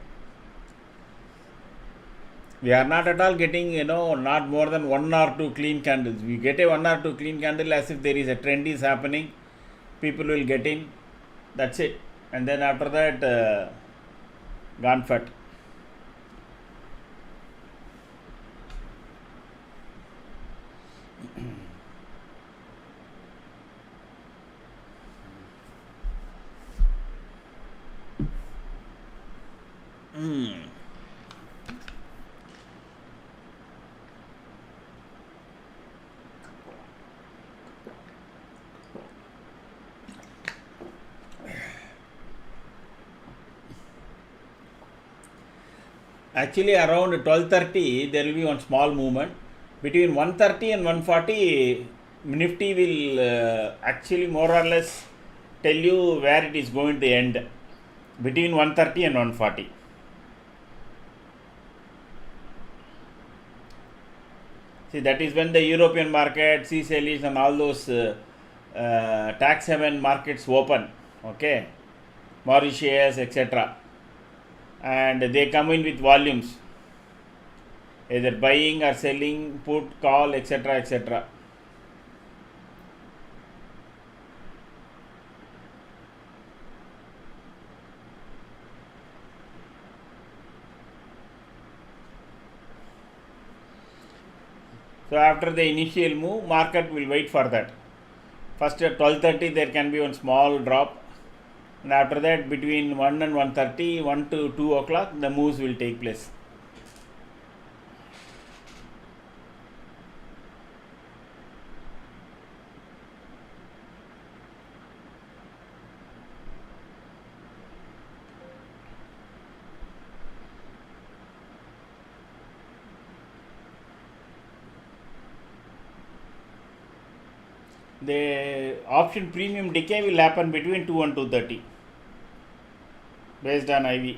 We are not at all getting, not more than one or two clean candles. We get a one or two clean candle as if there is a trend is happening. People will get in. That's it. And then after that, gone fat. Actually, around 12:30 there will be one small movement. Between 130 and 140, Nifty will actually more or less tell you where it is going to end. Between 130 and 140. See, that is when the European market, Seychelles and all those tax haven markets open. Okay, Mauritius, etc. And they come in with volumes, either buying or selling, put, call, etc., etc. So after the initial move, market will wait for that. First at 12:30 there can be one small drop, and after that between 1 and 1:30, 1 to 2 o'clock, the moves will take place. the option premium decay will happen between 2 and 230 based on IV.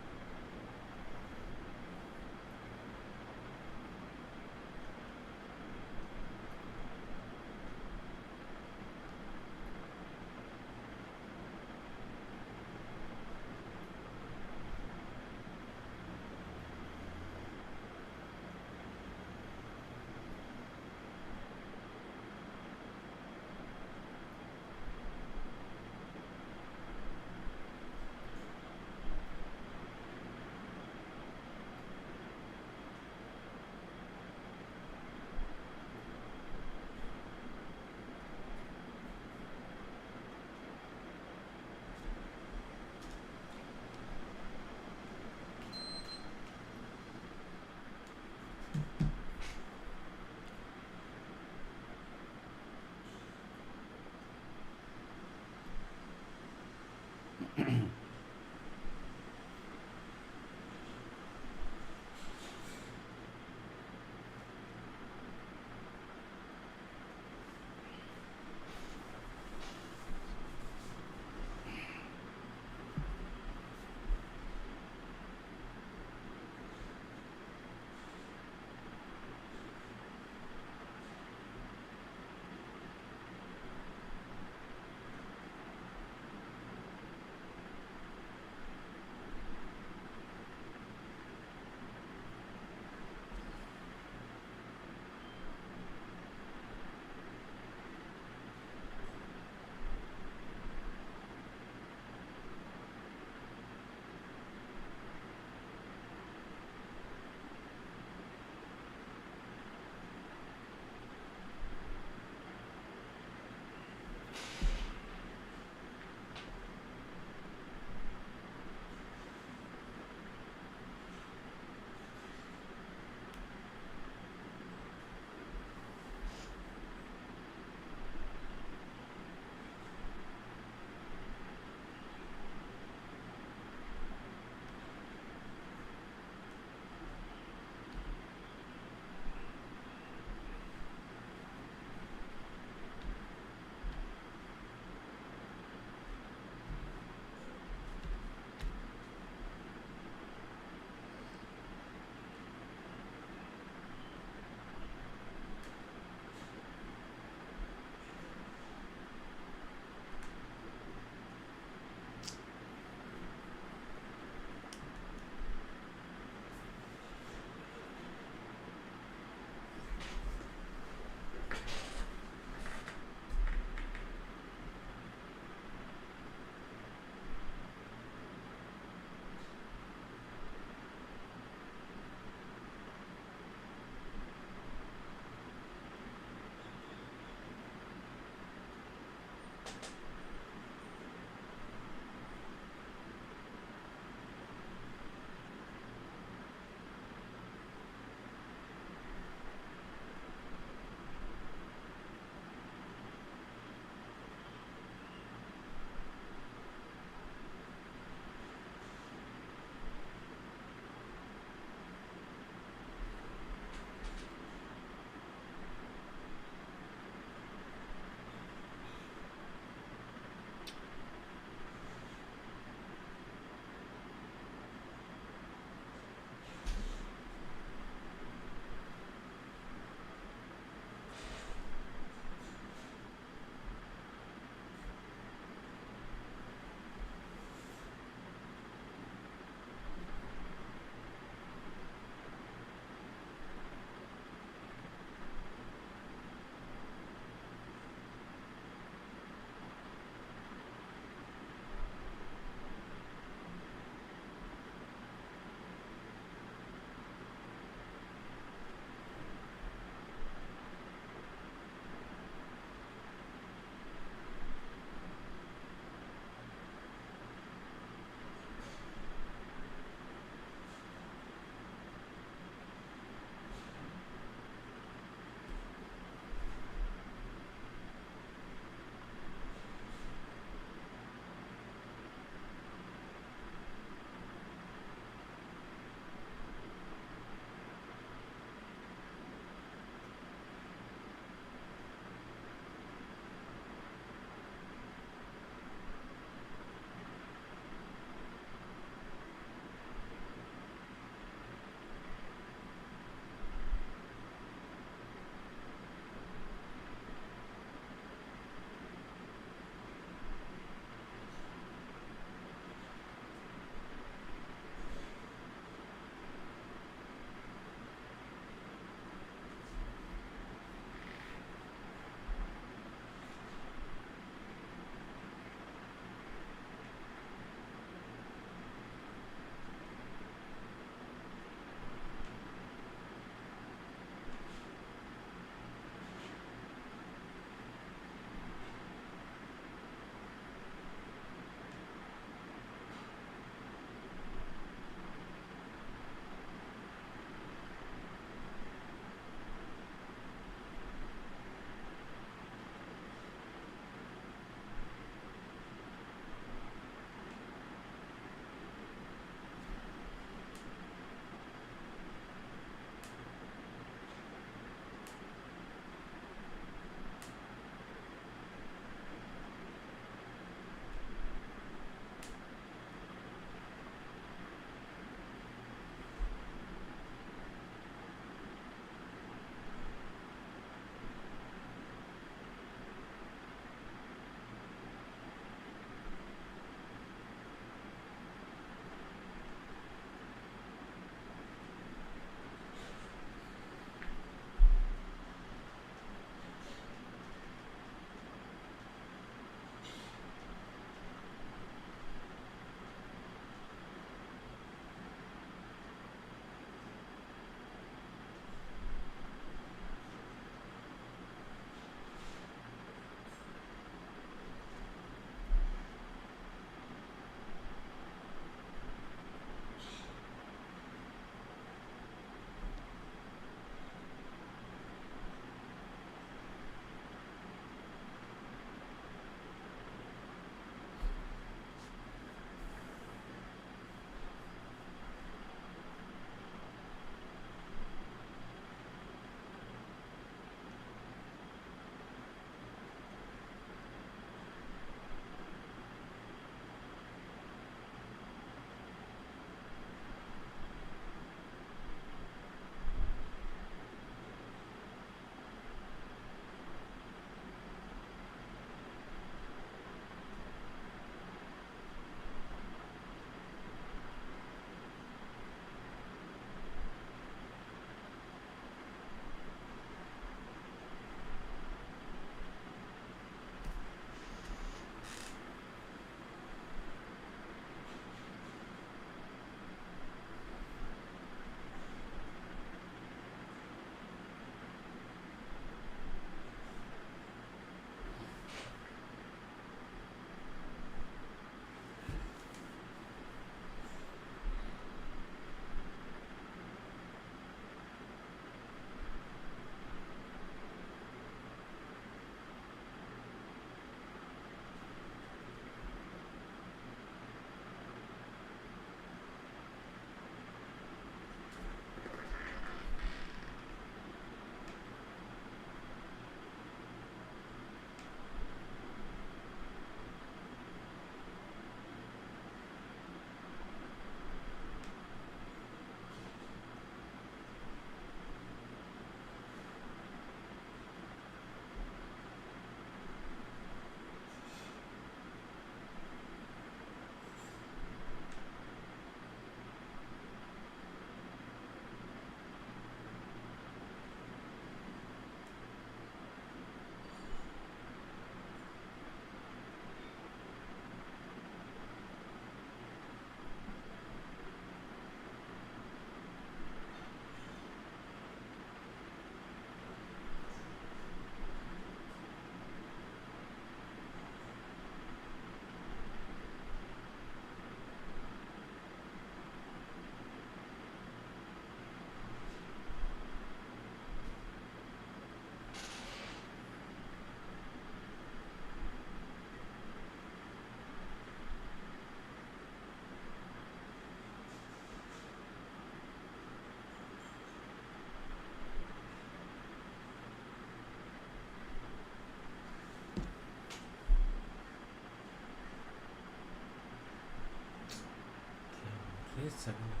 is 700?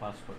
password.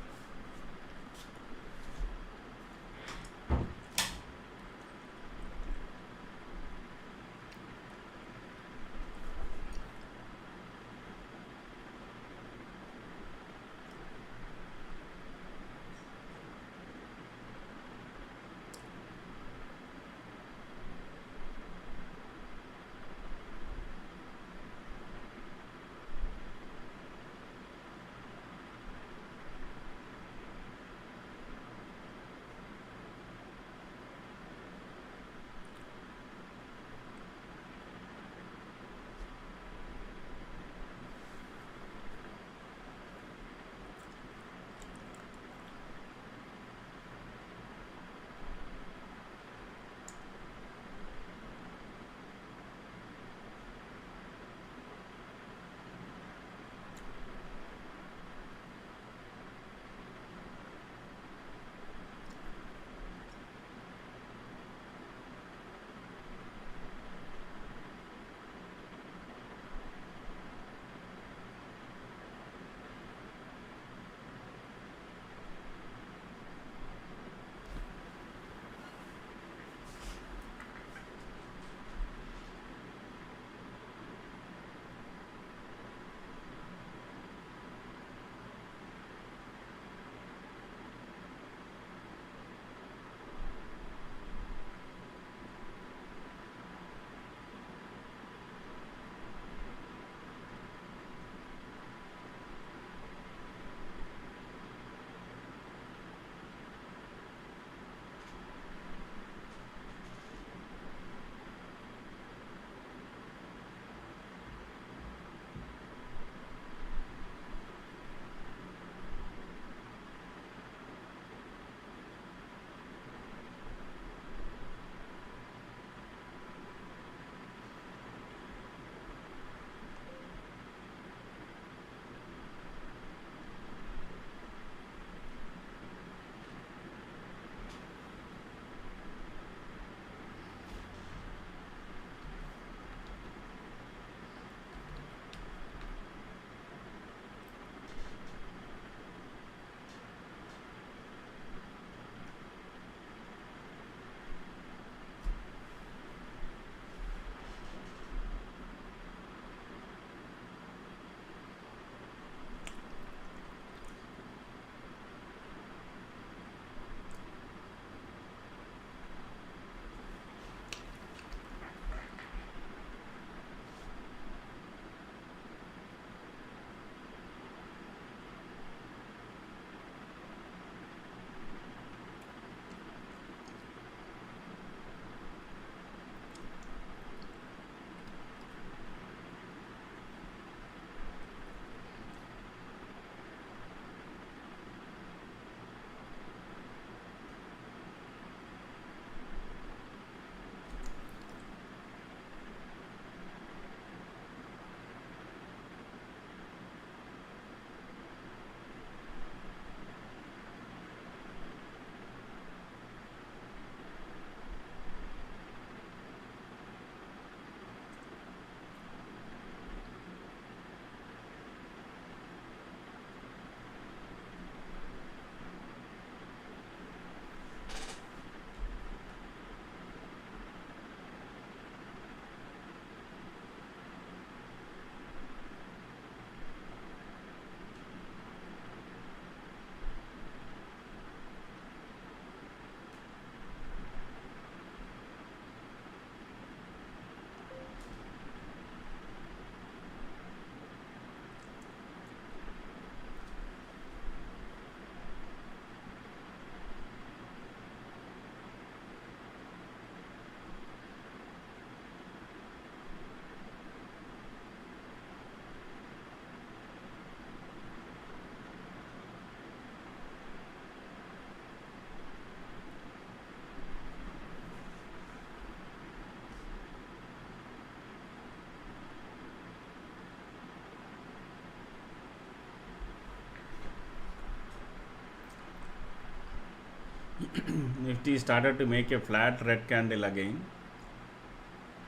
Nifty started to make a flat red candle again.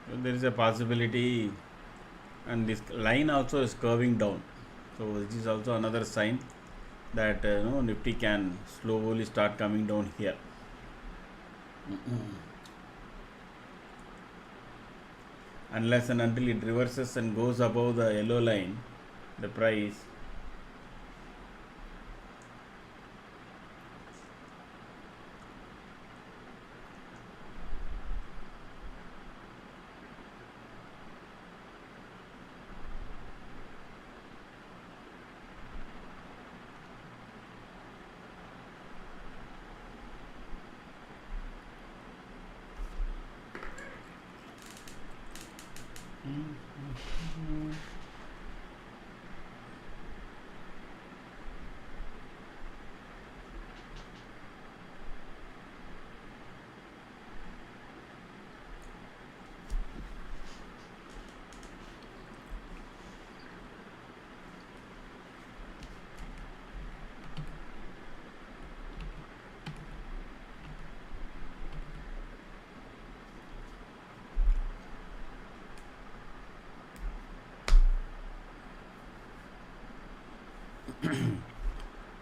So there is a possibility, and this line also is curving down. So this is also another sign that Nifty can slowly start coming down here. Unless and until it reverses and goes above the yellow line, the price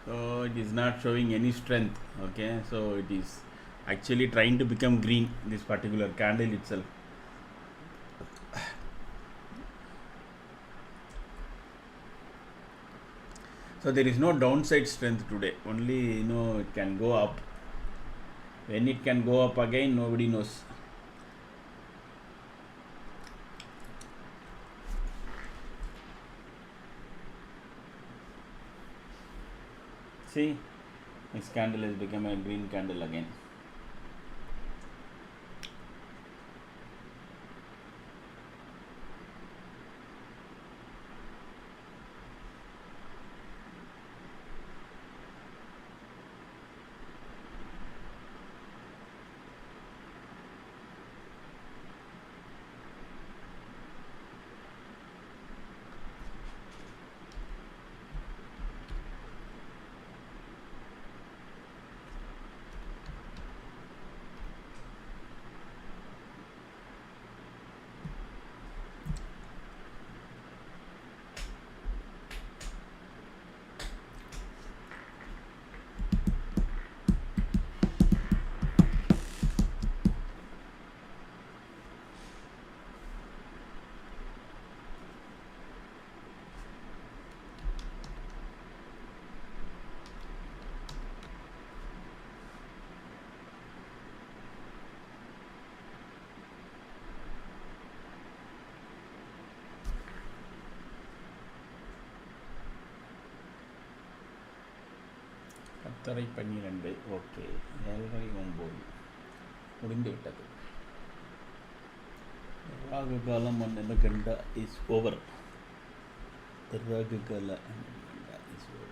so it is not showing any strength. Okay, so it is actually trying to become green, this particular candle itself. So there is no downside strength today, only it can go up. When it can go up again, nobody knows. See, this candle has become a green candle again. பத்தரை 12 okay 7:09 முடிந்து விட்டது. ராகு காலம் and கண்டா is over. Rahu கால is over.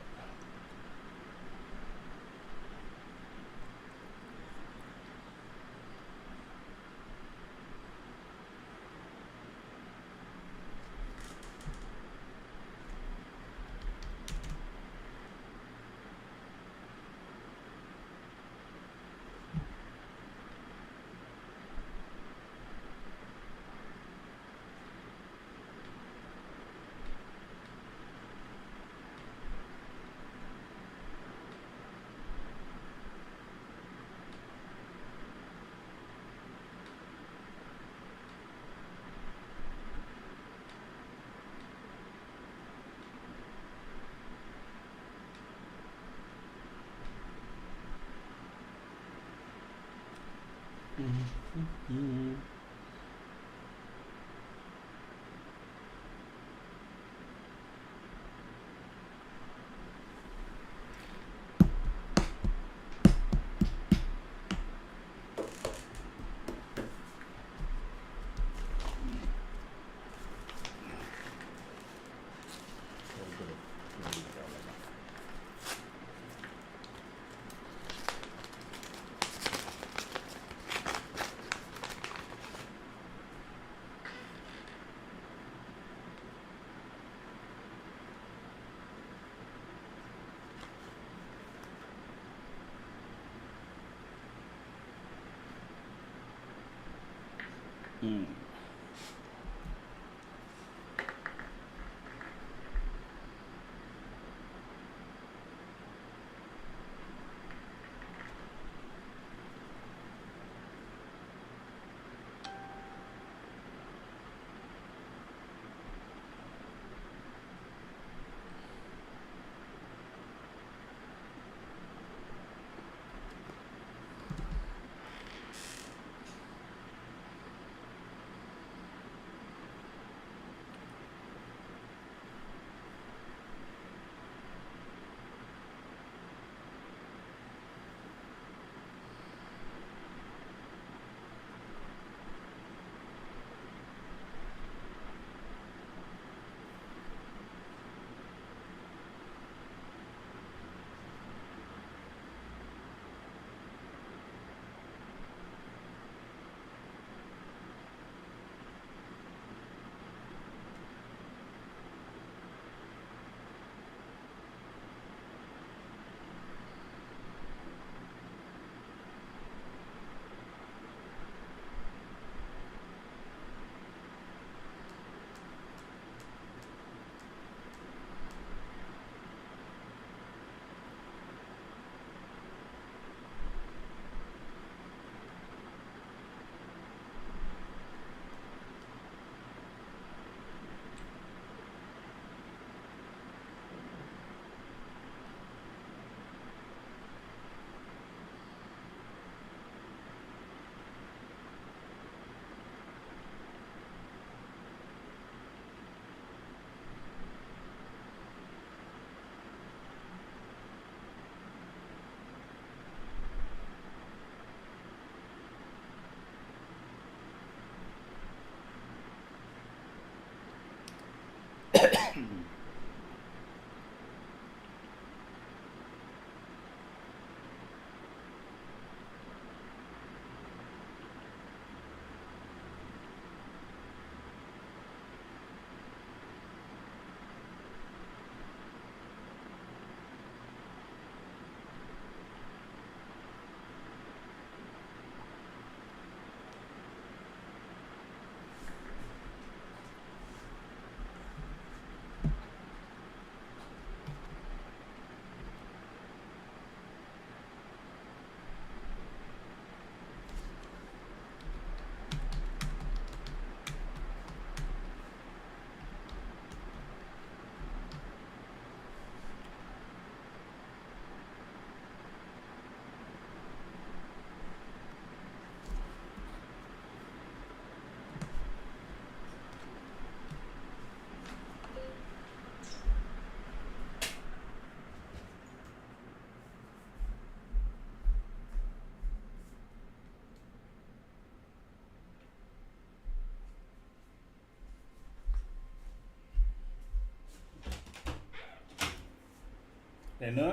నేను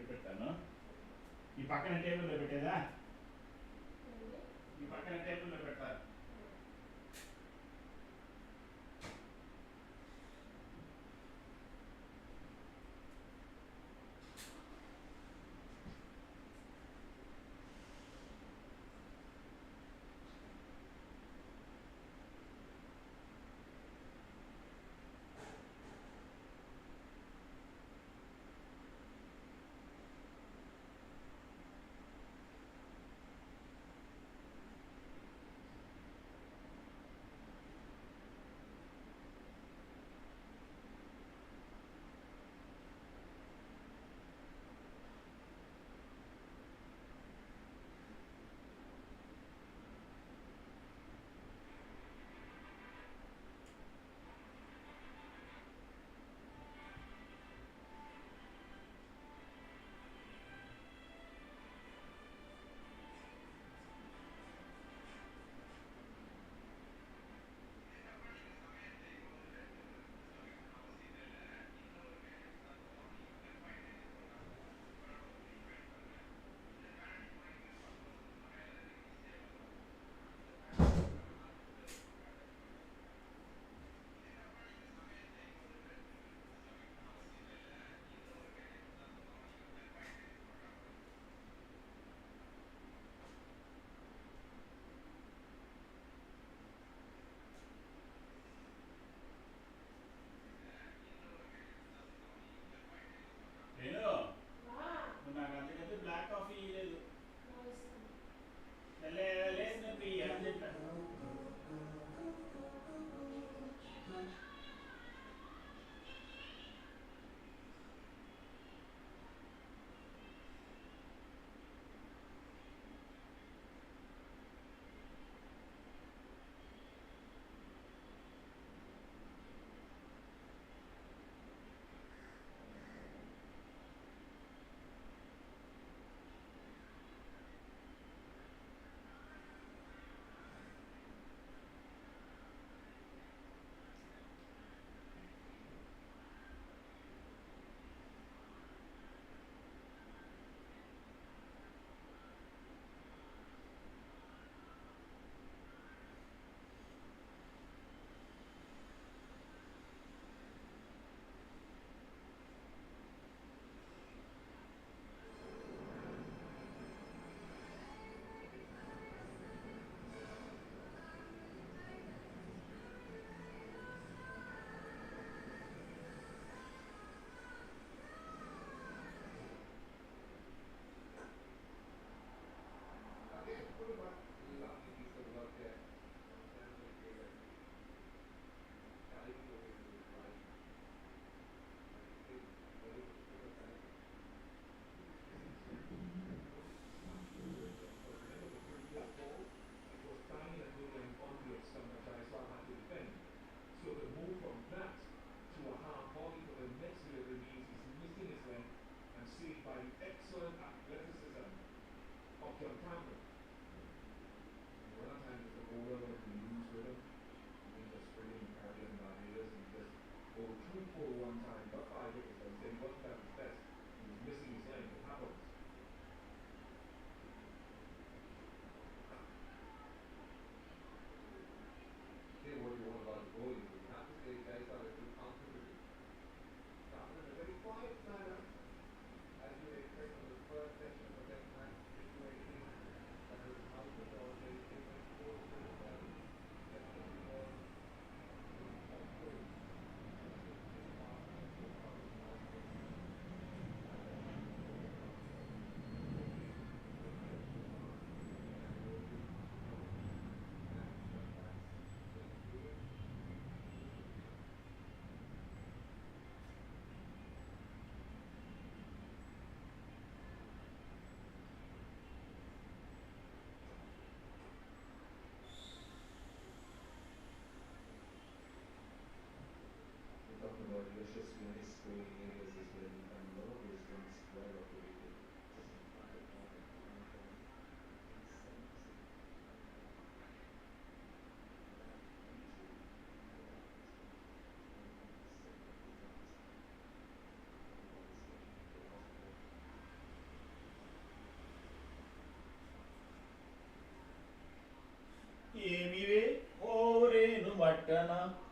పెడతాను. ఈ పక్కన టేబుల్లో పెట్టేదా? ఈ పక్కన టేబుల్లో పెట్టాలి.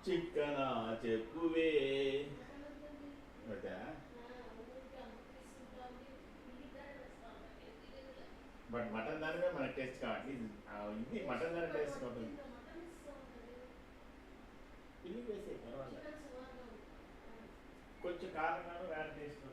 చిక్కన చెప్పువే అదా బట్ మటన్ దానివే మనకు టేస్ట్ కావాలి ఇది మటన్ దాని టేస్ట్ కాబట్టి పిల్లి వేసే పర్వాలేదు కొంచెం కారం వేరే taste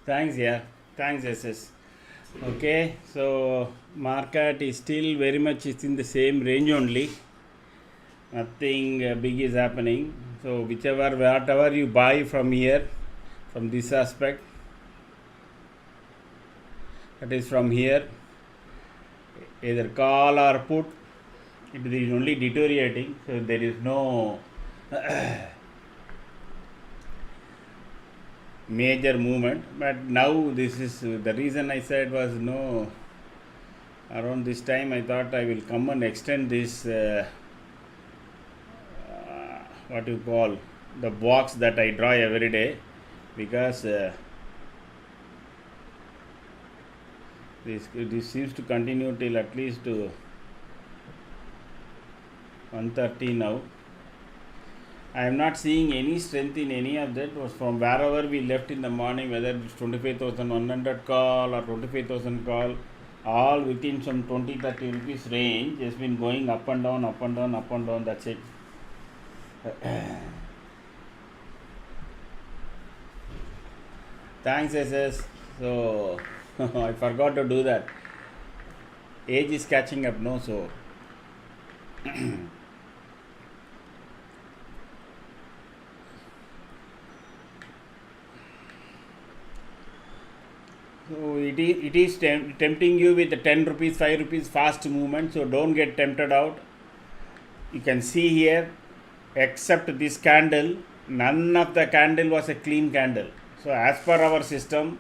Thanks, yeah. Thanks, SS. Okay, so market is still very much is in the same range only. Nothing big is happening. So whichever whatever you buy from here, from this aspect, that is from here, either call or put, it is only deteriorating. So there is no major movement. But now this is the reason I said was no. Around this time, I thought I will come and extend this. What you call the box that I draw every day, because this seems to continue till at least 130 now. I am not seeing any strength in any of that. Was from wherever we left in the morning, whether it's 25,100 call or 25,000 call, all within some 20-30 rupees range, has been going up and down, up and down, up and down. That's it. Thanks, SS. So I forgot to do that. Age is catching up, no? So so it is tempting you with the 10 rupees, 5 rupees fast movement. So don't get tempted out. You can see here, except this candle, none of the candle was a clean candle. So as per our system,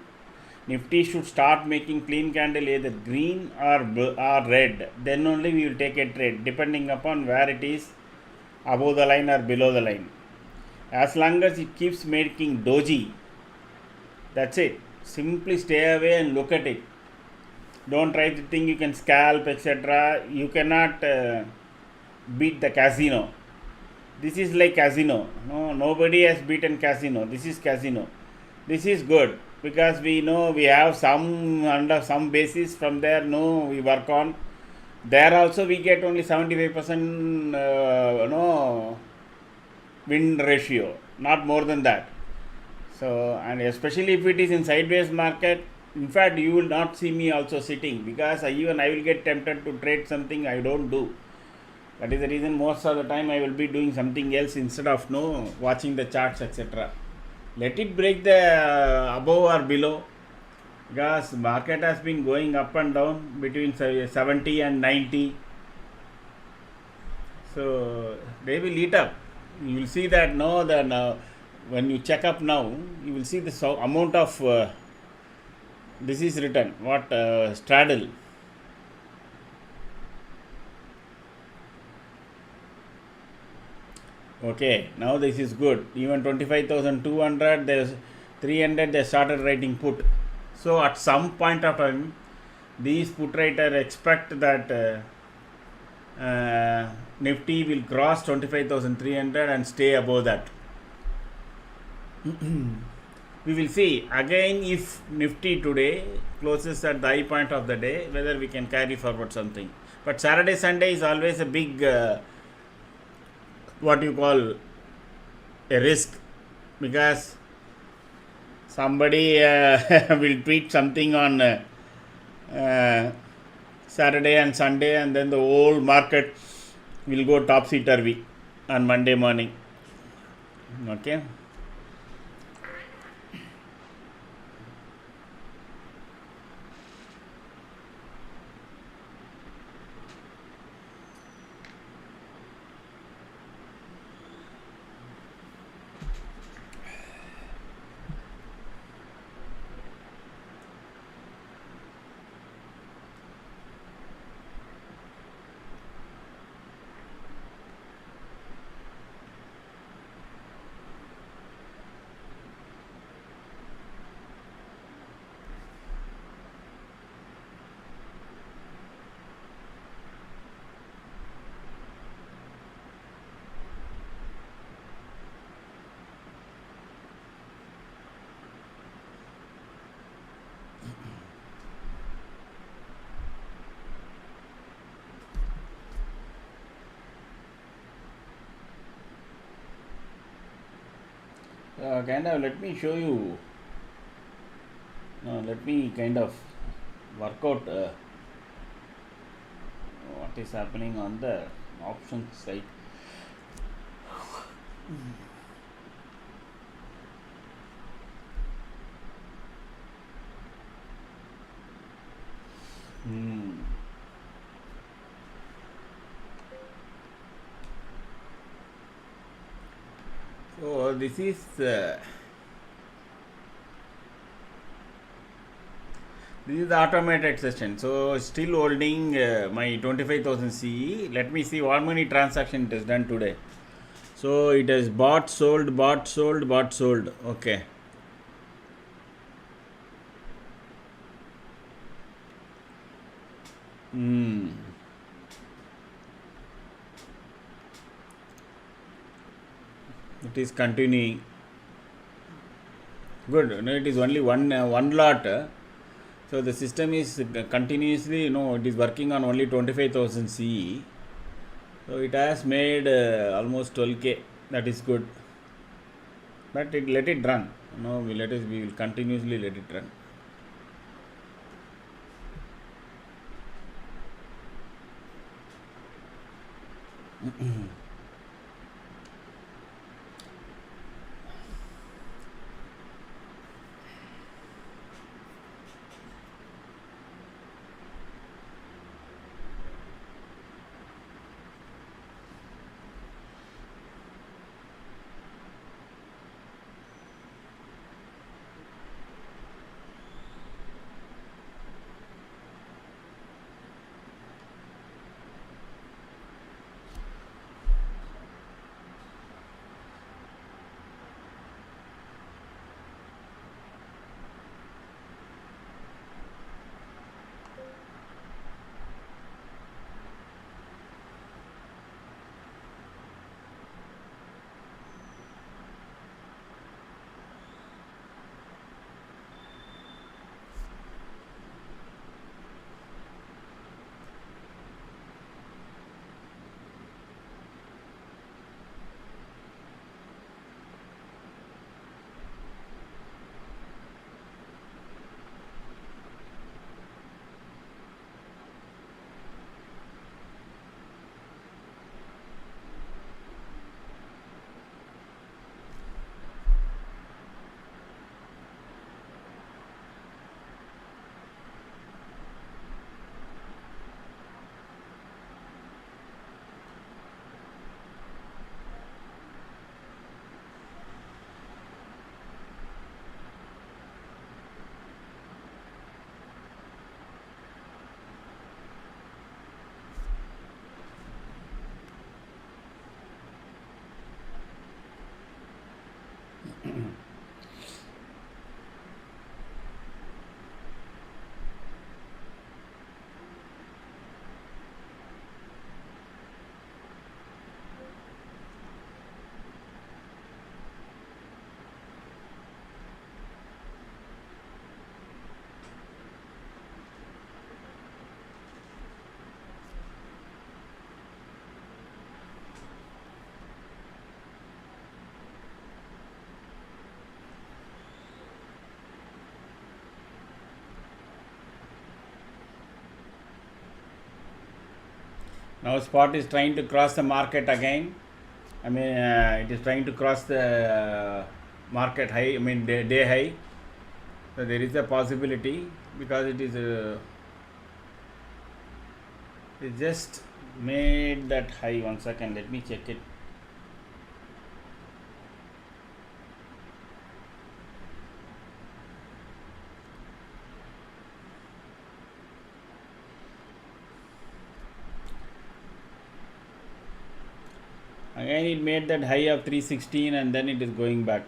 Nifty should start making clean candle either green or red. Then only we will take a trade, depending upon where it is, above the line or below the line. As long as it keeps making doji, that's it. Simply stay away and look at it. Don't try to think you can scalp, etc. You cannot beat the casino. This is like casino. No, nobody has beaten casino. This is casino. This is good because we know we have some under some basis from there. No, we work on. There also we get only 75% win ratio, not more than that. So, and especially if it is in sideways market, in fact you will not see me also sitting, because I will get tempted to trade something I don't do. That is the reason most of the time I will be doing something else instead of watching the charts, etc. Let it break the above or below, because market has been going up and down between 70 and 90. So they will eat up. You will see that when you check up now, you will see the amount of this is written straddle. Okay, now this is good. Even 25,200, there's 300, they started writing put. So at some point of time, these put writer expect that Nifty will cross 25,300 and stay above that. We will see again if Nifty today closes at the high point of the day, whether we can carry forward something. But Saturday, Sunday is always a big what you call a risk, because somebody will tweet something on Saturday and Sunday, and then the whole market will go topsy-turvy on Monday morning. Okay. Let me show you Now let me kind of work out what is happening on the option side. So this is the automated session. So still holding my 25,000 CE. Let me see what many transaction it has done today. So it has bought, sold, bought, sold, bought, sold. Okay. It is continuing. Good. No, it is only one lot. So the system is continuously, it is working on only 25,000 CE. So it has made almost 12K. That is good. But let it run. We will continuously let it run. Now spot is trying to cross the market again. It is trying to cross the market high, day high. So there is a possibility because it just made that high. 1 second, let me check it. Again it made that high of 316 and then it is going back.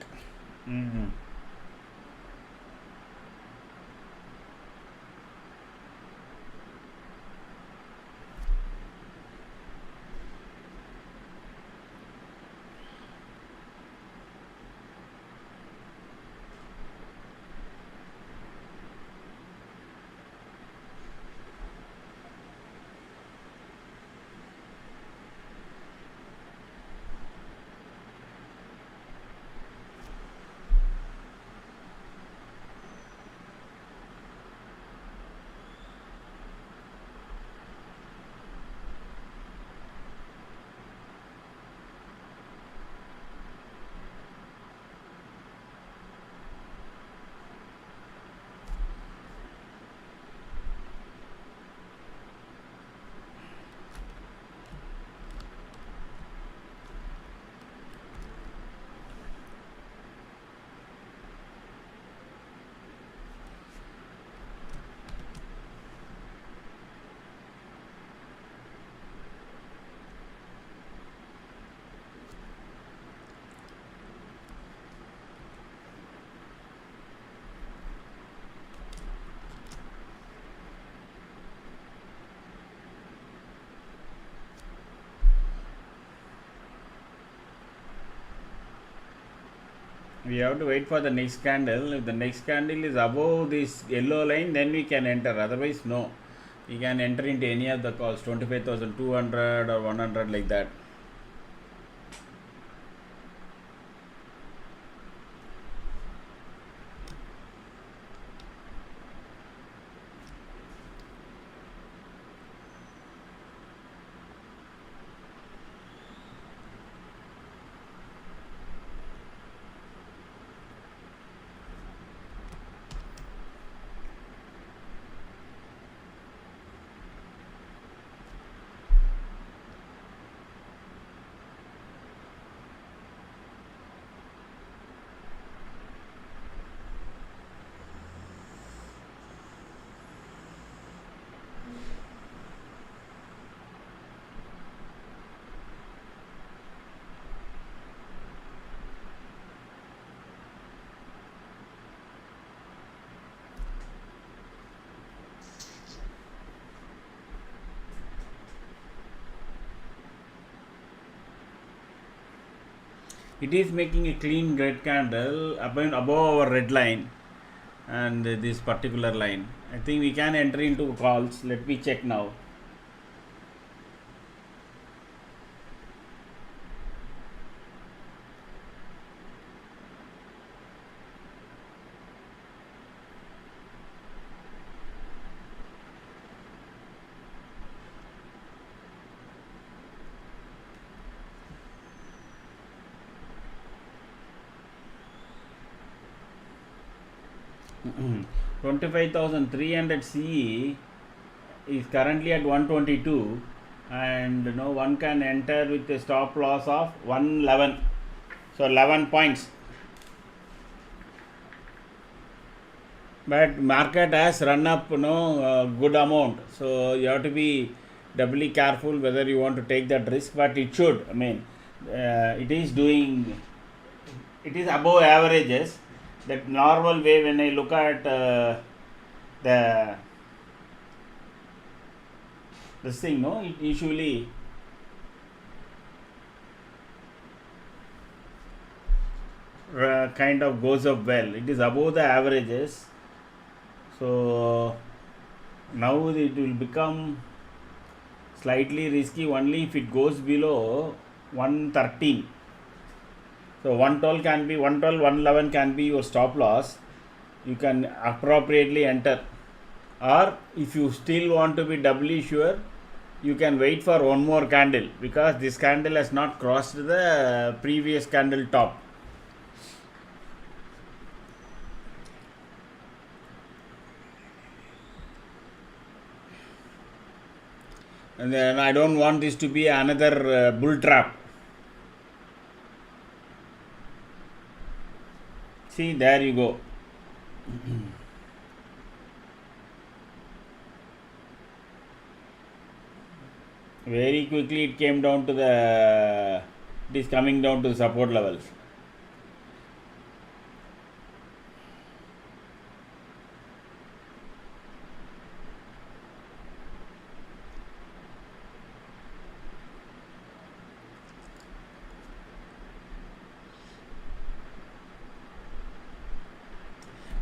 We have to wait for the next candle. If the next candle is above this yellow line, then we can enter. Otherwise, no. We can enter into any of the calls, 25,200 or 100 like that. It is making a clean red candle above our red line and this particular line. I think we can enter into calls. Let me check now. Mm-hmm. 25,300 CE is currently at 122, and one can enter with a stop loss of 111, so 11 points. But market has run up good amount, so you have to be doubly careful whether you want to take that risk. But it should, it is above averages. That normal way, when I look at this thing, it usually kind of goes up well. It is above the averages, so now it will become slightly risky only if it goes below 113. So 111 can be your stop loss. You can appropriately enter. Or if you still want to be doubly sure, you can wait for one more candle, because this candle has not crossed the previous candle top. And then I don't want this to be another bull trap. See, there you go. Very quickly it came down to it is coming down to the support levels.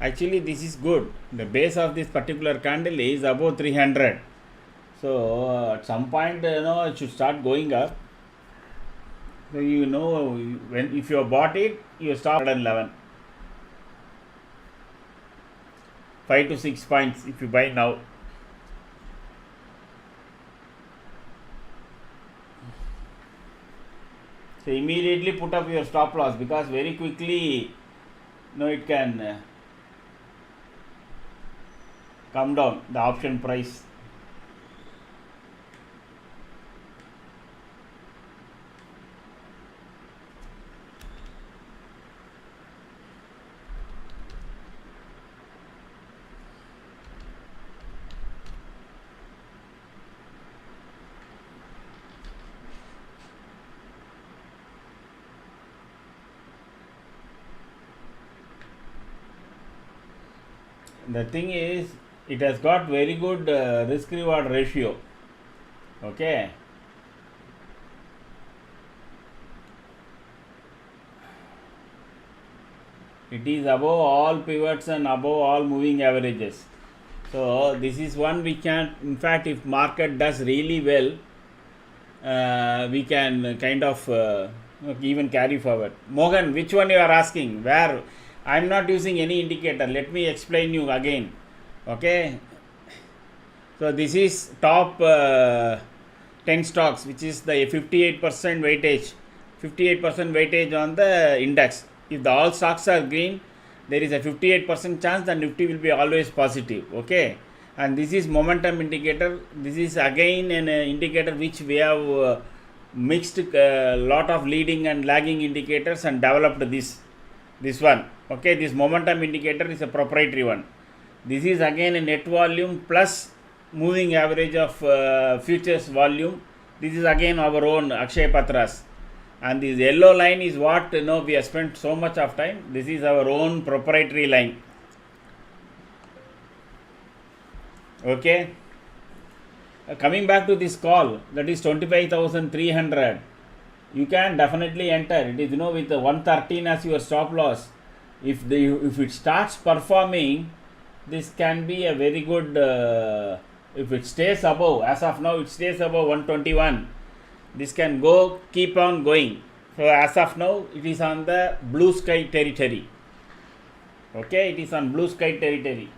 Actually, this is good. The base of this particular candle is above 300. So at some point, it should start going up. So if you have bought it, you stop at 111. 5 to 6 points if you buy now. So immediately put up your stop loss, because very quickly it can come down the option price. The thing is, it has got very good risk reward ratio. Okay. It is above all pivots and above all moving averages. So this is one we can, in fact, if market does really well, we can kind of even carry forward. Mohan, which one you are asking? Where? I am not using any indicator. Let me explain you again. Okay. So this is top 10 stocks, which is the 58% weightage. 58% weightage on the index. If the all stocks are green, there is a 58% chance that Nifty will be always positive. Okay. And this is momentum indicator. This is again an indicator which we have mixed lot of leading and lagging indicators and developed this one. Okay, this momentum indicator is a proprietary one. This is again a net volume plus moving average of futures volume. This is again our own Akshay Patras, and this yellow line is what we have spent so much of time. This is our own proprietary line. Okay. Coming back to this call, that is 25,300. You can definitely enter. It is with 113 as your stop loss. If it starts performing, this can be a very good. If it stays above, as of now, it stays above 121. This can keep on going. So as of now, it is on the blue sky territory. Okay, it is on blue sky territory.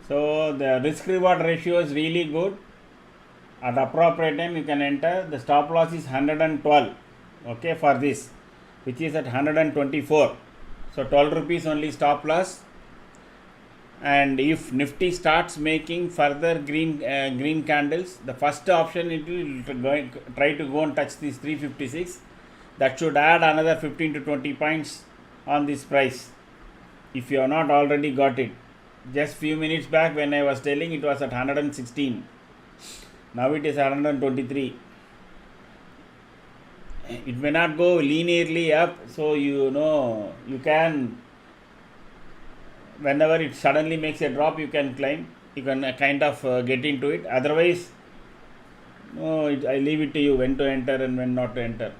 So the risk reward ratio is really good. At appropriate time you can enter. The stop loss is 112. Okay, for this, which is at 124. So 12 rupees only stop loss. And if Nifty starts making further green candles, the first option it will try to go and touch this 356. That should add another 15 to 20 points on this price, if you have not already got it. Just few minutes back when I was telling, it was at 116. Now it is 123. It may not go linearly up, so you can, whenever it suddenly makes a drop, you can climb. You can kind of get into it. Otherwise, I leave it to you when to enter and when not to enter.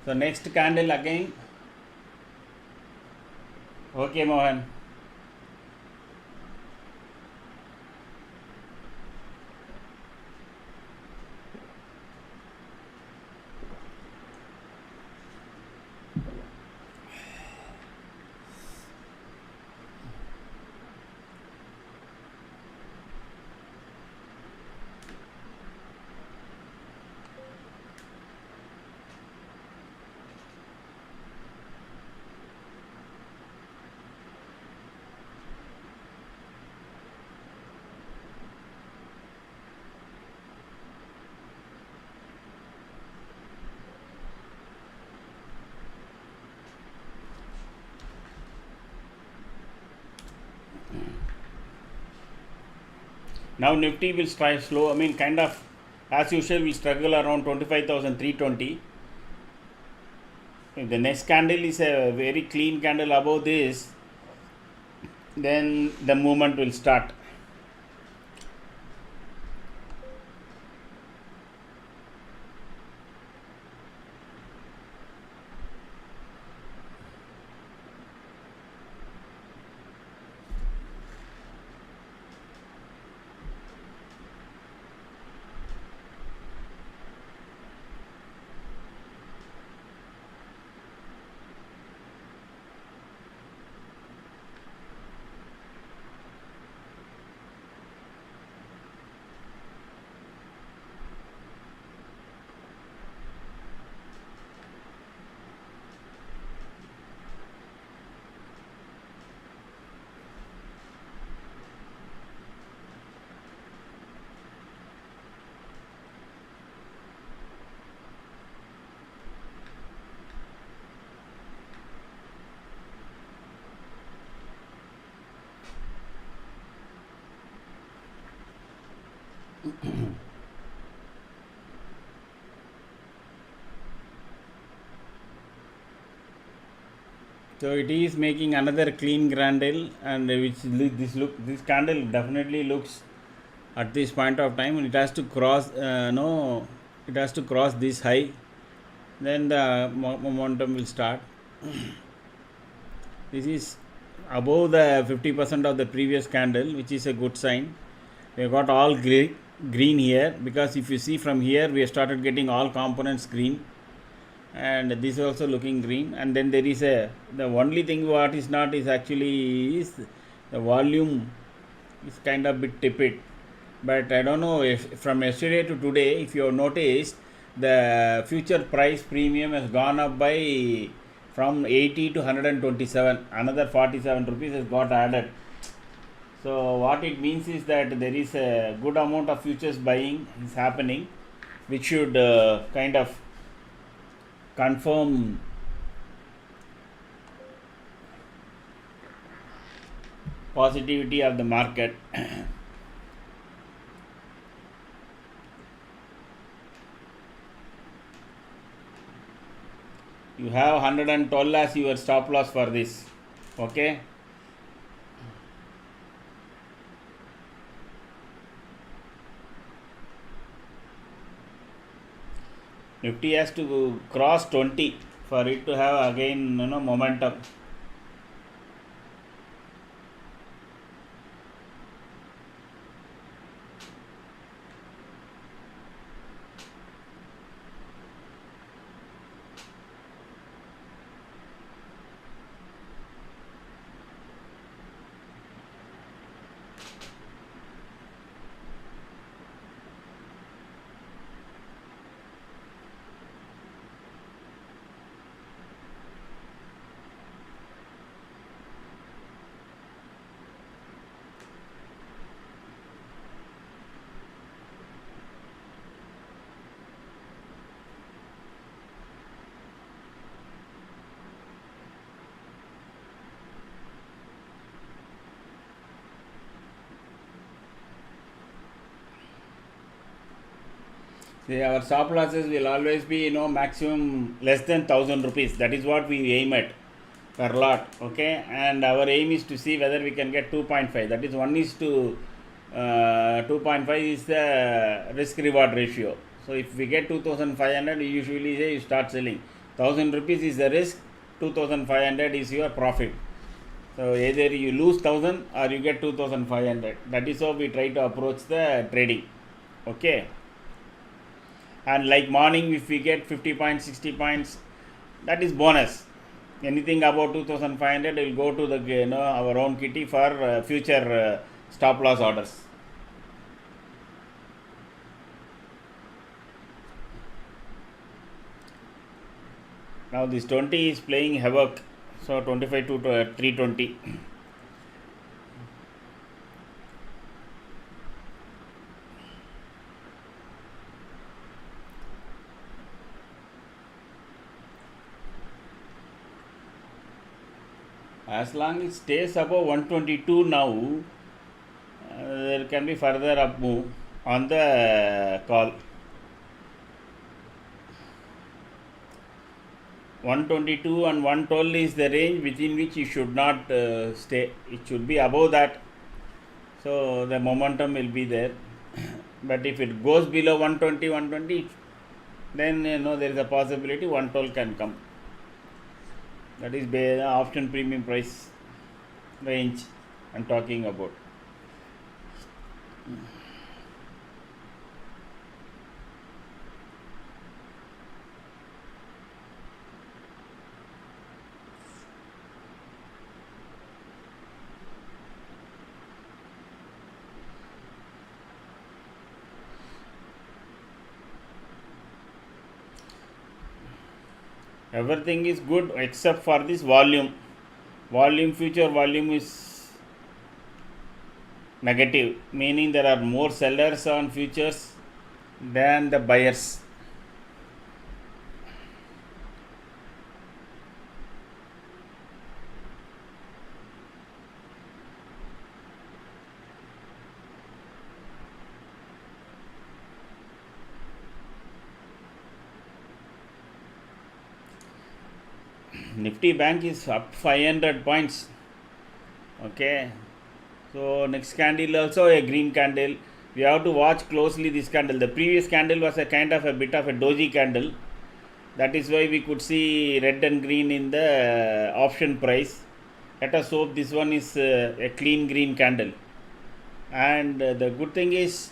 So next candle again. Okay, Mohan. Now Nifty will try slow. Kind of as usual, we struggle around 25,320. If the next candle is a very clean candle above this, then the movement will start. So it is making another clean candle, and this candle definitely looks at this point of time, and it has to cross no it has to cross this high, then the momentum will start. This is above the 50% of the previous candle, which is a good sign. We have got all green here, because if you see from here we have started getting all components green, and this is also looking green. And then there is the only thing what is not is actually is the volume is kind of bit tepid. But I don't know if from yesterday to today, if you have noticed, the future price premium has gone up by from 80 to 127. Another 47 rupees has got added. So what it means is that there is a good amount of futures buying is happening, which should kind of confirm positivity of the market. You have 112 as your stop loss for this. Okay. Nifty has to cross 20 for it to have again momentum. See, our stop losses will always be maximum less than 1000 rupees. That is what we aim at per lot. Okay, and our aim is to see whether we can get 2.5. That is 1 is to 2.5 is the risk reward ratio. So if we get 2500, we usually say you start selling. 1000 rupees is the risk, 2500 is your profit. So either you lose 1000 or you get 2500. That is how we try to approach the trading. Okay. And like morning, if we get 50 points, 60 points, that is bonus. Anything above 2500 will go to the our own kitty for future stop loss orders. Now this 20 is playing havoc, so 25 to 320. As long as it stays above 122 now, there can be further up move on the call. 122 and 112 is the range within which you should not stay. It should be above that, so the momentum will be there. But if it goes below 120, then there is a possibility 112 can come. That is the option premium price range I am talking about. Everything is good except for this volume. Future volume is negative, meaning there are more sellers on futures than the buyers. Nifty bank is up 500 points. Okay, so next candle also a green candle. We have to watch closely this candle. The previous candle was a kind of a bit of a doji candle. That is why we could see red and green in the option price. Let us hope this one is a clean green candle. And the good thing is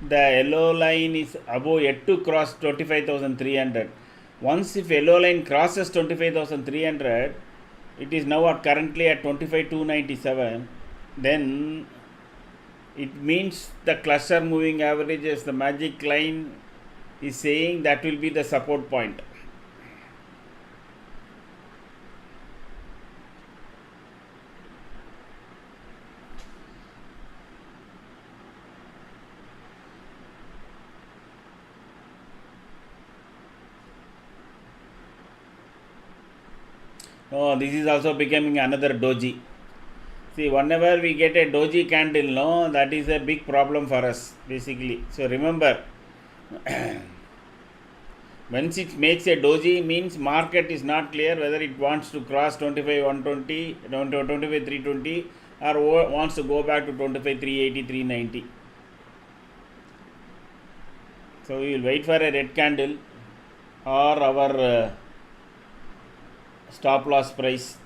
the yellow line is above yet to cross 25,300. Once if yellow line crosses 25,300, it is now currently at 25,297, then it means the cluster moving averages, the magic line is saying that will be the support point. Oh, this is also becoming another doji. See, whenever we get a doji candle, no, that is a big problem for us, basically. So remember, once it makes a doji, means market is not clear whether it wants to cross 25,120, 25,320, or wants to go back to 25,380, 390. So we will wait for a red candle or our stop loss price.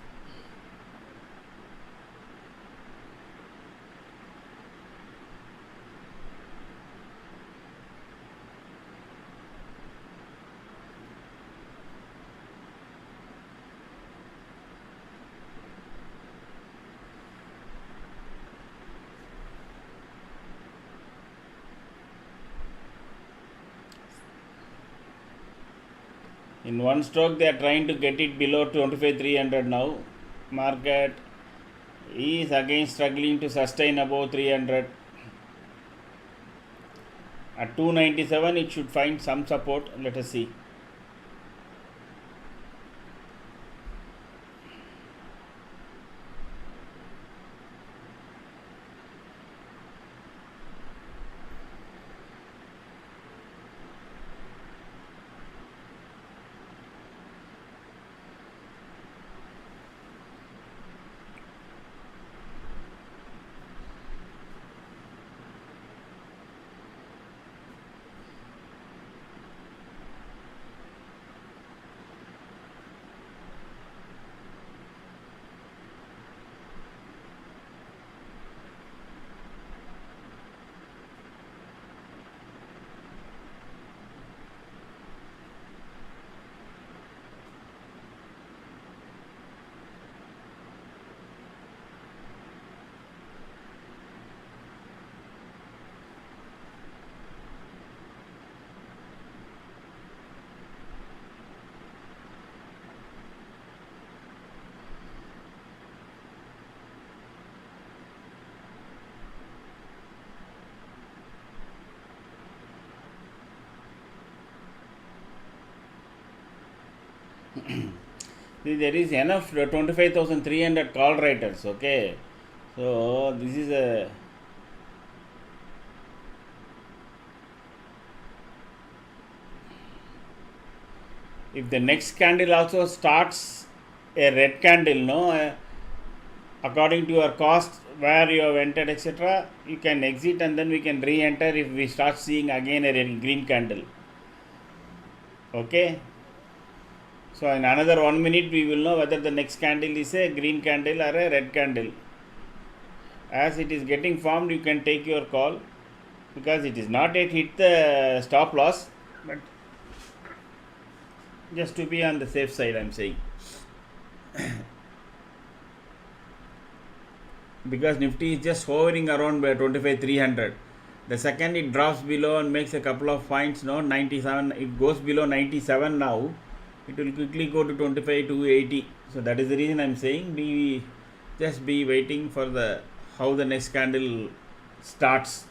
In one stroke, they are trying to get it below 25,300 now. Market is again struggling to sustain above 300. At 297, it should find some support. Let us see. See, there is enough 25,300 call writers. Okay, so this is a if the next candle also starts a red candle, no, according to your cost where you have entered, etc., you can exit and then we can re-enter if we start seeing again a green candle. Okay, so in another 1 minute we will know whether the next candle is a green candle or a red candle. As it is getting formed, you can take your call because it is not yet hit the stop loss, but just to be on the safe side, I am saying. Because Nifty is just hovering around 25,300. The second it drops below and makes a couple of points, no, 97, it goes below 97 now, it will quickly go to 25,280. So that is the reason I am saying just be waiting for the how the next candle starts.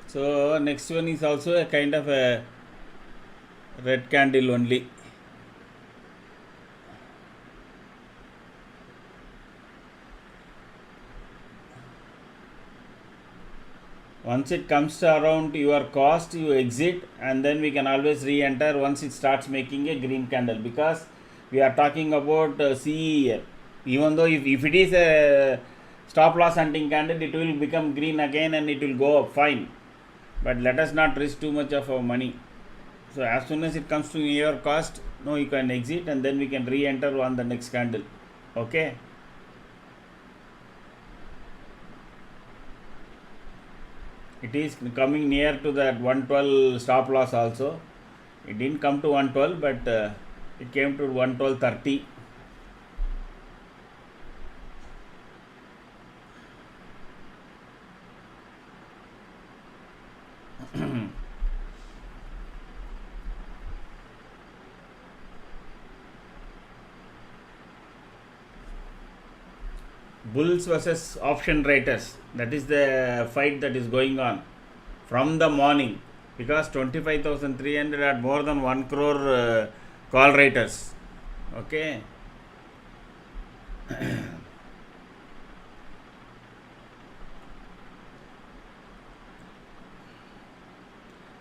So next one is also a kind of a red candle only. Once it comes to around your cost, you exit, and then we can always re-enter once it starts making a green candle, because we are talking about CE here. Even though if it is a stop loss hunting candle, it will become green again and it will go up fine. But let us not risk too much of our money. So as soon as it comes to your cost, no, you can exit and then we can re-enter on the next candle. Okay. It is coming near to that 112 stop loss also. It didn't come to 112, but it came to 112.30. Bulls versus option writers. That is the fight that is going on from the morning, because 25,300 had more than 1 crore call writers. Okay.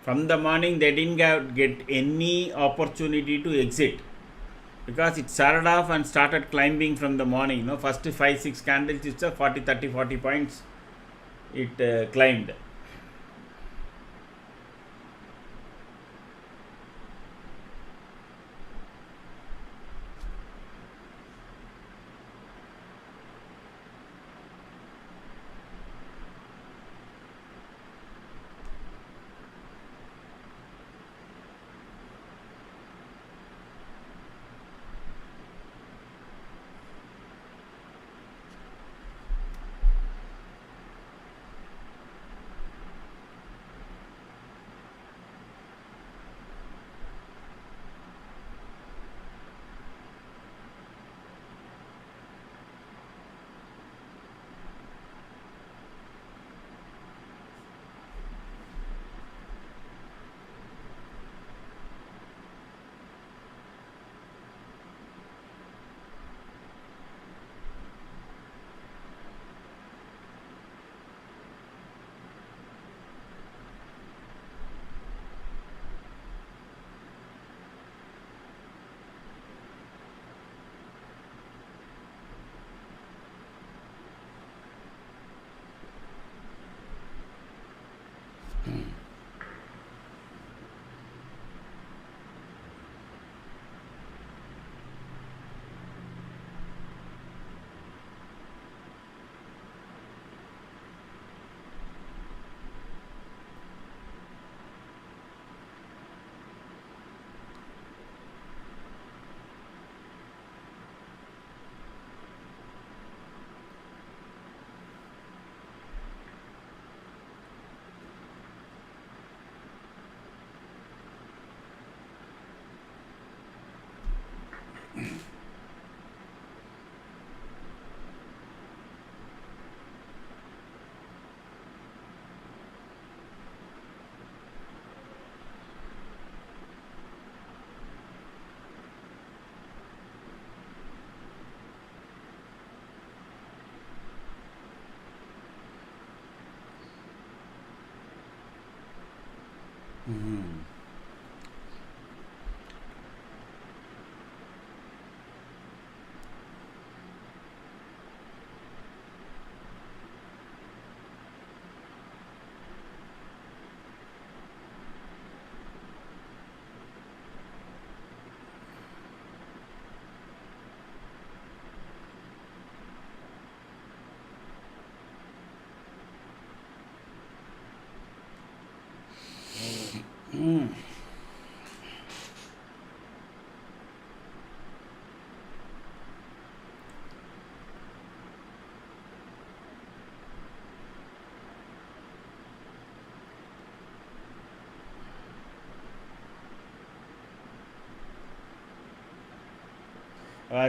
From the morning they didn't get any opportunity to exit, because it started off and started climbing from the morning. First 5-6 candles, it's a 40 points it climbed.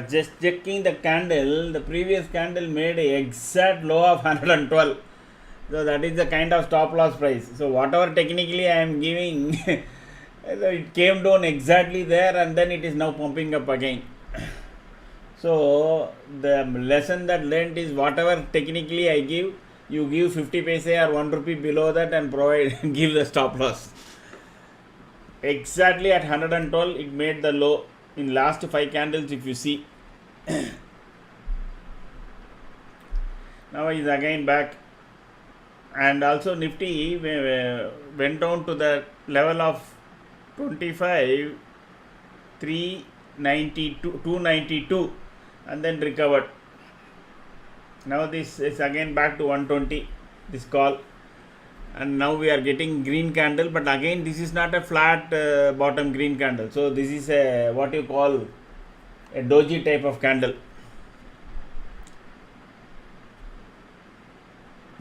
Just checking the candle, the previous candle made a exact low of 112. So that is the kind of stop loss price. So whatever technically I am giving, it came down exactly there and then it is now pumping up again. So the lesson that learned is whatever technically I give, you give 50 paise or 1 rupee below that and provide give the stop loss. Exactly at 112 it made the low in last 5 candles if you see. Now is again back, and also Nifty went down to the level of 25 392 292 and then recovered. Now this is again back to 120 this call, and now we are getting green candle, but again this is not a flat bottom green candle, so this is a what you call a doji type of candle.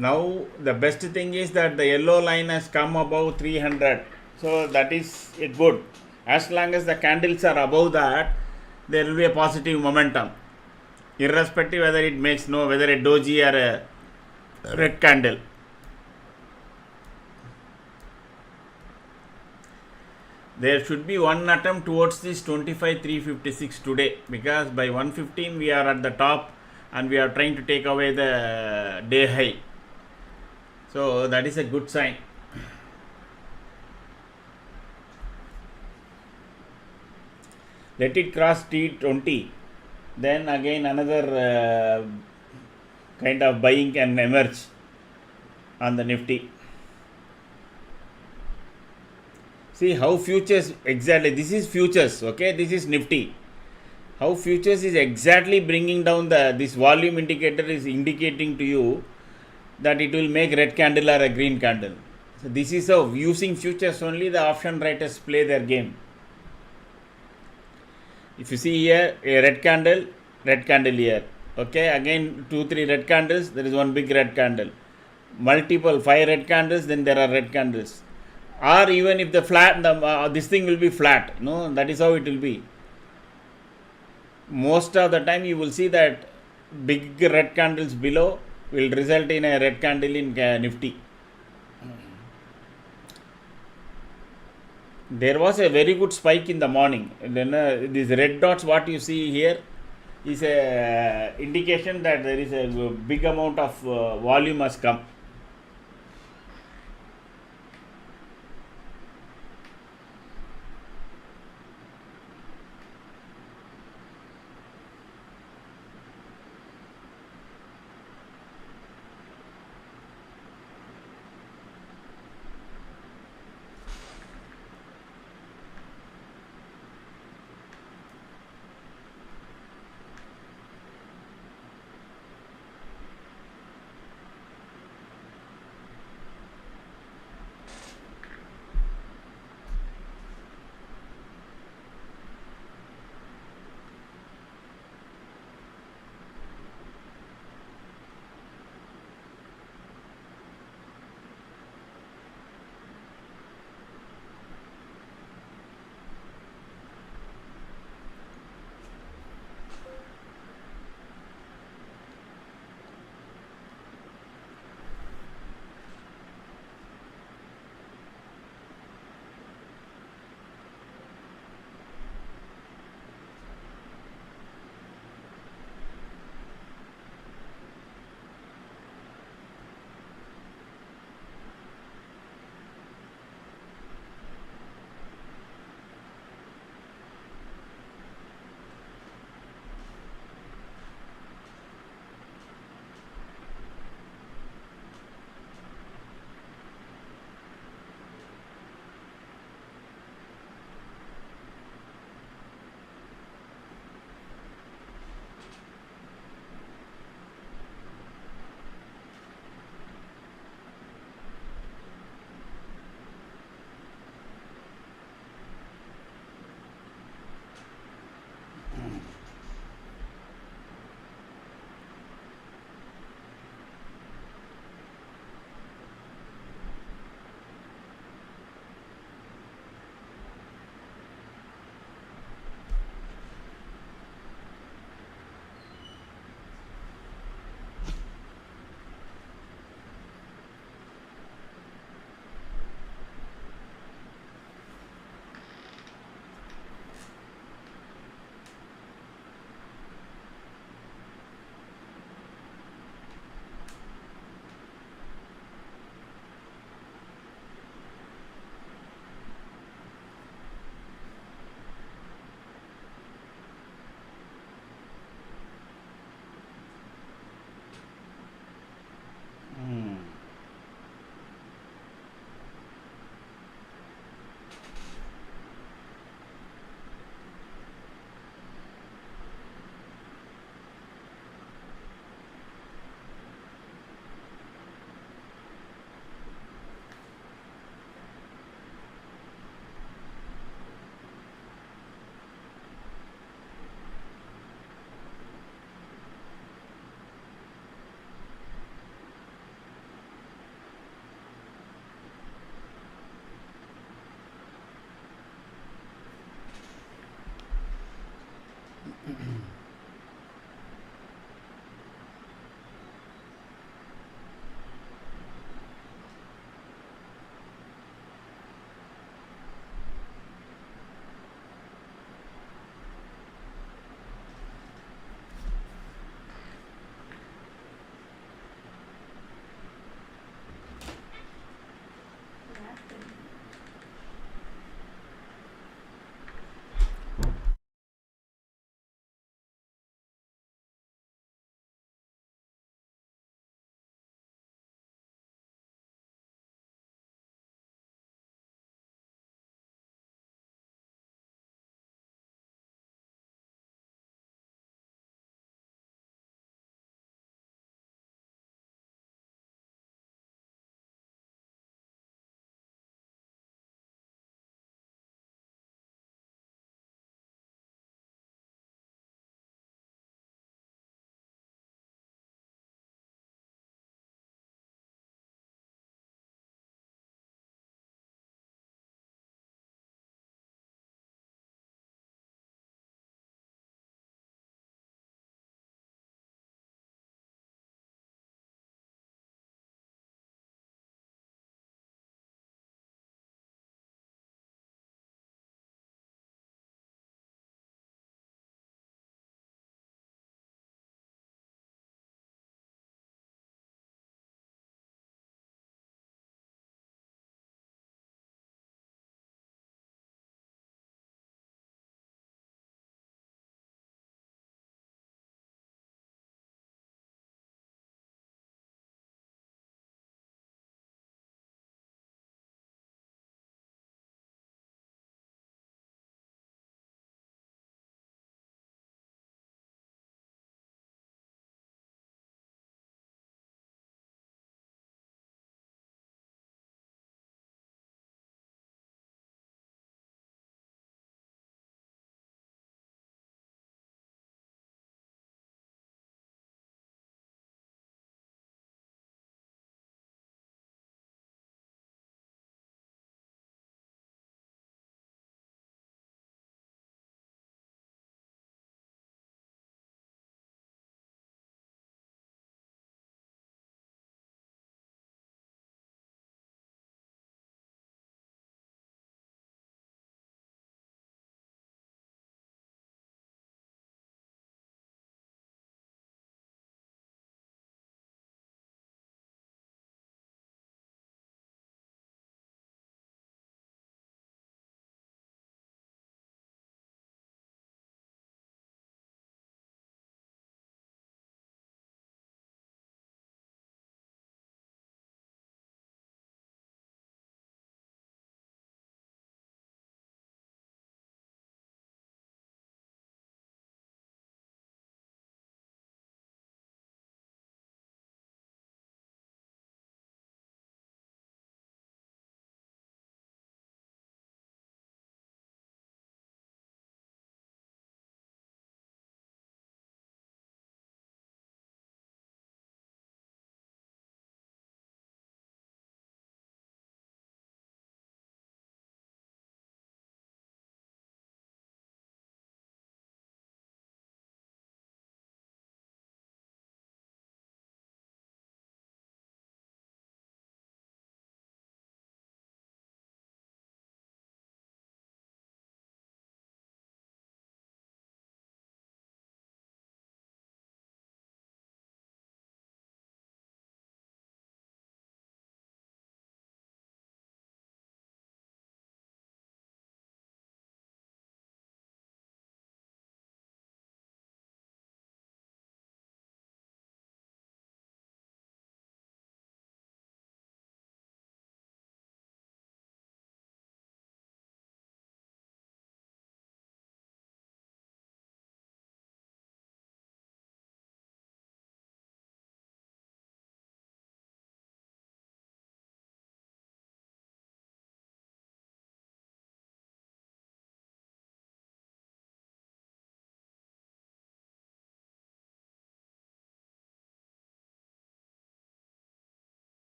Now the best thing is that the yellow line has come above 300, so that is it good. As long as the candles are above that, there will be a positive momentum, irrespective whether it makes whether a doji or a red candle. There should be one attempt towards this 25,356 today, because by 115 we are at the top and we are trying to take away the day high. So that is a good sign. Let it cross T20, then again another kind of buying can emerge on the Nifty. See how futures exactly, this is futures, okay, this is Nifty. How futures is exactly bringing down this volume indicator is indicating to you that it will make red candle or a green candle. So this is how using futures only the option writers play their game. If you see here a red candle here, okay, again 2-3 red candles, there is one big red candle, multiple 5 red candles, then there are red candles, or even if the flat this thing will be flat, that is how it will be. Most of the time you will see that big red candles below will result in a red candle in Nifty. There was a very good spike in the morning. Then these red dots what you see here is a indication that there is a big amount of volume has come.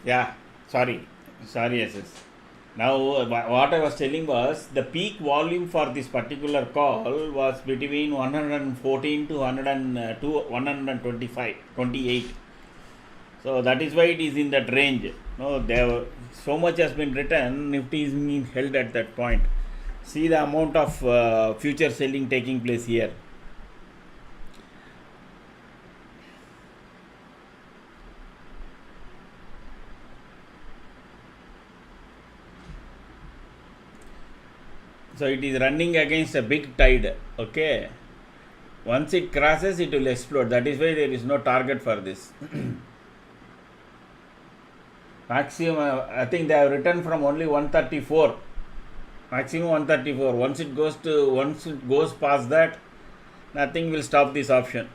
Yeah, sorry, SS. Now, what I was telling was the peak volume for this particular call was between 114 to 125, 28. So that is why it is in that range. No, there so much has been written. Nifty is being held at that point. See the amount of future selling taking place here. So it is running against a big tide. Okay. Once it crosses, it will explode. That is why there is no target for this. Maximum, I think they have written from only 134. Maximum 134. Once it goes past that, nothing will stop this option.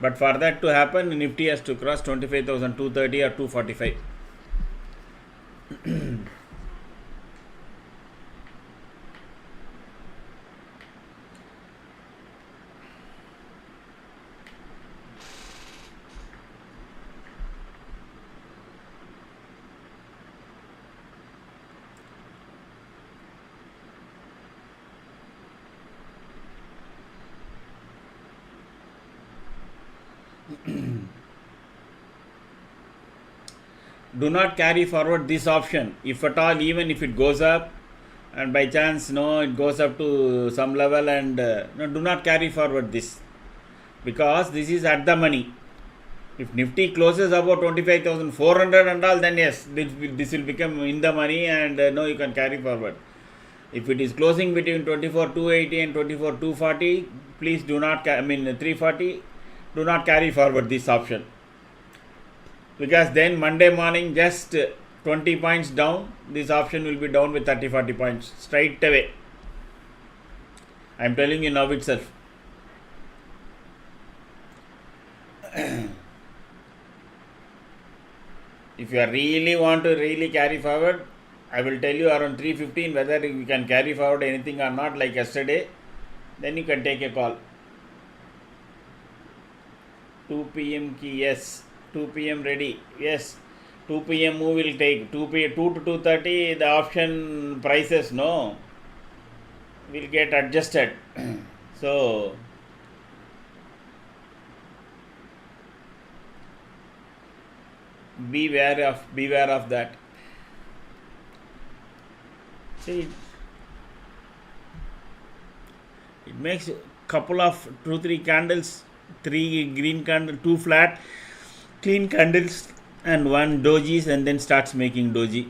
But for that to happen, Nifty has to cross 25,230 or 245. Do not carry forward this option. If at all, even if it goes up, and by chance it goes up to some level, and no, do not carry forward this, because this is at the money. If Nifty closes about 25,400 and all, then yes, this will become in the money, and no, you can carry forward. If it is closing between 24,280 and 24,240, please do not 340, do not carry forward this option, because then Monday morning just 20 points down, this option will be down with 30-40 points straight away. I am telling you now itself. If you really want to really carry forward, I will tell you around 3:15 whether you can carry forward anything or not, like yesterday. Then you can take a call. 2 p.m. key, yes. 2 p.m. ready, yes. 2 p.m. move will take 2 to 2:30. The option prices will get adjusted. So beware of that. See, it makes couple of 2-3 candles, 3 green candle, 2 flat clean candles, and 1 dojis, and then starts making doji.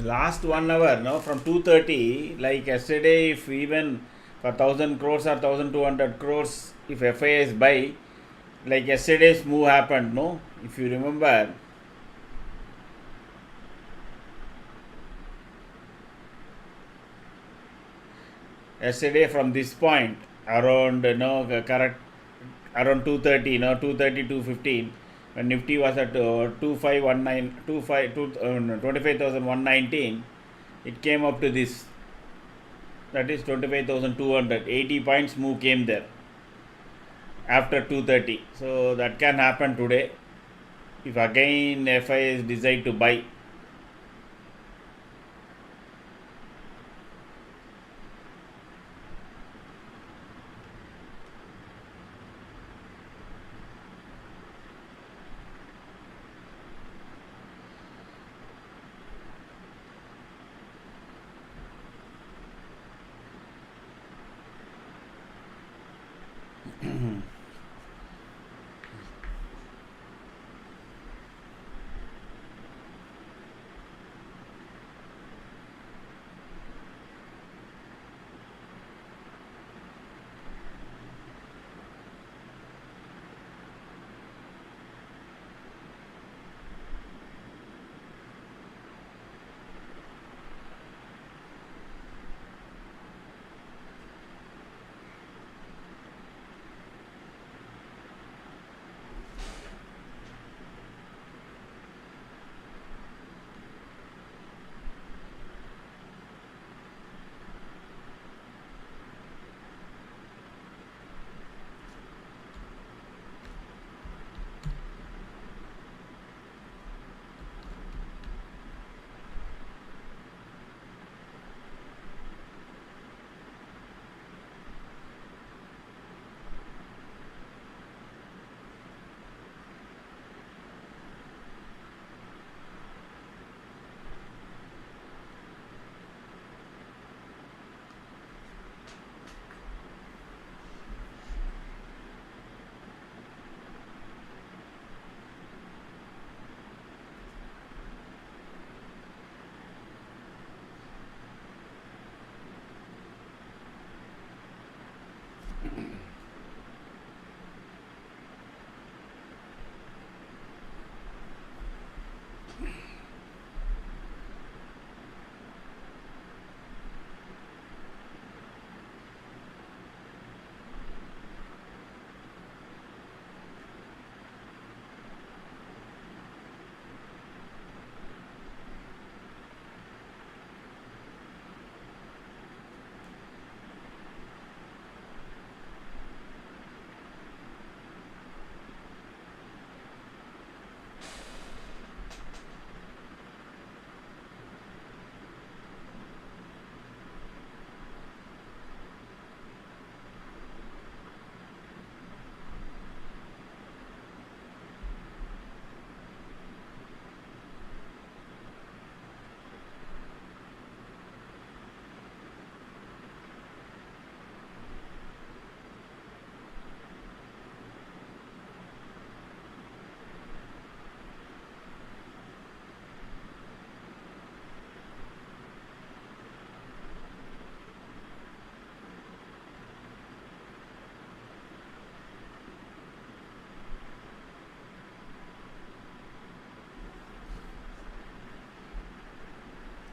last 1 hour, no, from 2:30, like yesterday, if even for 1,000 crores or 1,200 crores, if FIS buy, like yesterday's move happened, no, if you remember, yesterday from this point around, correct, around 2:30, 2:30, 2:15, when Nifty was at 2519, 25,119, it came up to this, that is 25,200, 80 points move came there after 2:30. So that can happen today if again FIs decide to buy.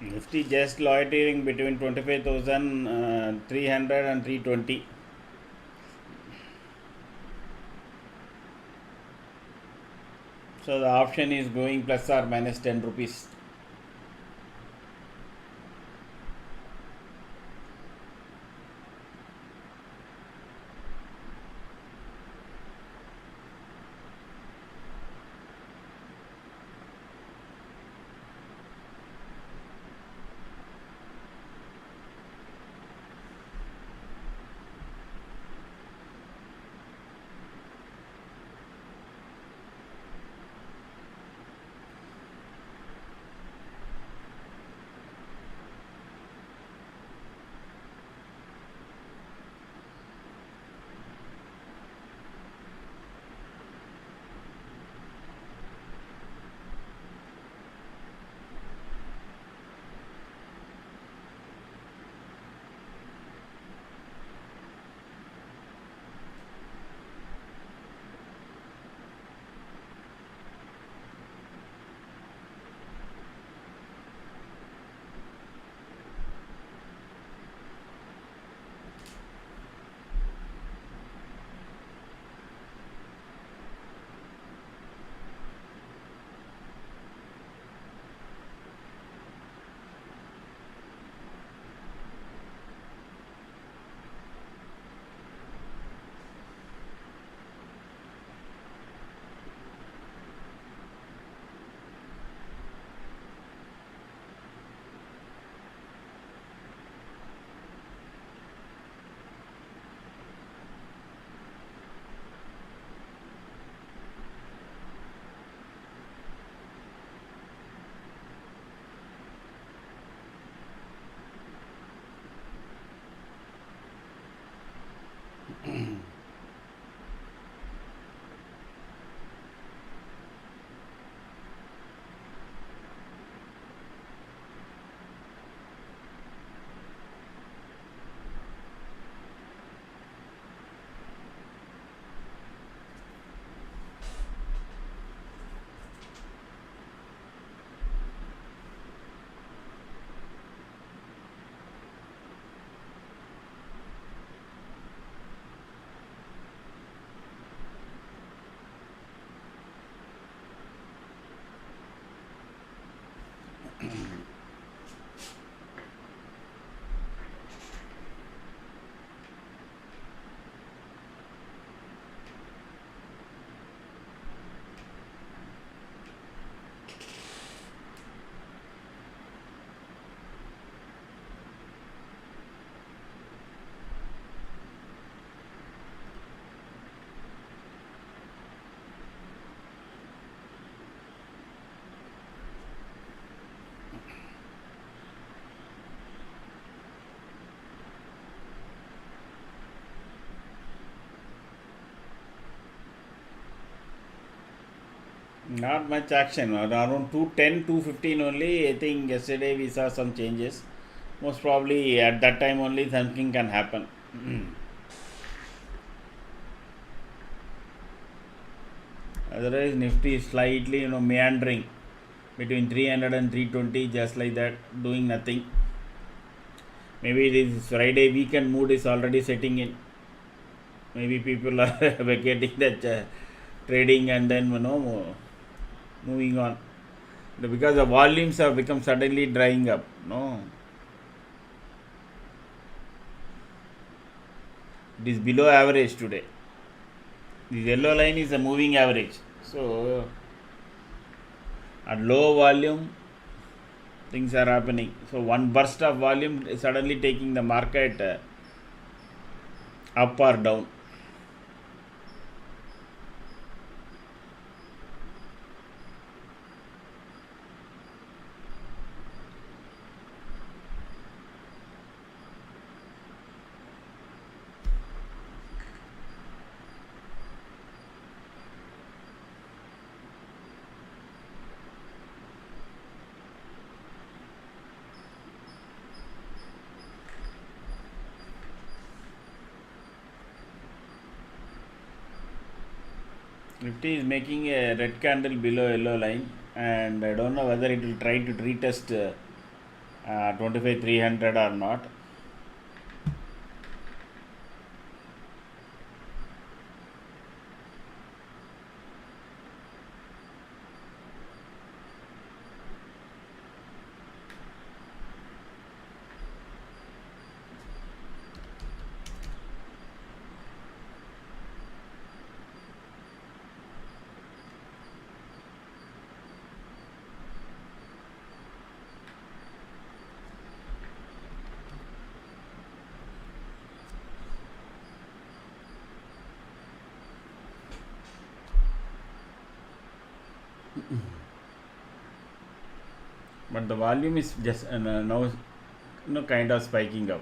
Nifty just loitering between 25,300 and 320. So the option is going plus or minus 10 rupees. Not much action. Around 210, 215 only. I think yesterday we saw some changes. Most probably at that time only something can happen. Otherwise, Nifty is slightly meandering between 300 and 320, just like that, doing nothing. Maybe this Friday weekend mood is already setting in. Maybe people are vacating that trading and then moving on. Because the volumes have become suddenly drying up. No, it is below average today. The yellow line is a moving average. So at low volume, things are happening. So one burst of volume is suddenly taking the market up or down. Nifty is making a red candle below yellow line, and I don't know whether it will try to retest 25,300 or not. But the volume is just now kind of spiking up.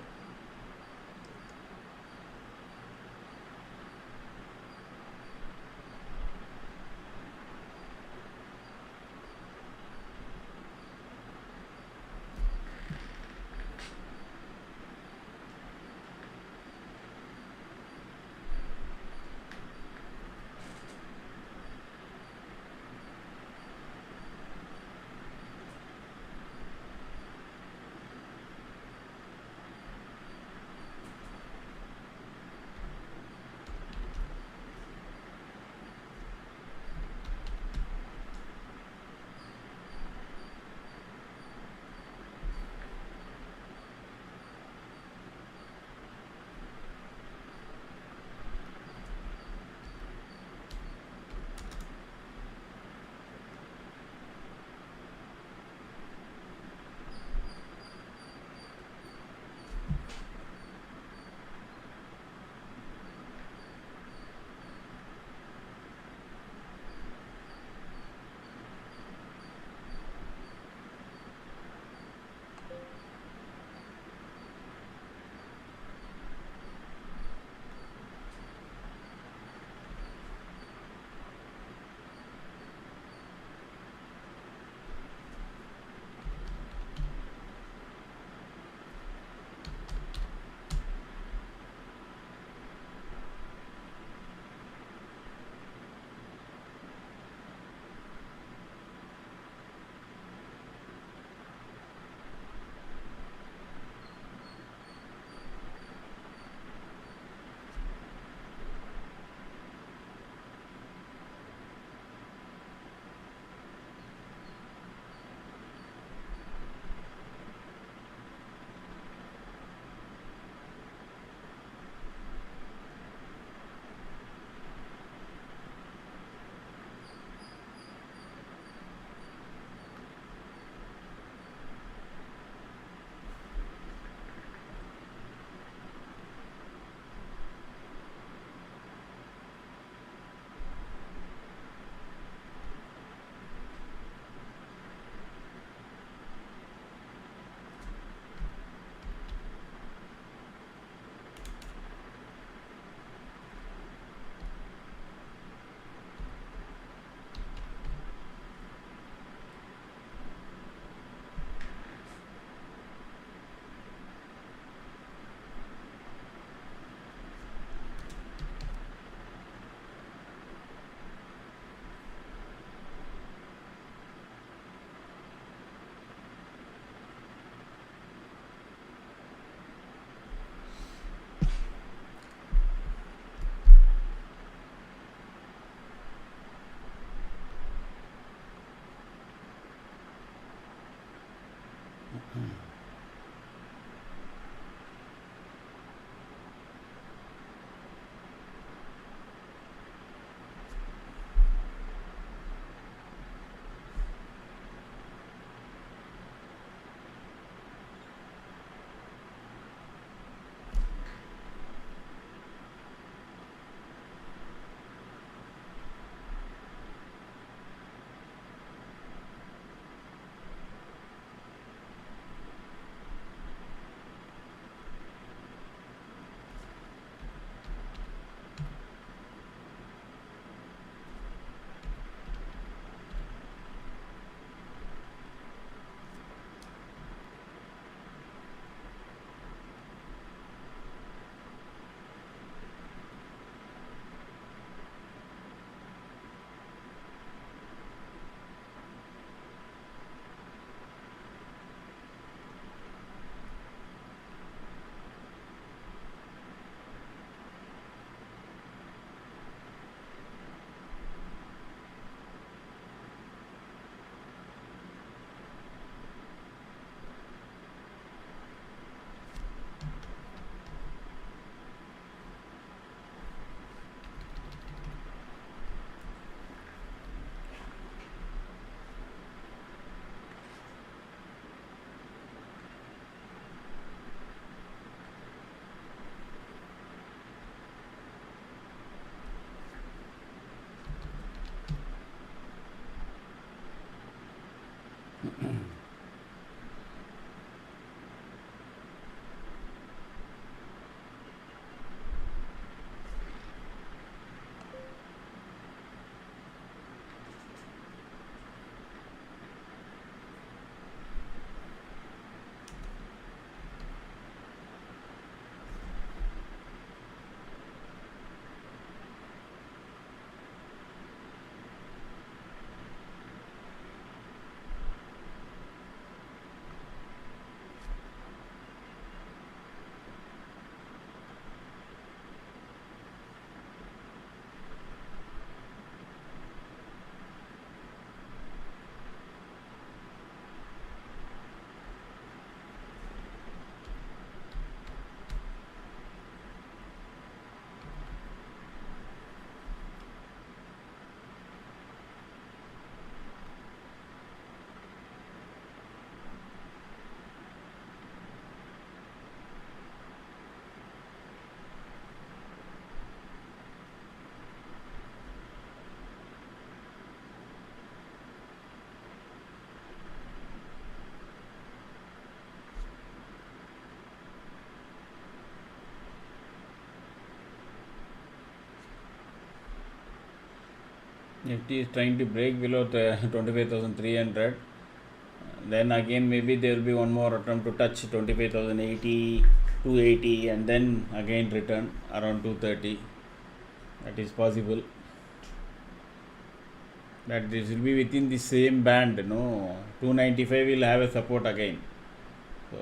Nifty is trying to break below the 25,300. Then again, maybe there will be one more attempt to touch 25,080, 280, and then again return around 230. That is possible. That this will be within the same band, no? 295 will have a support again. So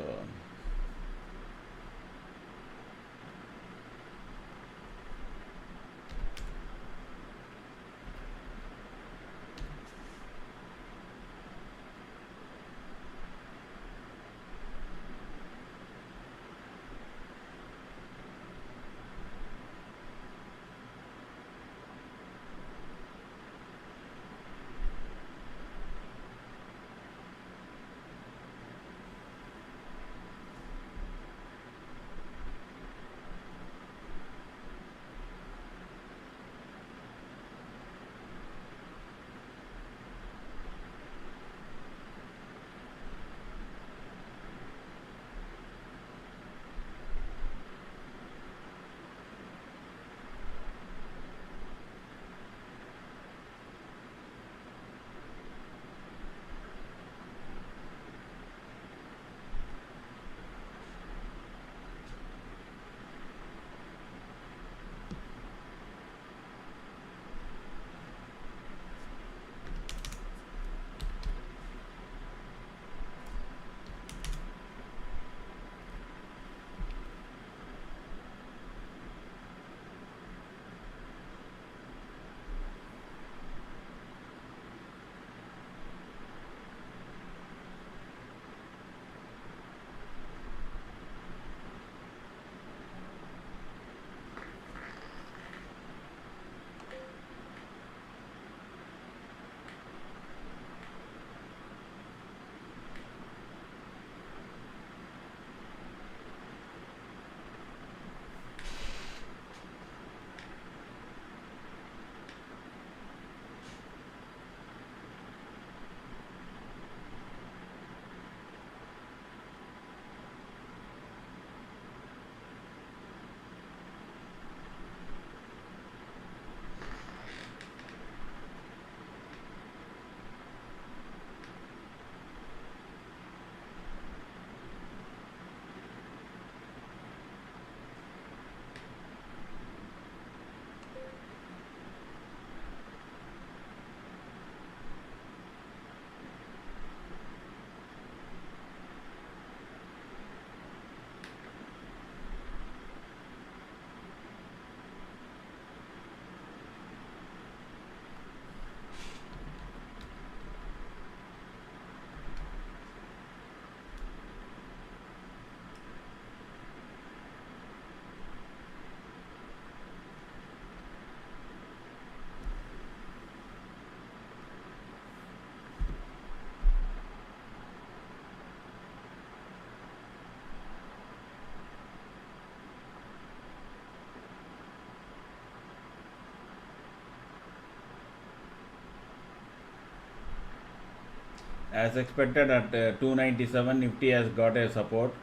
as expected at 297, Nifty has got a support.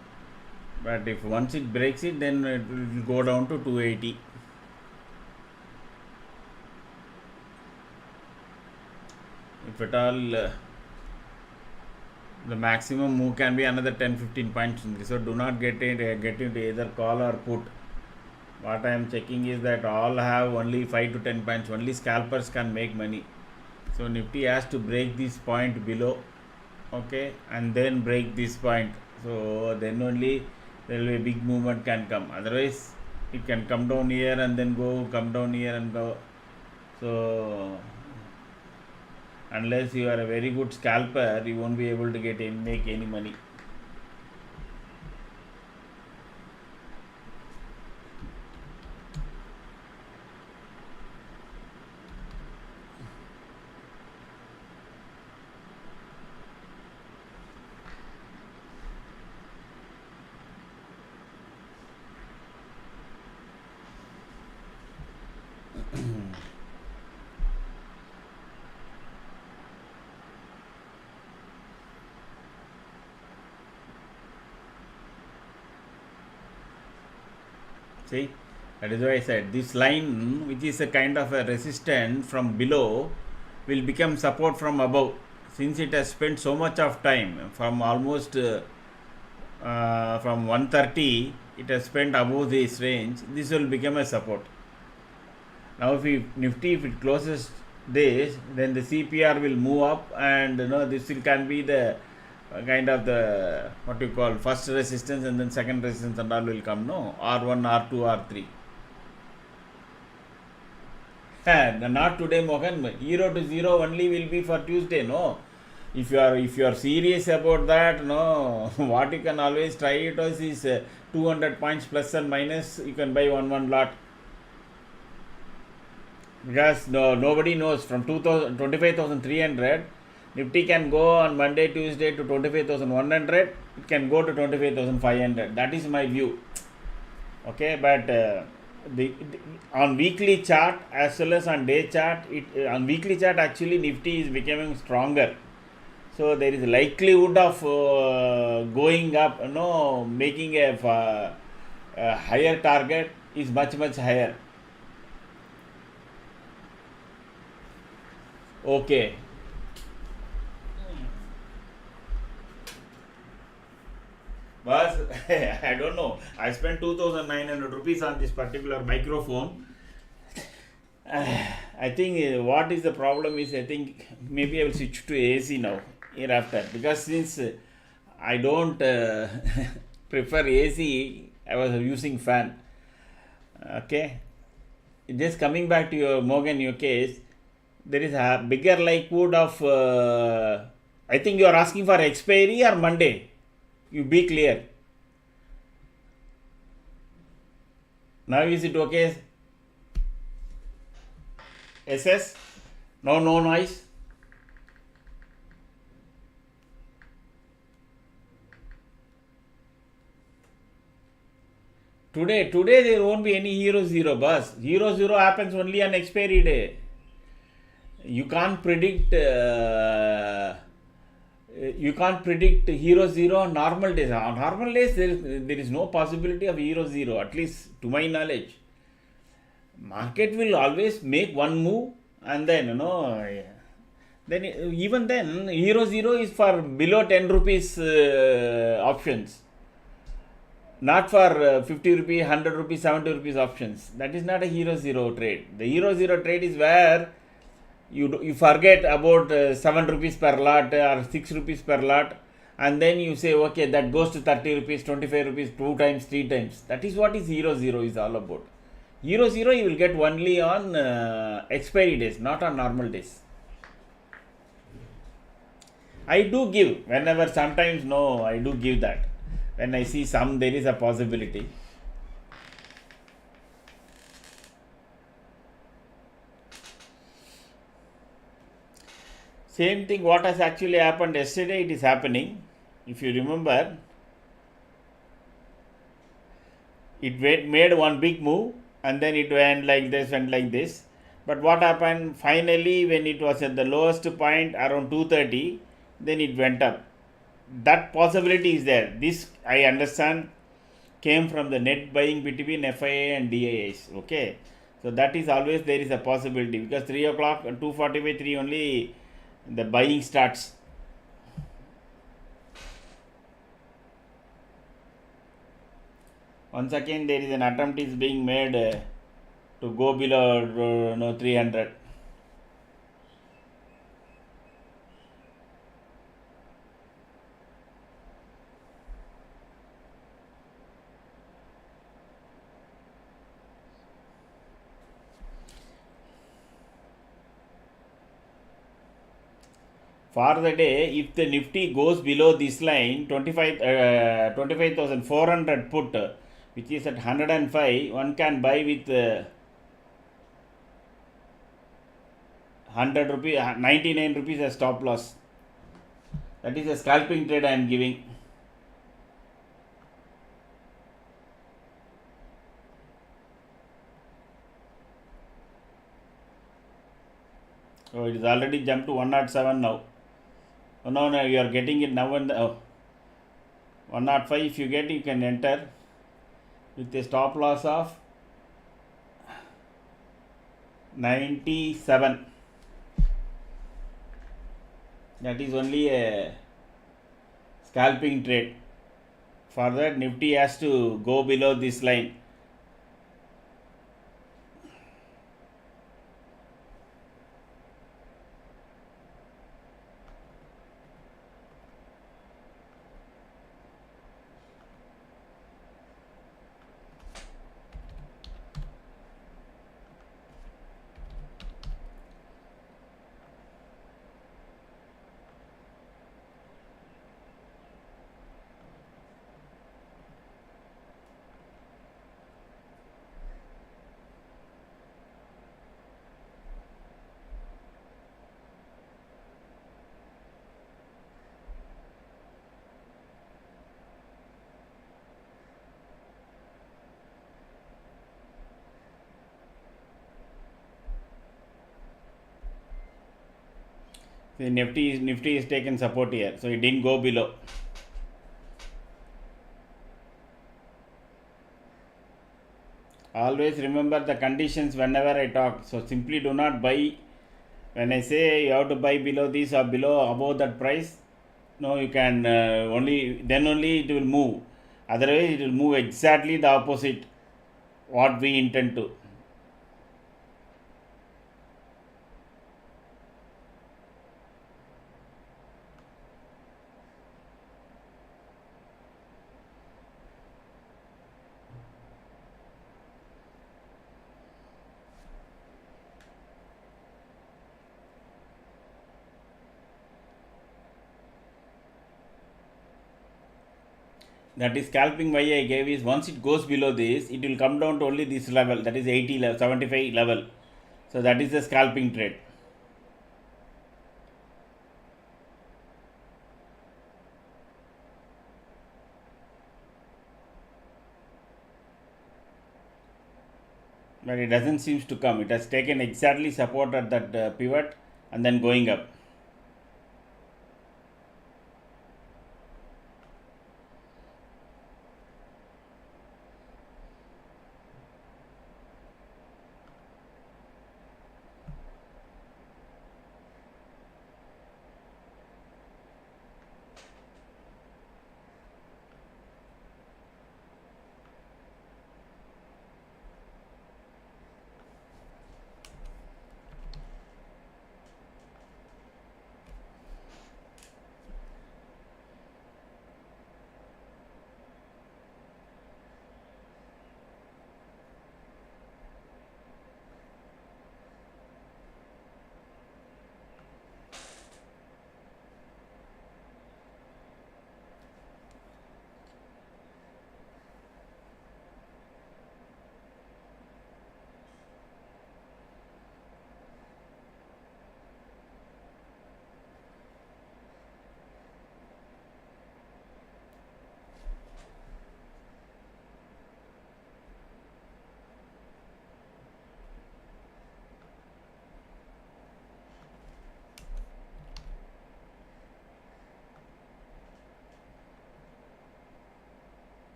But if once it breaks it, then it will go down to 280. If at all, the maximum move can be another 10-15 points. So do not get into either call or put. What I am checking is that all have only 5 to 10 points. Only scalpers can make money. So Nifty has to break this point below, okay, and then break this point. So then only there will be a big movement can come. Otherwise, it can come down here and then go, come down here and go. So unless you are a very good scalper, you won't be able to make any money. See, that is why I said this line, which is a kind of a resistance from below, will become support from above. Since it has spent so much of time from almost from 130, it has spent above this range. This will become a support. Now, if Nifty, if it closes this, then the CPR will move up, and this can be the kind of the what you call first resistance, and then second resistance and all will come. No, R1, R2, R3. Not today, Mohan. 0 to 0 only will be for Tuesday. No, if you are serious about that, no, what you can always try it as is 200 points plus and minus. You can buy one lot. Because nobody knows from 25,300, Nifty can go on Monday, Tuesday to 25,100. It can go to 25,500. That is my view. Okay, but on weekly chart as well as on day chart, on weekly chart actually Nifty is becoming stronger. So there is likelihood of going up. Making a higher target is much higher. Okay. But I don't know. I spent 2,900 rupees on this particular microphone. I think what is the problem is, I think maybe I will switch to AC now hereafter, because since I don't prefer AC, I was using fan. Okay. Just coming back to your case, there is a bigger likelihood of, I think you are asking for expiry or Monday. You be clear. Now is it okay? SS? No noise? Today there won't be any 0-0 bus. 0-0 happens only on expiry day. You can't predict 0-0 on normal days. On normal days, there is no possibility of 0-0, at least to my knowledge. Market will always make one move, and then even then 0-0 is for below 10 rupees options, not for 50 rupees, 100 rupees, 70 rupees options. That is not a 0-0 trade. The 0-0 trade is where you forget about 7 rupees per lot or 6 rupees per lot, and then you say, okay, that goes to 30 rupees, 25 rupees, 2 times, 3 times. That is what is 0-0 is all about. 0-0 you will get only on expiry days, not on normal days. I do give whenever, sometimes I do give that. When I see there is a possibility. Same thing what has actually happened yesterday, it is happening. If you remember, it made one big move and then it went like this. But what happened finally, when it was at the lowest point around 230, then it went up. That possibility is there. This, I understand, came from the net buying between FIA and DIAs. Okay. So that is always there is a possibility, because 3 o'clock, 2:45, 3 only the buying starts. Once again there is an attempt is being made to go below 300. For the day, if the Nifty goes below this line, 25,400 put, which is at 105, one can buy with 100 rupees, 99 rupees as stop loss. That is a scalping trade I am giving. So it is already jumped to 107 now. Oh, no, you are getting it now, and 105 if you get, you can enter with a stop loss of 97. That is only a scalping trade. For that, Nifty has to go below this line. The Nifty is taken support here, so it didn't go below. Always remember the conditions whenever I talk. So simply do not buy. When I say you have to buy below this or below above that price, no, you can only it will move. Otherwise, it will move exactly the opposite what we intend to. That is scalping why I gave is once it goes below this, it will come down to only this level, that is 80 level, 75 level. So that is the scalping trade. But it doesn't seems to come. It has taken exactly support at that pivot and then going up.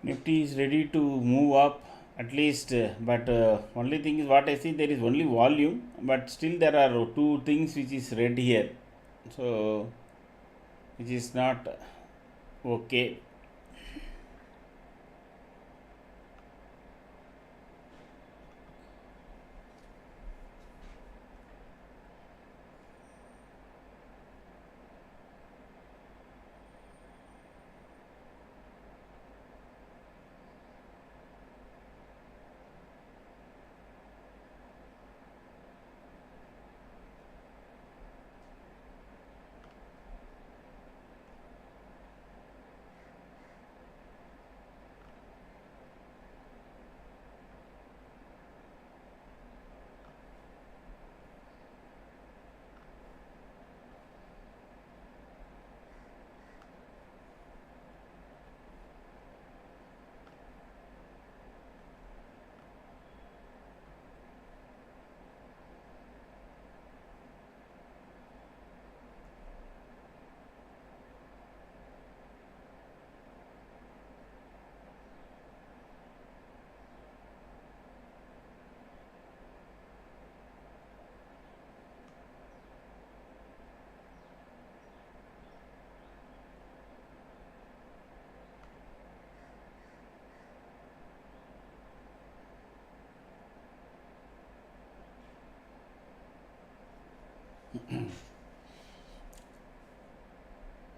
Nifty is ready to move up at least, but only thing is what I see, there is only volume, but still there are two things which is red here, so which is not okay.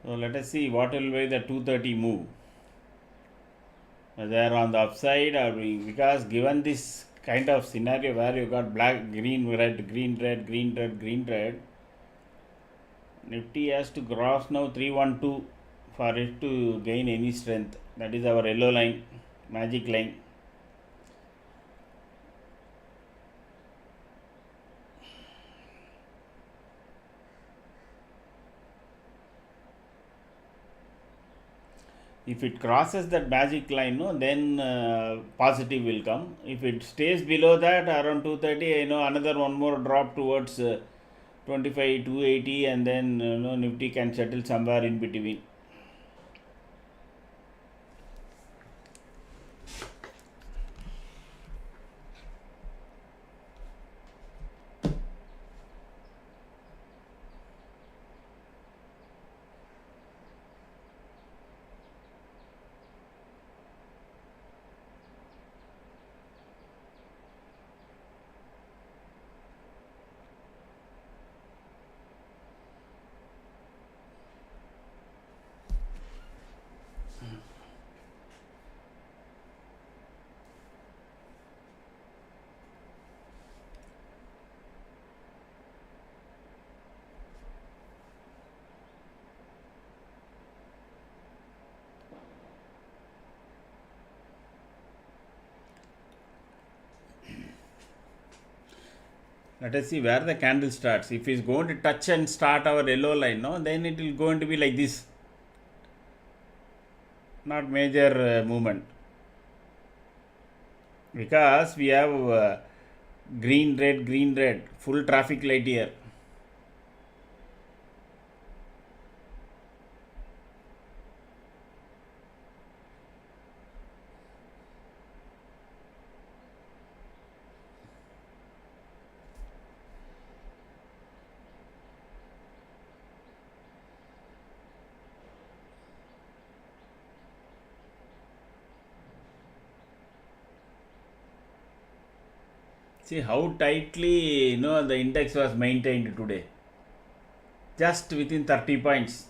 So let us see what will be the 230 move, whether on the upside or because given this kind of scenario where you got black, green, red, green, red, green, red, green, red, Nifty has to cross now 312 for it to gain any strength. That is our yellow line, magic line. If it crosses that magic line, no, then positive will come. If it stays below that around 230, another one more drop towards 25 280, and then Nifty can settle somewhere in between. Let us see where the candle starts. If it's going to touch and start our yellow line, no, then it will going to be like this. Not major movement. Because we have green, red, full traffic light here. See how tightly the index was maintained today. Just within 30 points.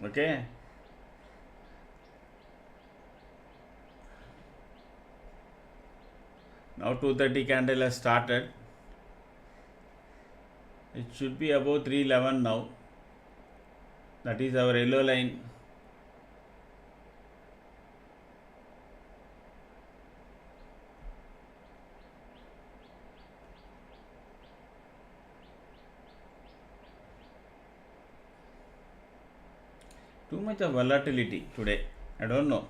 Okay. Now 230 candle has started. It should be above 311 now. That is our yellow line. Too much of volatility today. I don't know.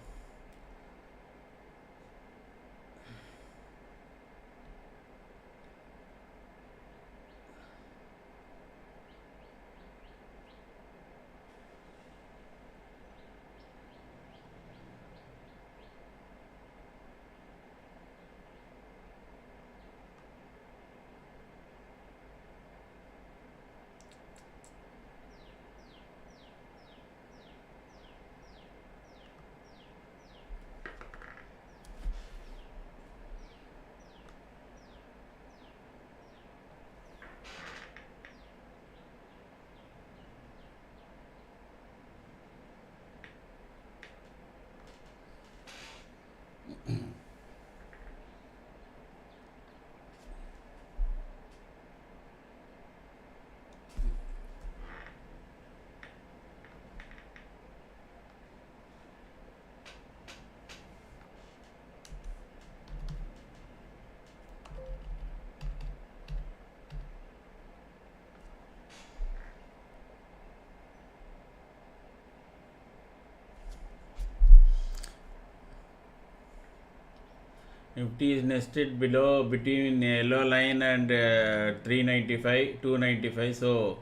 Nifty is nested below between yellow line and 395, 295. So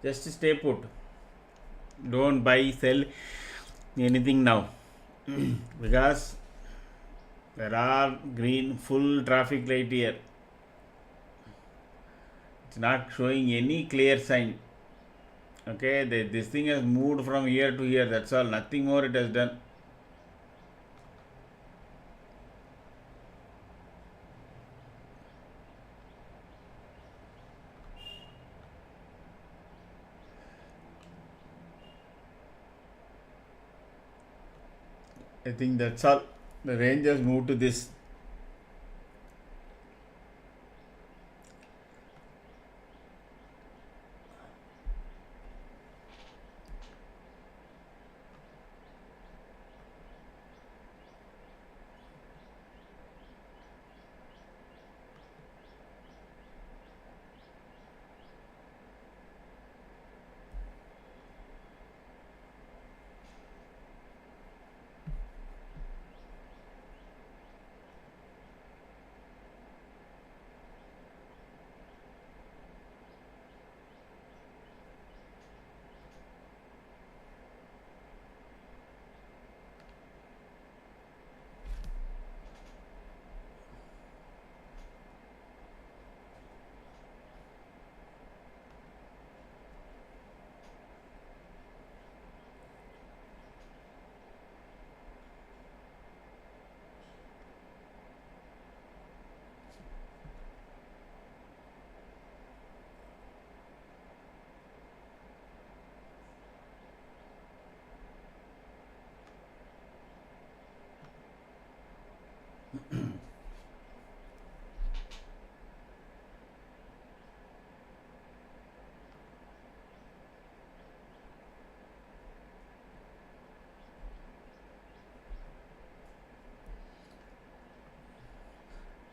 just stay put. Don't buy, sell anything now because there are green full traffic light here. It's not showing any clear sign. Okay, this thing has moved from here to here. That's all. Nothing more it has done. I think that's all. The range has moved to this.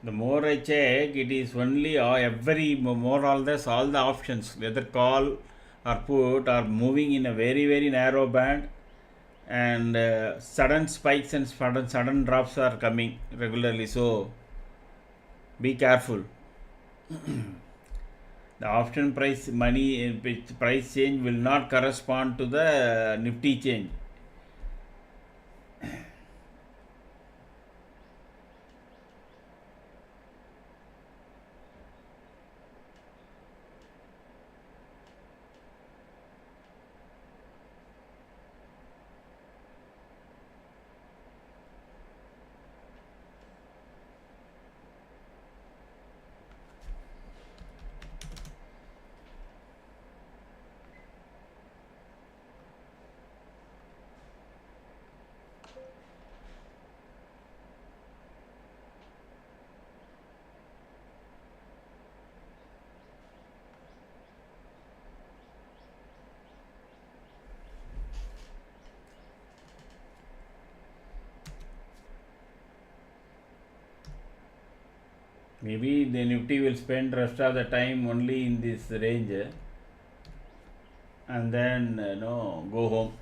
The more I check, it is only every more or less all the options, whether call or put, are moving in a very narrow band, and sudden spikes and sudden drops are coming regularly. So be careful. The option price money price change will not correspond to the Nifty change. Maybe the Nifty will spend rest of the time only in this range, and then go home.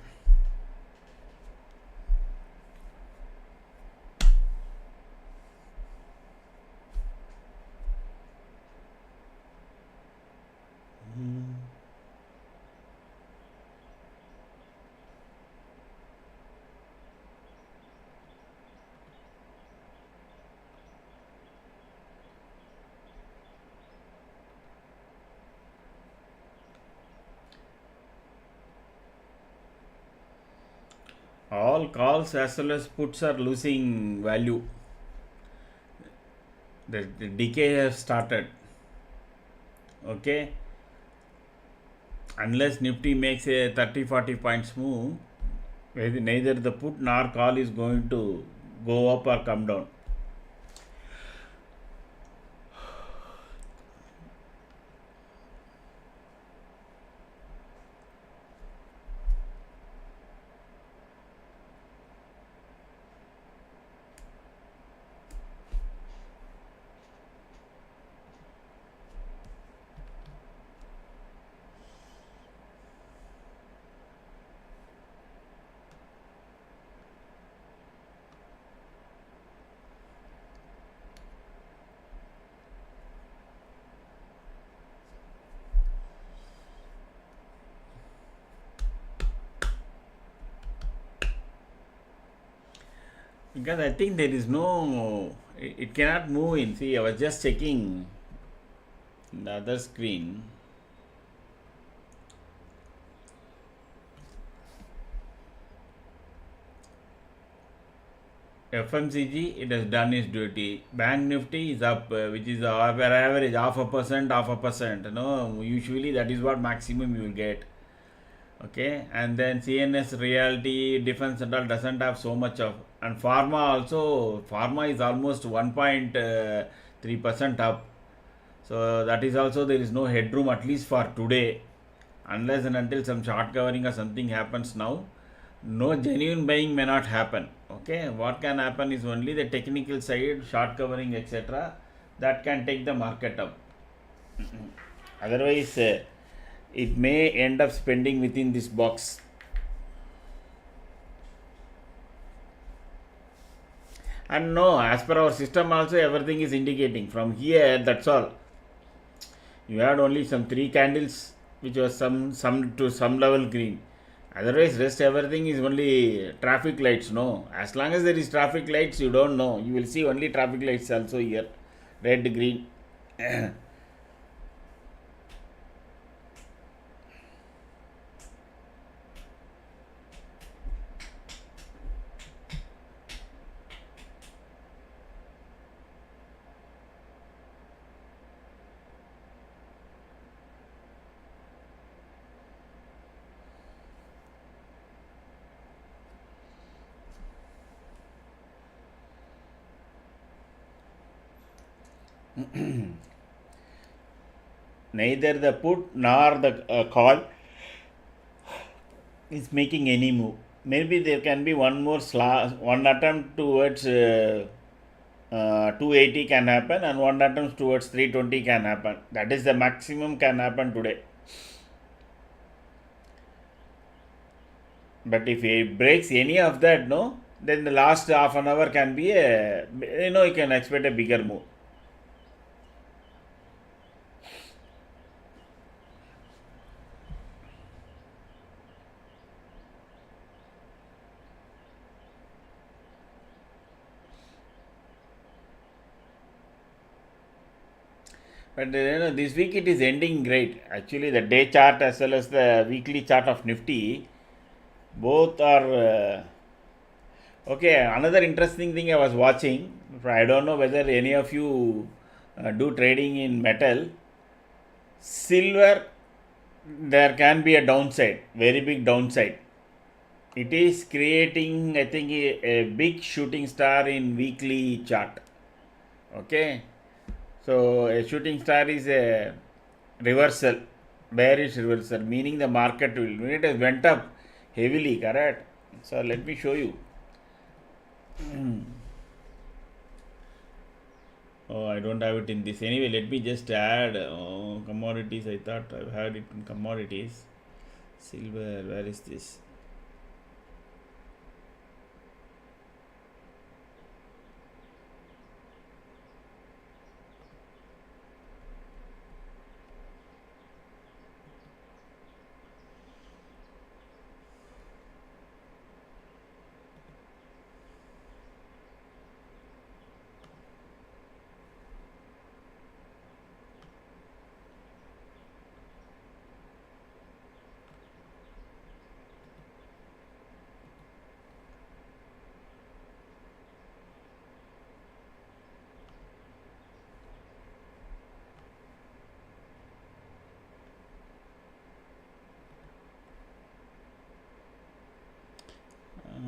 All calls as well as puts are losing value. The decay has started. Okay, unless Nifty makes a 30-40 points move, neither the put nor call is going to go up or come down. Because I think there is no, it cannot move in. See, I was just checking the other screen. FMCG, it has done its duty. Bank Nifty is up, which is our average, half a percent, half a percent. No, usually that is what maximum you will get. Okay, and then CNS Realty, Defense and all doesn't have so much of, and Pharma also. Pharma is almost 1.3% up. So that is also, there is no headroom at least for today, unless and until some short covering or something happens now. No genuine buying may not happen. Okay, what can happen is only the technical side, short covering, etc. That can take the market up. Otherwise, it may end up spending within this box. And no, as per our system also, everything is indicating from here. That's all. You had only some three candles which was some to some level green. Otherwise, rest everything is only traffic lights. No, as long as there is traffic lights, you don't know. You will see only traffic lights also here, red, green. Neither the put nor the call is making any move. Maybe there can be one more one attempt towards 280 can happen, and one attempt towards 320 can happen. That is the maximum can happen today. But if it breaks any of that, no, then the last half an hour can be you can expect a bigger move. But this week it is ending great. Actually, the day chart as well as the weekly chart of Nifty, both are okay. Another interesting thing I was watching. I don't know whether any of you do trading in metal. Silver, there can be a downside, very big downside. It is creating, I think, a big shooting star in weekly chart. Okay, so a shooting star is a reversal, bearish reversal, meaning the market will, when it has went up heavily, correct? So let me show you. Oh, I don't have it in this. Anyway, let me just add commodities. I thought I had it in commodities. Silver, where is this?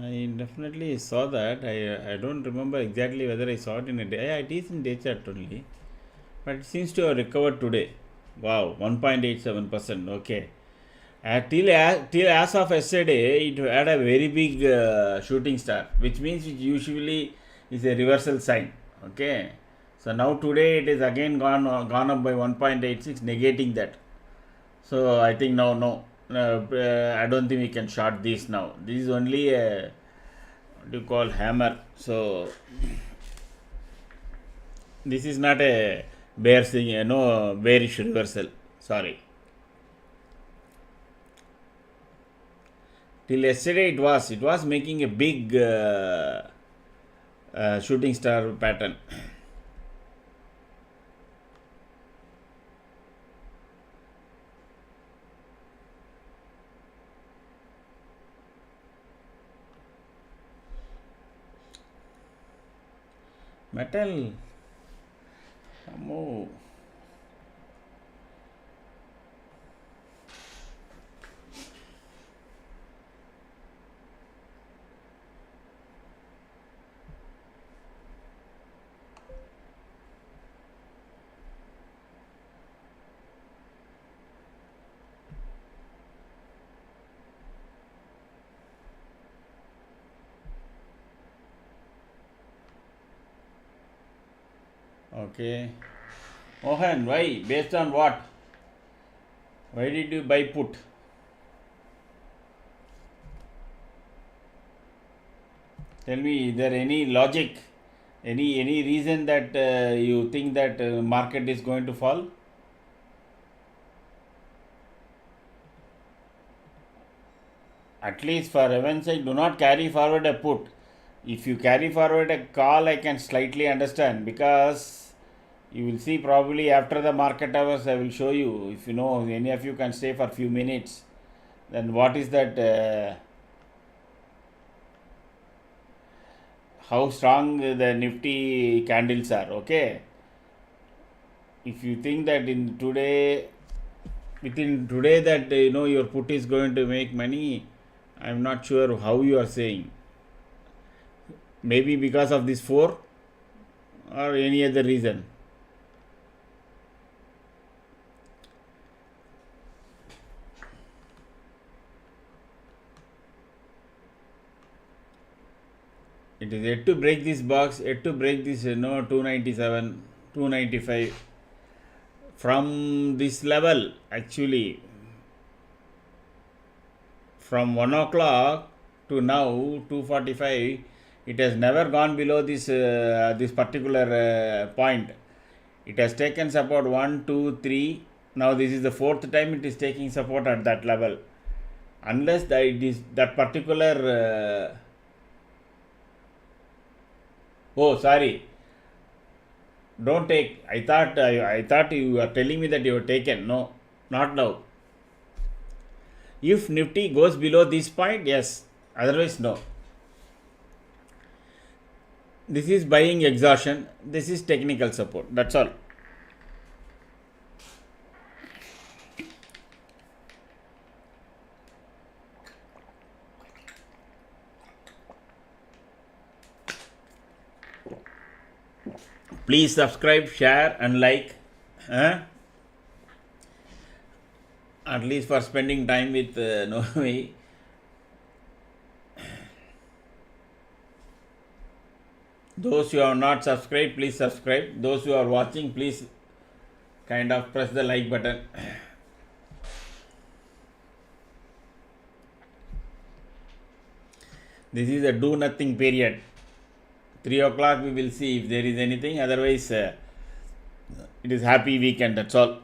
I definitely saw that. I don't remember exactly whether I saw it in a day. Yeah, it is in day chart only. But it seems to have recovered today. Wow, 1.87%. Okay. Till as of yesterday, it had a very big shooting star, which means it usually is a reversal sign. Okay. So now today it is again gone up by 1.86, negating that. So I think now no, I don't think we can short this now. This is only a, what do you call, hammer. So this is not a bear thing, no bearish reversal. Sorry. Till yesterday it was making a big shooting star pattern. Metal. Ammo. Okay. Mohan, why? Based on what? Why did you buy put? Tell me, is there any logic, any reason that you think that market is going to fall? At least for heaven's sake, do not carry forward a put. If you carry forward a call, I can slightly understand, because you will see probably after the market hours. I will show you. If you know any of you can stay for few minutes, then what is that? How strong the Nifty candles are. Okay, if you think that within today that your put is going to make money, I'm not sure how you are saying. Maybe because of this 4 or any other reason. It is yet to break this box, yet to break this 297, 295. From this level, actually, from 1 o'clock to now 2:45, it has never gone below this particular point. It has taken support 1, 2, 3. Now this is the 4th time it is taking support at that level. Unless it is that particular oh, sorry, don't take. I thought you are telling me that you have taken. No, not now. If Nifty goes below this point, yes. Otherwise, no. This is buying exhaustion. This is technical support. That's all. Please subscribe, share, and like. At least for spending time with Novi. Those who have not subscribed, please subscribe. Those who are watching, please kind of press the like button. This is a do nothing period. 3 o'clock we will see if there is anything. Otherwise, it is happy weekend. That's all.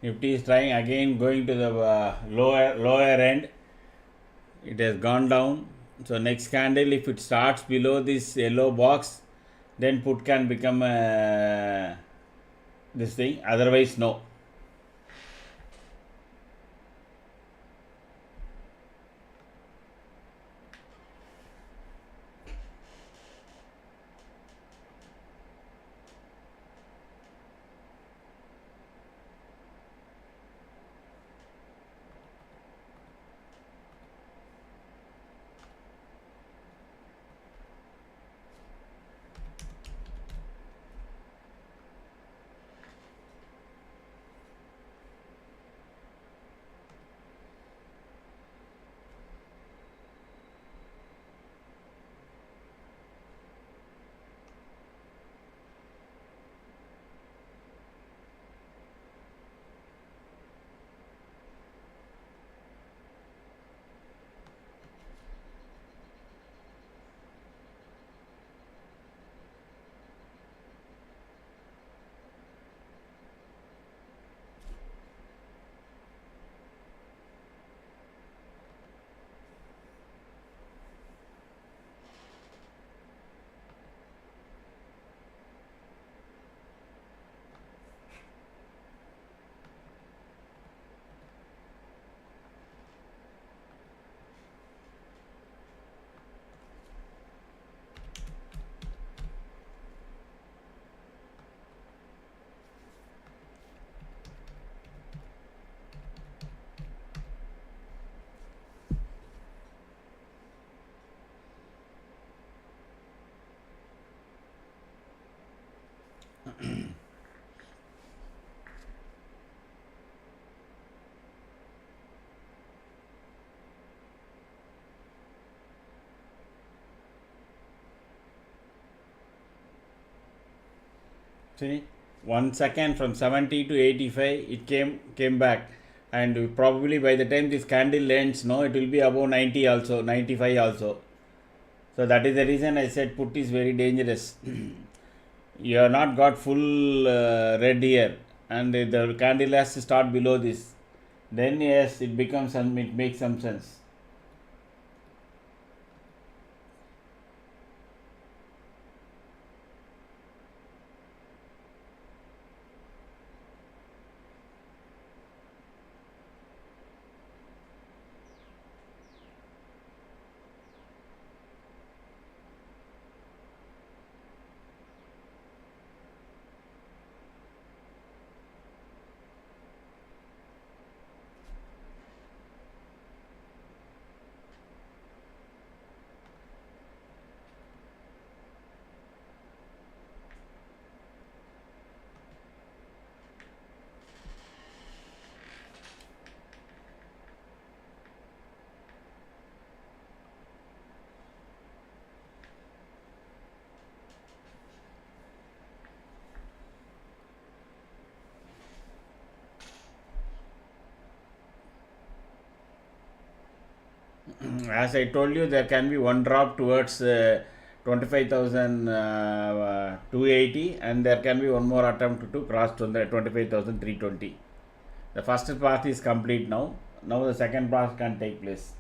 Nifty is trying again, going to the lower end. It has gone down. So next candle, if it starts below this yellow box, then put can become this thing. Otherwise, no. See, 1 second from 70 to 85, it came back, and probably by the time this candle ends, no, it will be above 90 also, 95 also. So that is the reason I said put is very dangerous. You have not got full red here, and the candle has to start below this. Then yes, it makes some sense. As I told you, there can be one drop towards 25,280, and there can be one more attempt to cross to the 25,320. The first path is complete now. Now the second path can take place.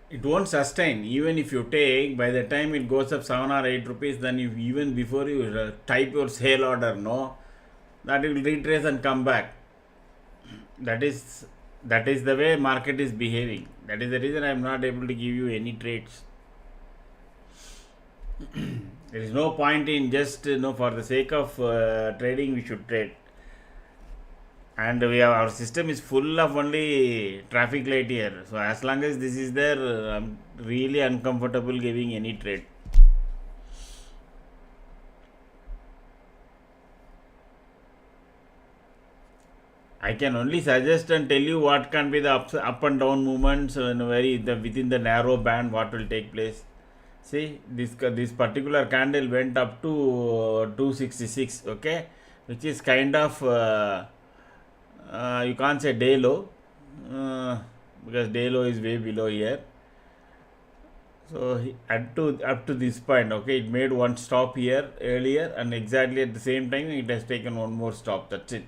It won't sustain. Even if you take, by the time it goes up 7 or 8 rupees, then you, even before you type your sale order, no, that will retrace and come back. That is the way market is behaving. That is the reason I am not able to give you any trades. There is no point in just for the sake of trading we should trade. And we have our system is full of only traffic light here. So as long as this is there, I'm really uncomfortable giving any trade. I can only suggest and tell you what can be the up and down movements within the narrow band what will take place. See this particular candle went up to 266, okay, which is kind of you can't say day low because day low is way below here. So up to this point, okay, it made one stop here earlier, and exactly at the same time it has taken one more stop. That's it.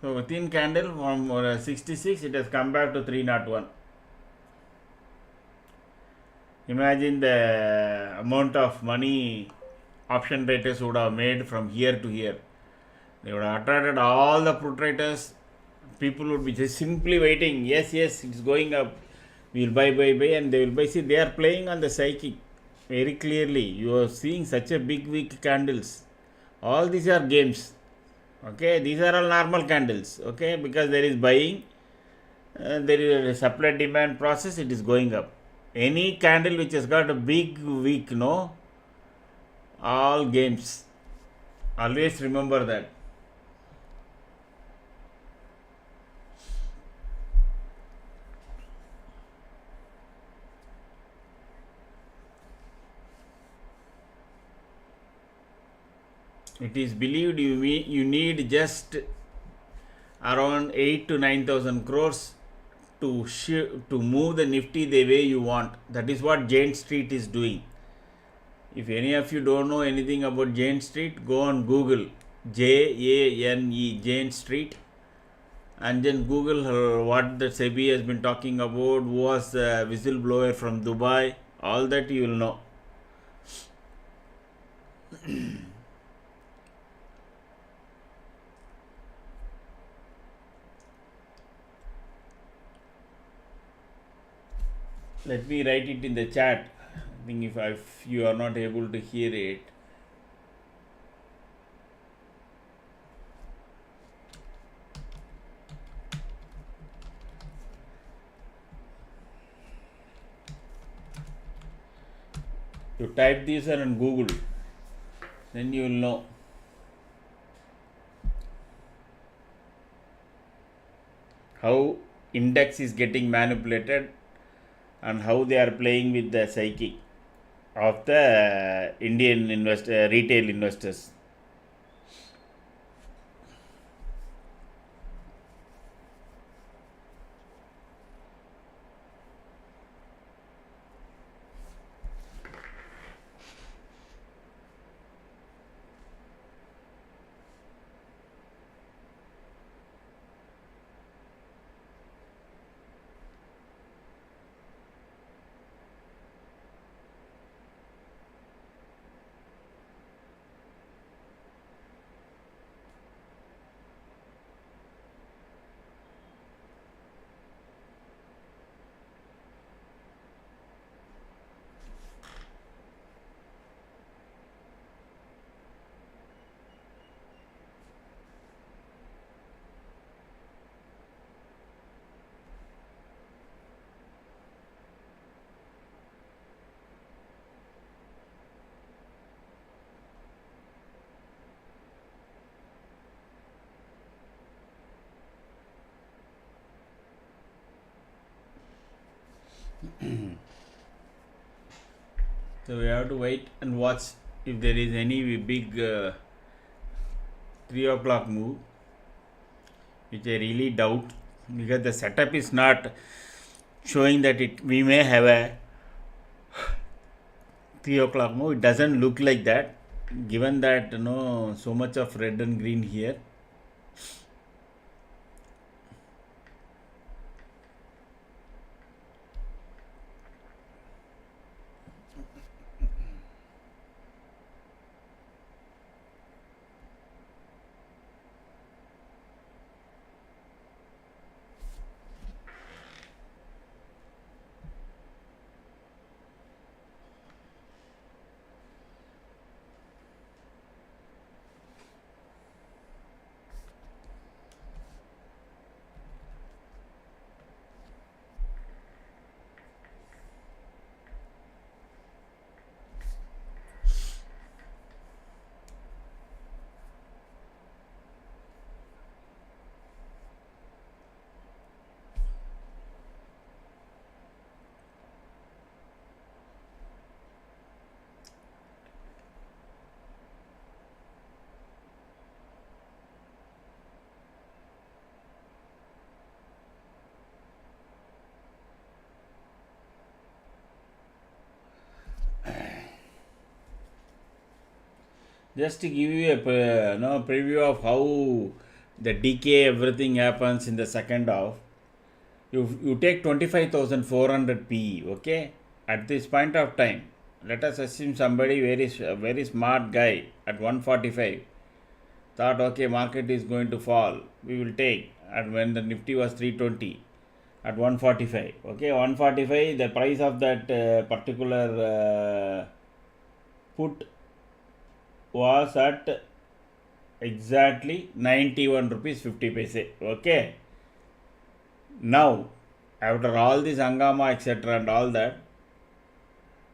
So within candle from 66, it has come back to 301. Imagine the amount of money option traders would have made from here to here. They would have attracted all the put traders. People would be just simply waiting. Yes, it's going up. We will buy, and they will buy. See, they are playing on the psychic very clearly. You are seeing such a big, weak candles. All these are games. Okay, these are all normal candles. Okay, because there is buying, there is a supply demand process. It is going up. Any candle which has got a big wick, no, all games. Always remember that. It is believed you need just around 8 to 9,000 crores to move the Nifty the way you want. That is what Jane Street is doing. If any of you don't know anything about Jane Street, go on Google Jane, Jane Street, and then Google what the SEBI has been talking about, who was the whistleblower from Dubai, all that you will know. Let me write it in the chat. I think if you are not able to hear it. You type this on Google, then you will know. How index is getting manipulated and how they are playing with the psyche of the Indian retail investors. So we have to wait and watch if there is any big 3 o'clock move, which I really doubt, because the setup is not showing that we may have a 3 o'clock move. It doesn't look like that, given that so much of red and green here. Just to give you a preview of how the decay everything happens in the second half. You take 25,400 PE, okay? At this point of time, let us assume somebody very smart guy at 145 thought, okay, market is going to fall. We will take. And when the Nifty was 320 at 145, okay, 145, the price of that particular put was at exactly 91 rupees 50 paise, okay. Now, after all this hangama etc and all that,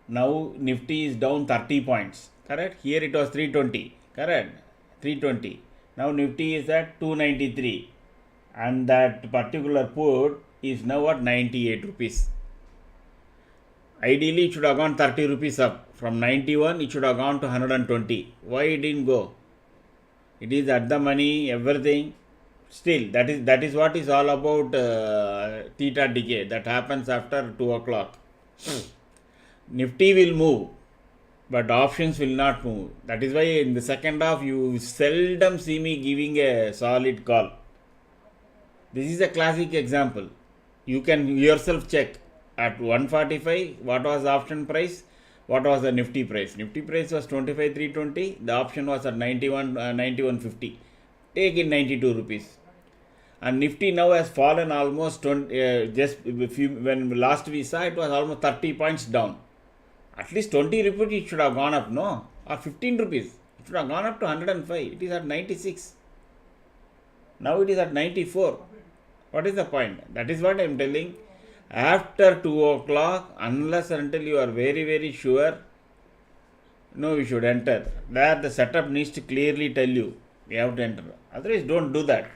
now Nifty is down 30 points, correct? Here it was 320, correct? 320. Now Nifty is at 293 and that particular put is now at 98 rupees. Ideally, it should have gone 30 rupees up. From 91, it should have gone to 120. Why it didn't go? It is at the money, everything. Still, that is what is all about theta decay that happens after 2 o'clock. Nifty will move, but options will not move. That is why in the second half you seldom see me giving a solid call. This is a classic example. You can yourself check at 145 what was the option price, what was the Nifty price. Nifty price was 25,320, the option was at 91,50. Take in 92 rupees. And Nifty now has fallen almost 20, when last we saw it was almost 30 points down. At least 20 rupees it should have gone up, no? Or 15 rupees. It should have gone up to 105. It is at 96. Now it is at 94. What is the point? That is what I am telling. After 2 o'clock, unless until you are very sure, no, we should enter. There the setup needs to clearly tell you. We have to enter. Otherwise, don't do that.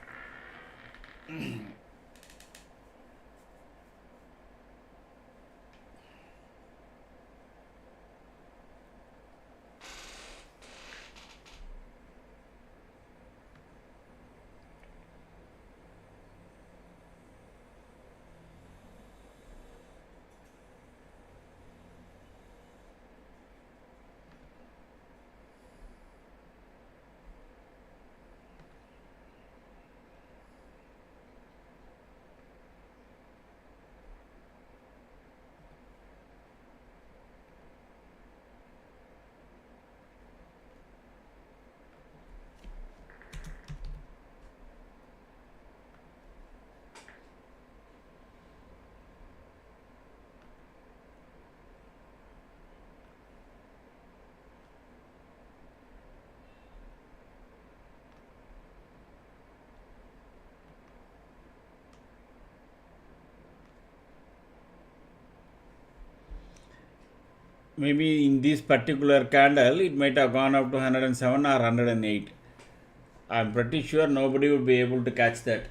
'Maybe in this particular candle, it might have gone up to 107 or 108. I'm pretty sure nobody would be able to catch that.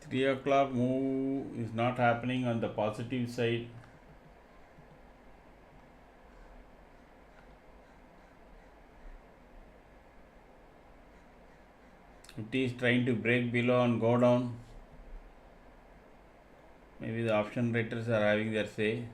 Three o'clock move is not happening on the positive side. Nifty is trying to break below and go down. Maybe the option writers are having their say.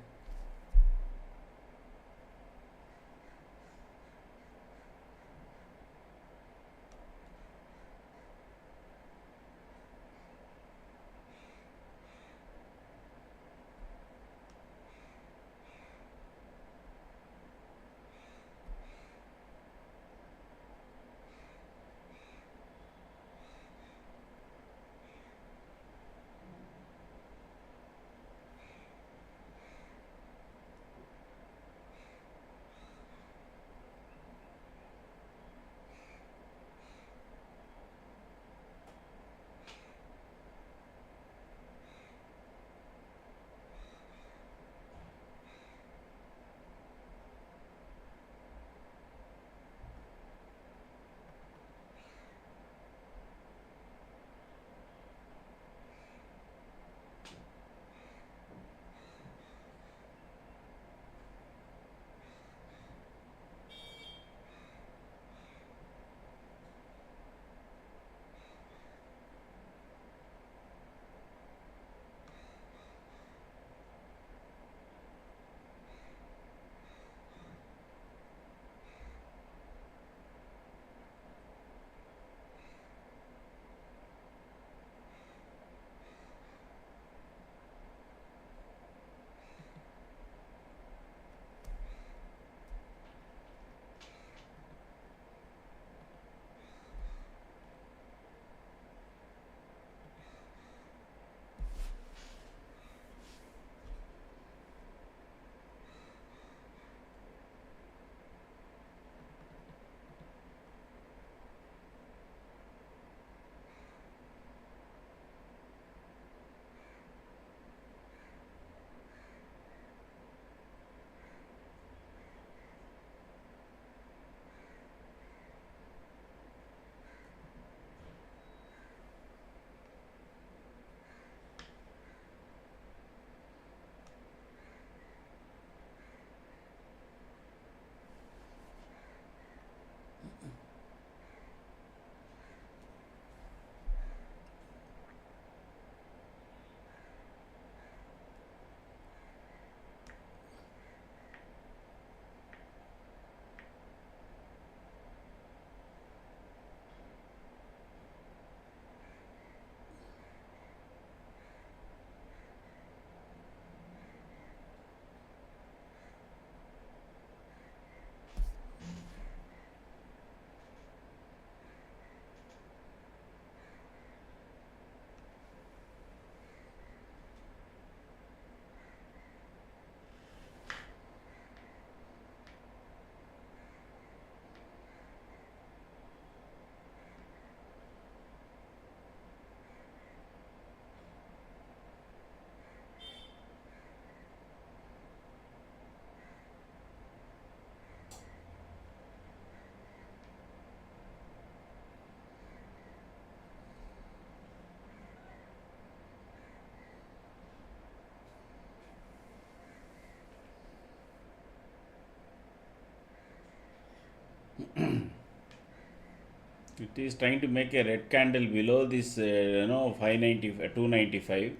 It is trying to make a red candle below this 590 295,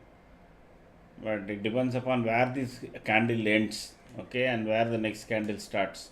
but it depends upon where this candle ends, okay, and where the next candle starts.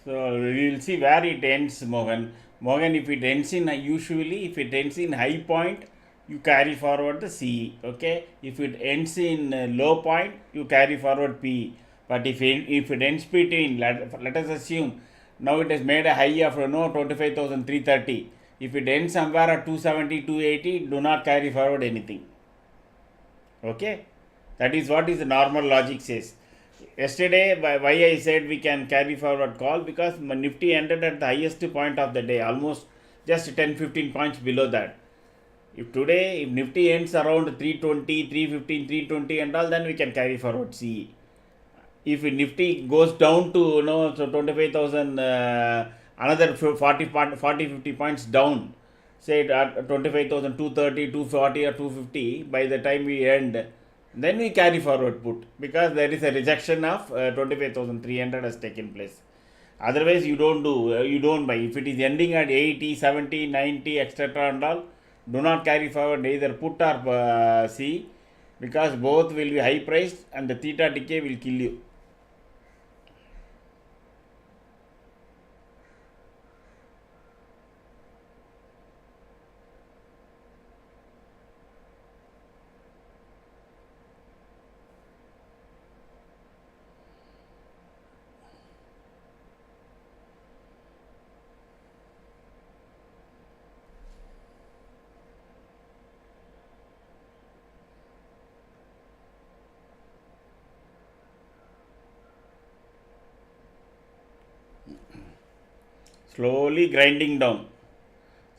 So we will see where it ends, Mohan. Mohan, if it ends in usually if it ends in high point, you carry forward the CE. Okay. If it ends in low point, you carry forward PE. But if it ends between, let us assume now it has made a high of 25,330. If it ends somewhere at 270, 280, do not carry forward anything. Okay, that is what is the normal logic says. Yesterday, why I said we can carry forward call, because Nifty ended at the highest point of the day, almost just 10-15 points below that. If today, if Nifty ends around 320, 315, 320 and all, then we can carry forward CE. If Nifty goes down to so 25,000, another 40 50 points down, say at 25,000, 230, 240 or 250, by the time we end, then we carry forward put, because there is a rejection of 25,300 has taken place. Otherwise you don't do, you don't buy. If it is ending at 80, 70, 90, etc and all, do not carry forward either put or C, because both will be high priced and the theta decay will kill you. Slowly grinding down.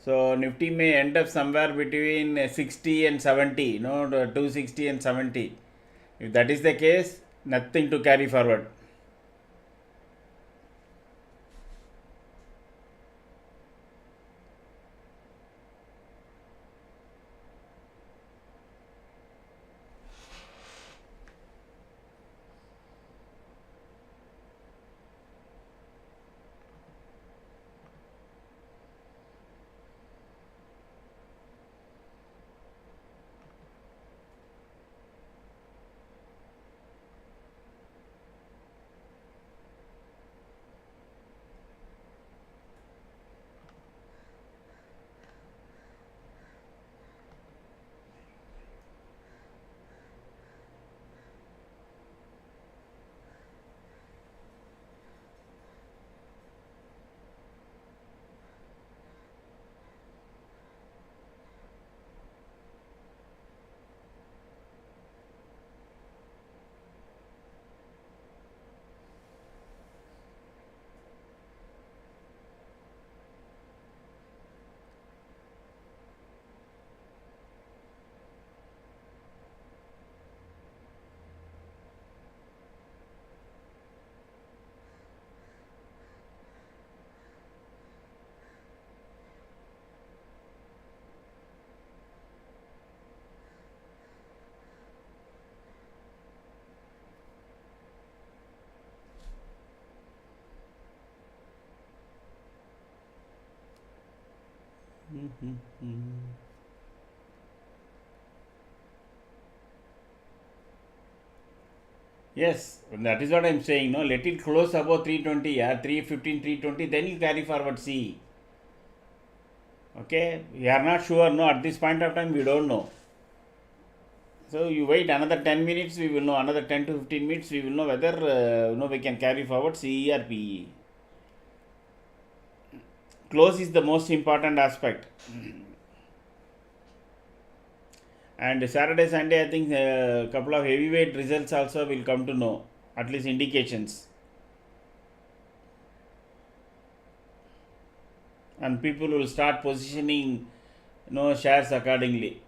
So Nifty may end up somewhere between 60 and 70, 260 and 70. If that is the case, nothing to carry forward. Yes, that is what I am saying. No, let it close above 320, yeah, 315, 320, then you carry forward C. Okay, we are not sure. No, at this point of time, we don't know. So you wait another 10 minutes, we will know. Another 10 to 15 minutes, we will know whether we can carry forward CE or PE. Close is the most important aspect. And Saturday, Sunday, I think a couple of heavyweight results also will come to know, at least indications. And people will start positioning shares accordingly.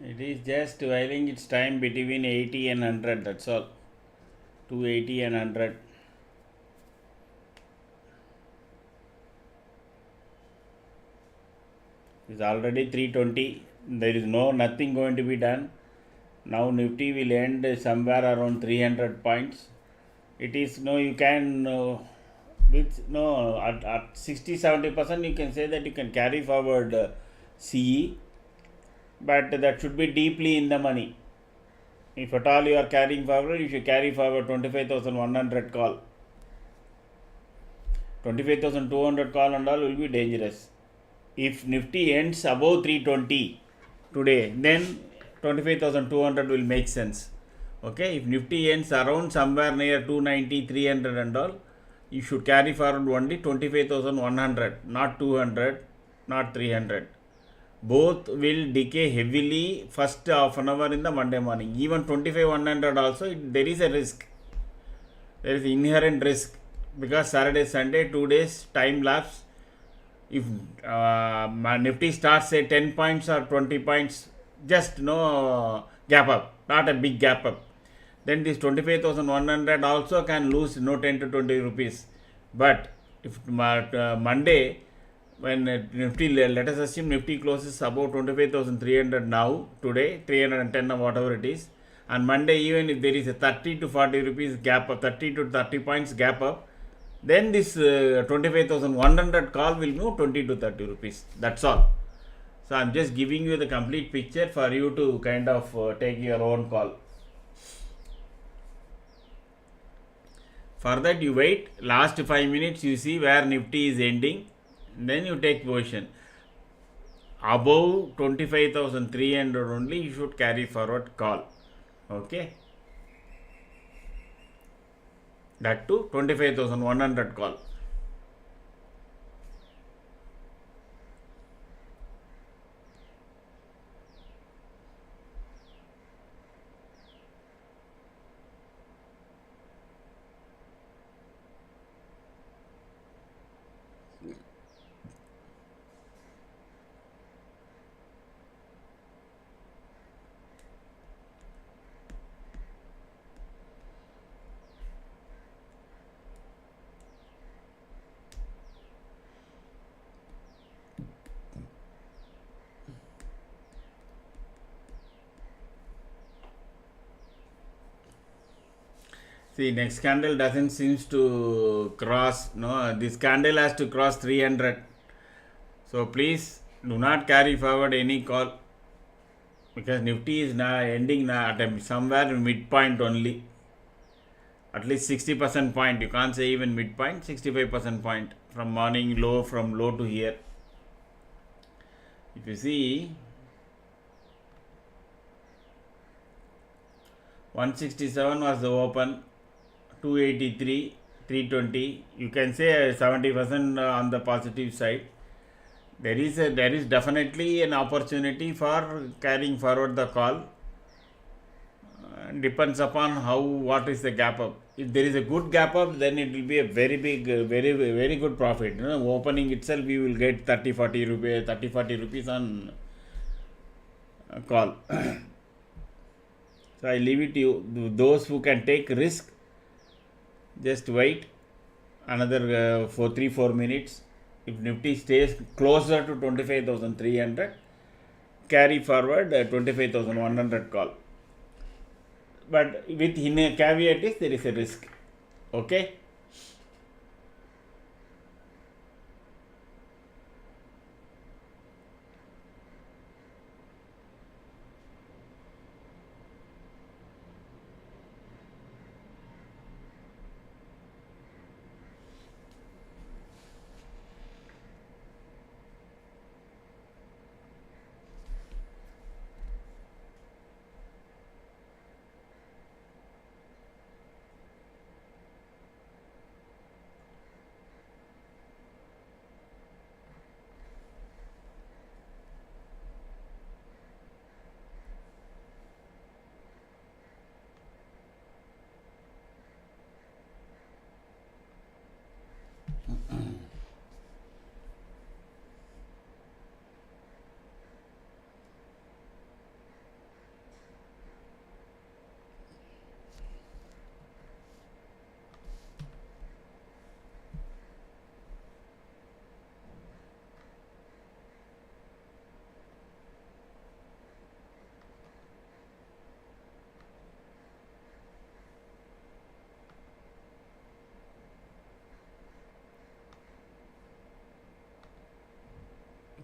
It is just whiling its time between 80 and 100, that's all. 280 and 100. It's already 320. There is nothing going to be done. Now Nifty will end somewhere around 300 points. It is you can with at 60-70% you can say that you can carry forward CE, but that should be deeply in the money. If at all you are carrying forward, you should carry forward 25,100 call. 25,200 call and all will be dangerous. If Nifty ends above 320 today, then 25,200 will make sense. Okay, if Nifty ends around somewhere near 290, 300 and all, you should carry forward only 25,100, not 200, not 300. Both will decay heavily first half an hour in the Monday morning. Even 25,100 also, there is a risk. There is inherent risk because Saturday, Sunday, 2 days time lapse. If Nifty starts at 10 points or 20 points, just no gap up, not a big gap up, then this 25,100 also can lose 10 to 20 rupees. But if Monday, when Nifty, let us assume Nifty closes about 25,300 now, today, 310 or whatever it is, and Monday even if there is a 30 to 40 rupees gap up, 30 to 30 points gap up, then this 25,100 call will move 20 to 30 rupees. That's all. So I'm just giving you the complete picture for you to kind of take your own call. For that you wait, last 5 minutes you see where Nifty is ending, then you take position. Above 25,300 only you should carry forward call. Okay. That to 25,100 call. See, next candle doesn't seems to cross. No, this candle has to cross 300. So please do not carry forward any call because Nifty is now ending now at somewhere midpoint only. At least 60% point. You can't say even midpoint. 65% point from morning low, from low to here. If you see 167 was the open. 283, 320, you can say 70% on the positive side. There is definitely an opportunity for carrying forward the call. Depends upon what is the gap up. If there is a good gap up, then it will be a very big, very good profit. Opening itself, we will get 30-40 rupees on call. So I leave it to you. Those who can take risk, just wait another 3-4 minutes. If Nifty stays closer to 25,300, carry forward 25,100 call. But with in a caveat is there is a risk. Okay.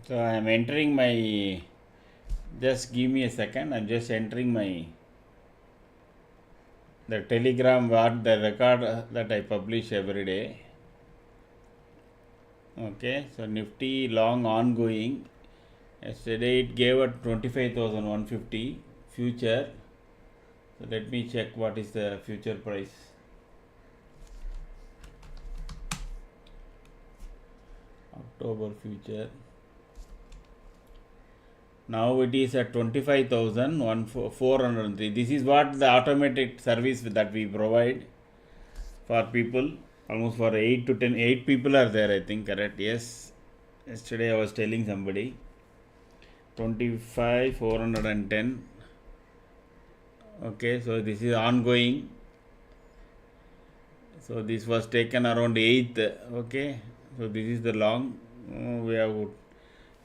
So I am entering my, just give me a second, I'm just entering my, the telegram, what the record that I publish every day. Okay, so Nifty long ongoing. Yesterday it gave at 25,150 future. So let me check what is the future price. October future. Now it is at 25,403. This is what the automated service that we provide for people. Almost for 8 to 10, 8 people are there, I think, correct? Yes. Yesterday I was telling somebody 25,410. Okay, so this is ongoing. So this was taken around 8th. Okay, so this is the long. We have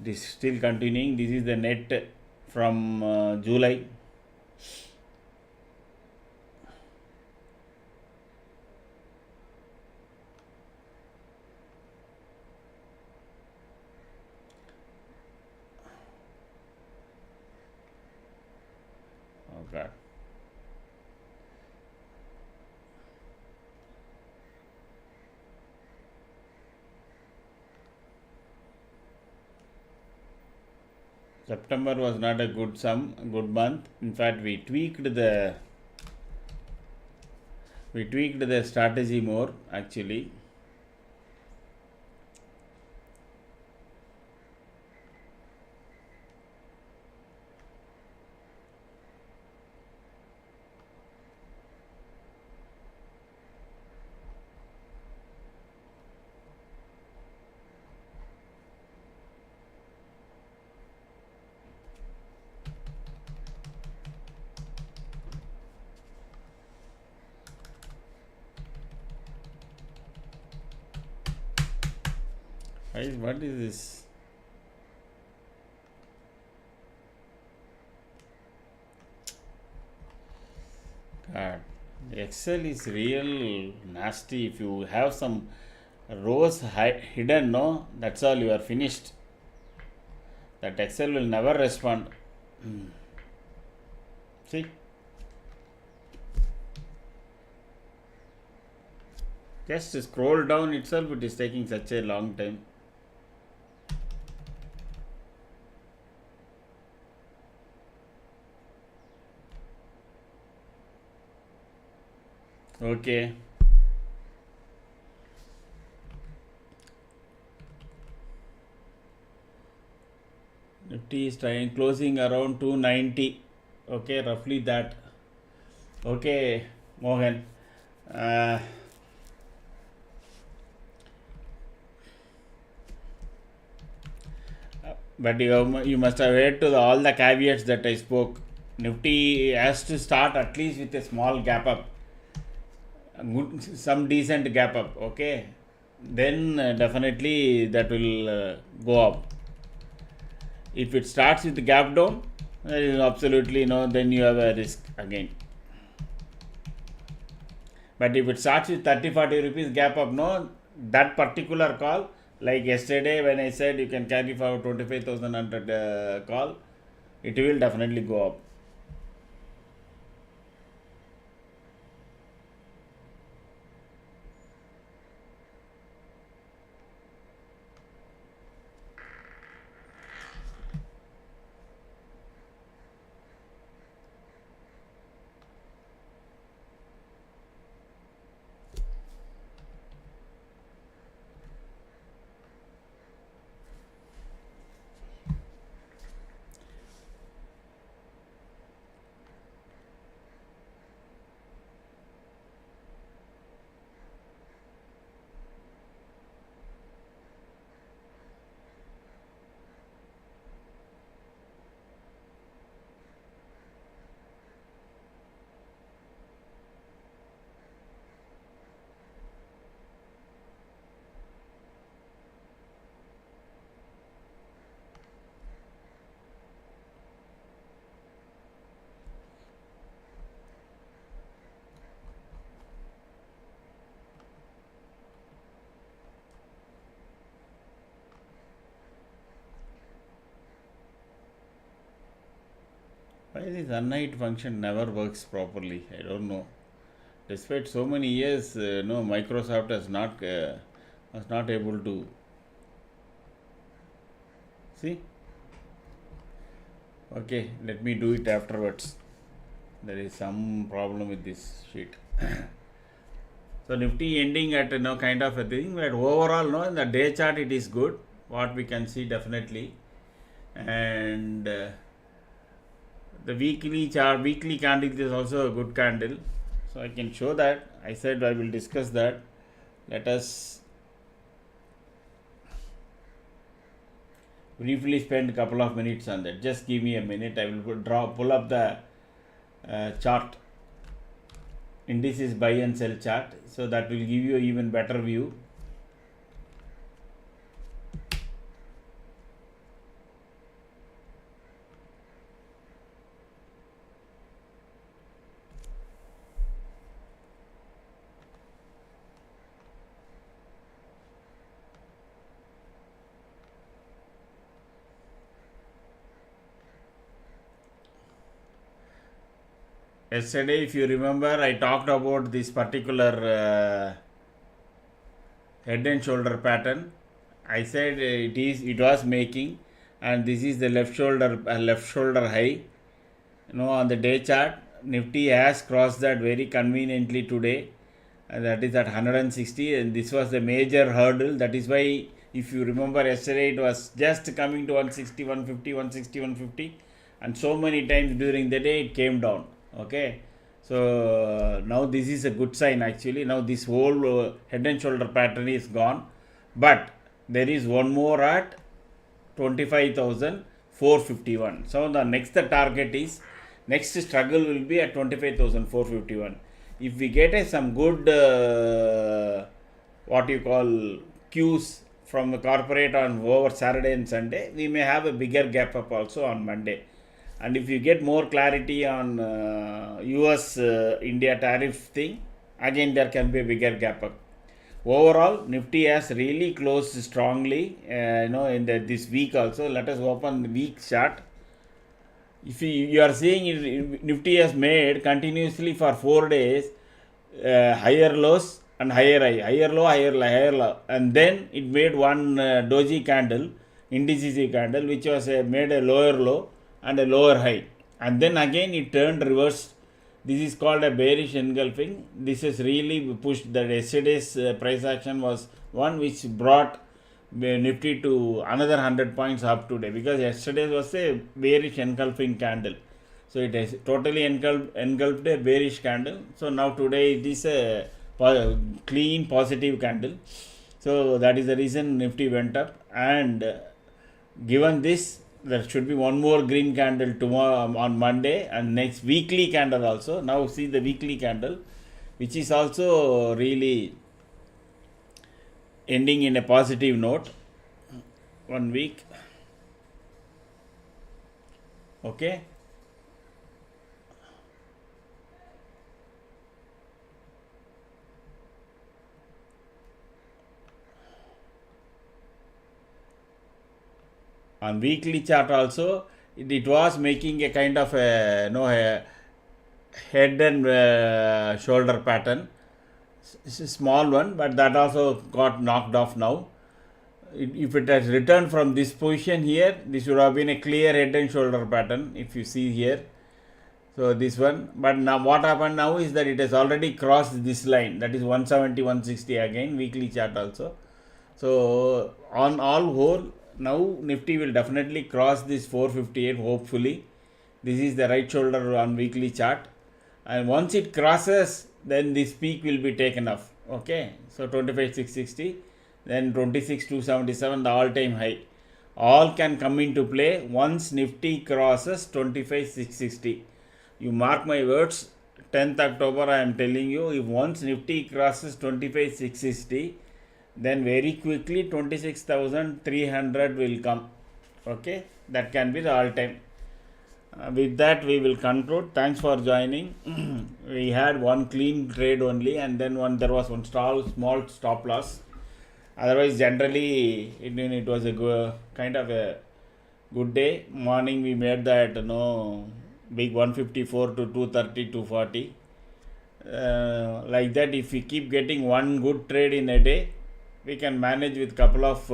this still continuing. This is the net from July. Oh God. September was not a good month. In fact, we tweaked the strategy more actually. What is this? God, Excel is real nasty. If you have some rows hidden, no, that's all, you are finished. That Excel will never respond. See? Just scroll down itself, it is taking such a long time. Okay. Nifty is trying closing around 290. Okay, roughly that. Okay, Mohan. But you must have heard to all the caveats that I spoke. Nifty has to start at least with a small gap up, some decent gap up. Okay, then definitely that will go up. If it starts with the gap down, there is absolutely no, then you have a risk again. But if it starts with 30-40 rupees gap up, no, that particular call, like yesterday when I said you can carry for 25,000 under call, it will definitely go up. Why this unnight function never works properly? I don't know. Despite so many years, no, Microsoft was not able to see. Okay, let me do it afterwards. There is some problem with this sheet. So Nifty ending at kind of a thing, but overall in the day chart it is good. What we can see definitely, and the weekly candle is also a good candle. So I can show that. I said I will discuss that. Let us briefly spend a couple of minutes on that. Just give me a minute. I will pull up the chart, indices buy and sell chart, so that will give you even better view. Yesterday, if you remember, I talked about this particular head and shoulder pattern. I said it was making, and this is the left shoulder high. On the day chart, Nifty has crossed that very conveniently today, and that is at 160, and this was the major hurdle. That is why, if you remember yesterday, it was just coming to 160, 150, 160, 150, and so many times during the day it came down. Okay, so now this is a good sign actually. Now this whole head and shoulder pattern is gone, but there is one more at 25,451. So the next target is, next struggle will be at 25,451. If we get some good what you call cues from the corporate on over Saturday and Sunday, we may have a bigger gap up also on Monday. And if you get more clarity on US India tariff thing, again there can be a bigger gap up. Overall, Nifty has really closed strongly in this week also. Let us open the week chart. If you are seeing it, Nifty has made continuously for 4 days higher lows and higher high, higher low, higher low, and then it made one doji candle, indices candle, which was made a lower low and a lower high, and then again it turned reverse. This is called a bearish engulfing. This has really pushed that yesterday's price action was one which brought Nifty to another 100 points up today, because yesterday was a bearish engulfing candle. So it has totally engulfed a bearish candle. So now today it is a clean positive candle. So that is the reason Nifty went up, and given this, there should be one more green candle tomorrow on Monday, and next weekly candle also. Now see the weekly candle, which is also really ending in a positive note. 1 week. Okay. On weekly chart also, it was making a kind of a head and shoulder pattern. It's a small one, but that also got knocked off now. If it has returned from this position here, this would have been a clear head and shoulder pattern, if you see here. So this one, but now what happened now is that it has already crossed this line, that is 170, 160 again, weekly chart also. So on all whole, now Nifty will definitely cross this 458 hopefully. This is the right shoulder on weekly chart, and once it crosses, then this peak will be taken off. Okay, so 25,660, then 26,277, the all-time high. All can come into play once Nifty crosses 25,660. You mark my words, 10th October I am telling you, if once Nifty crosses 25,660, then very quickly 26,300 will come. Okay, that can be the all-time. With that we will conclude. Thanks for joining. We had one clean trade only, and then there was one small stop loss. Otherwise, generally it was a kind of a good day. Morning we made that big 154 to 230, 240. Like that, if we keep getting one good trade in a day, we can manage with couple of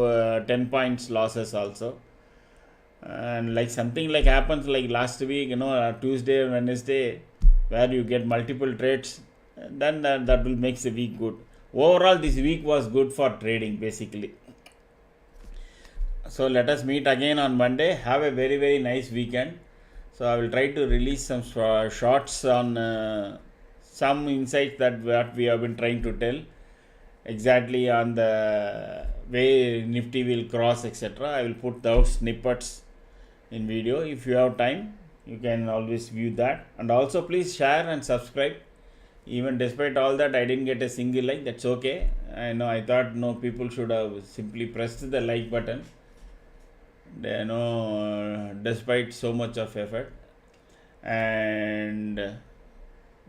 10 points losses also. And like something like happens like last week, Tuesday and Wednesday, where you get multiple trades, then that will make the week good. Overall, this week was good for trading basically. So let us meet again on Monday. Have a very very nice weekend. So I will try to release some shorts on some insights that what we have been trying to tell exactly on the way Nifty will cross, etc. I will put those snippets in video. If you have time, you can always view that. And also please share and subscribe. Even despite all that, I didn't get a single like. That's okay. I know, I thought no, people should have simply pressed the like button. Despite so much of effort. And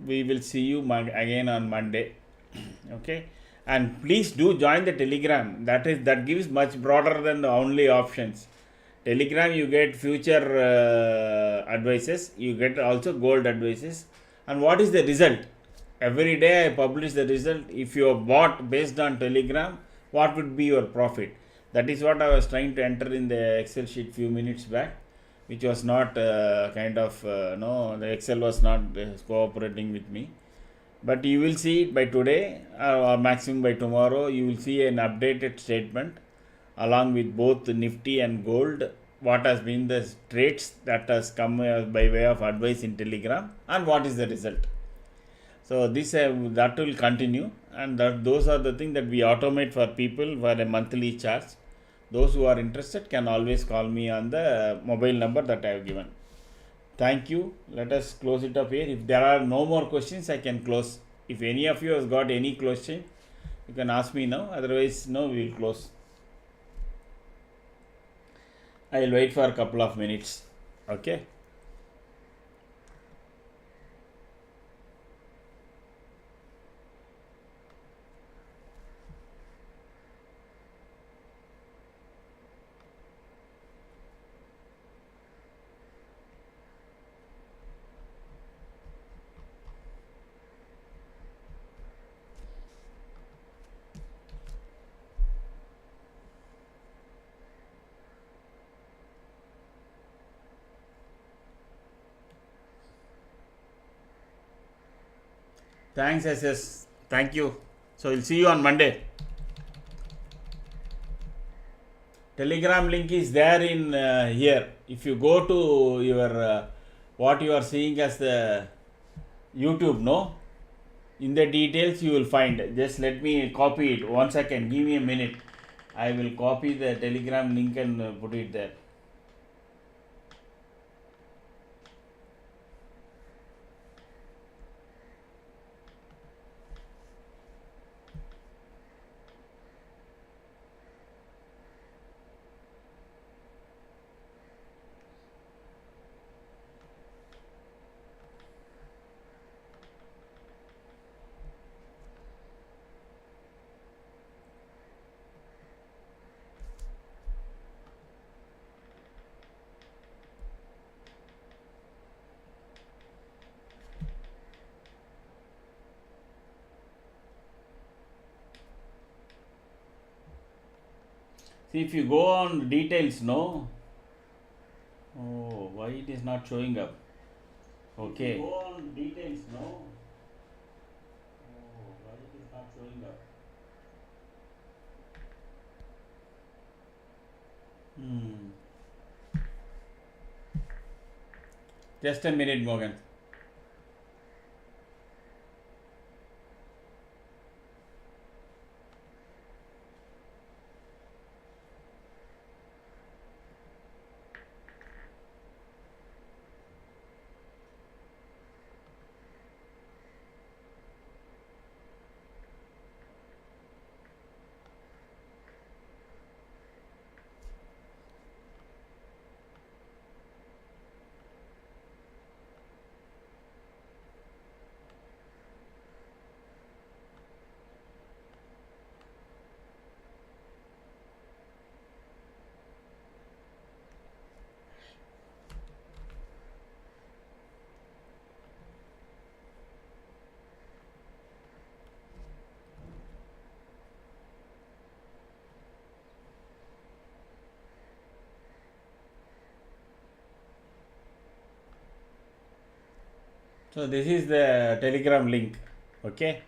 we will see you again on Monday. Okay, and please do join the Telegram. That gives much broader than the only options. Telegram, you get future advices, you get also gold advices. And what is the result? Every day I publish the result. If you have bought based on Telegram, what would be your profit? That is what I was trying to enter in the Excel sheet few minutes back, which was not no, the Excel was not cooperating with me. But you will see it by today or maximum by tomorrow. You will see an updated statement along with both Nifty and gold, what has been the trades that has come by way of advice in Telegram, and what is the result. So this that will continue, and those are the things that we automate for people for a monthly charge. Those who are interested can always call me on the mobile number that I have given. Thank you. Let us close it up here. If there are no more questions, I can close. If any of you has got any question, you can ask me now. Otherwise, no, we will close. I will wait for a couple of minutes. Okay. Thanks, SS. Thank you. So we'll see you on Monday. Telegram link is there in here. If you go to your what you are seeing as the YouTube, no, in the details you will find. Just let me copy it. 1 second. Give me a minute. I will copy the Telegram link and put it there. See, if you go on details, no. Oh, why it is not showing up? Okay. If you go on details, no. Oh, why it is not showing up? Just a minute, Morgan. So this is the Telegram link. Okay.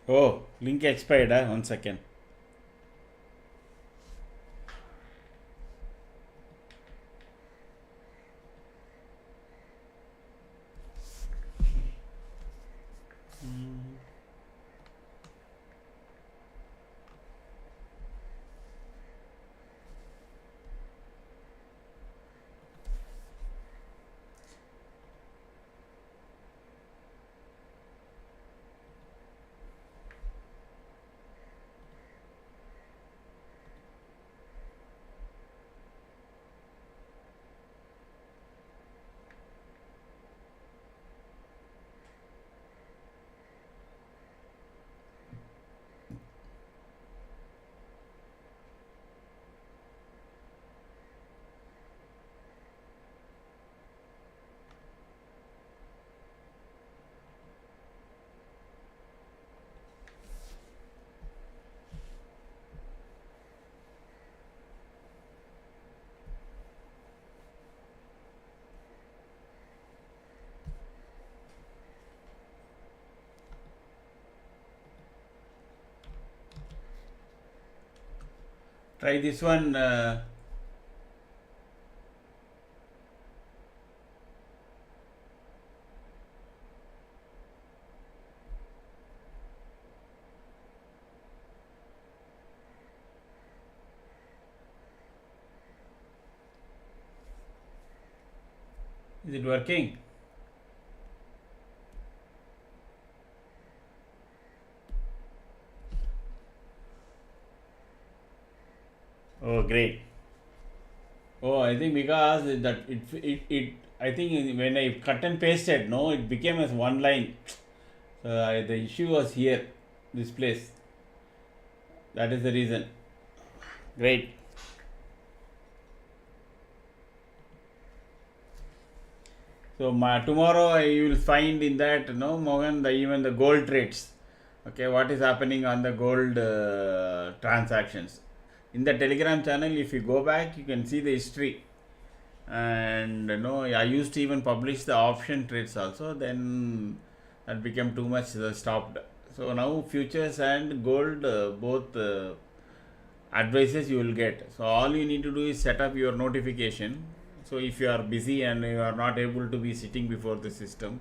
Oh, link expired. 1 second. Try this one. Is it working? Oh, great. Oh, I think because it I think when I cut and pasted, no, it became as one line. So the issue was here, this place. That is the reason. Great. So tomorrow you will find in that, no, Mohan, even the gold trades. Okay, what is happening on the gold transactions? In the Telegram channel, if you go back, you can see the history. And I used to even publish the option trades also. Then that became too much, stopped. So now futures and gold, both advices you will get. So all you need to do is set up your notification. So if you are busy and you are not able to be sitting before the system,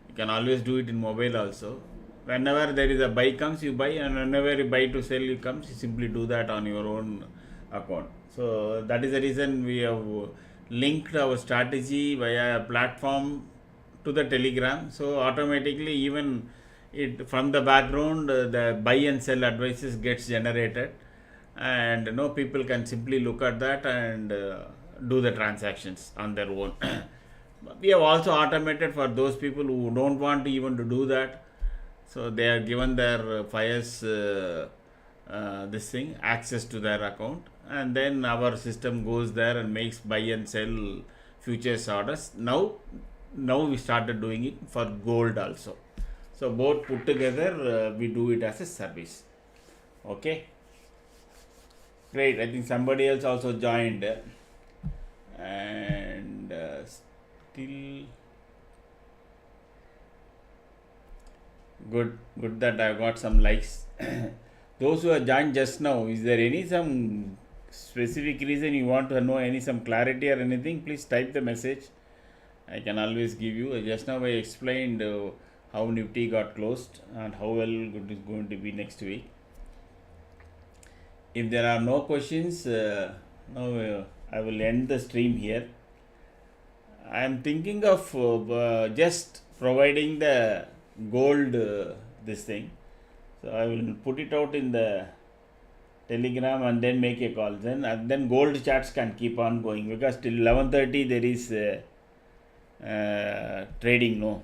you can always do it in mobile also. Whenever there is a buy comes, you buy, and whenever you buy to sell you comes, you simply do that on your own account. So that is the reason we have linked our strategy via a platform to the Telegram. So automatically, even it from the background, the buy and sell advices gets generated, and people can simply look at that and do the transactions on their own. We have also automated for those people who don't want even to do that. So they are given their fires this thing access to their account, and then our system goes there and makes buy and sell futures orders. Now we started doing it for gold also. So both put together, we do it as a service. Okay, great. I think somebody else also joined, and still good that I got some likes. Those who have joined just now, is there any some specific reason you want to know, any some clarity or anything? Please type the message. I can always give you. Just now I explained how Nifty got closed and how well it is going to be next week. If there are no questions, now I will end the stream here. I am thinking of just providing the gold this thing. So I will put it out in the Telegram and then make a call. Then gold charts can keep on going, because till 11:30 there is trading. No,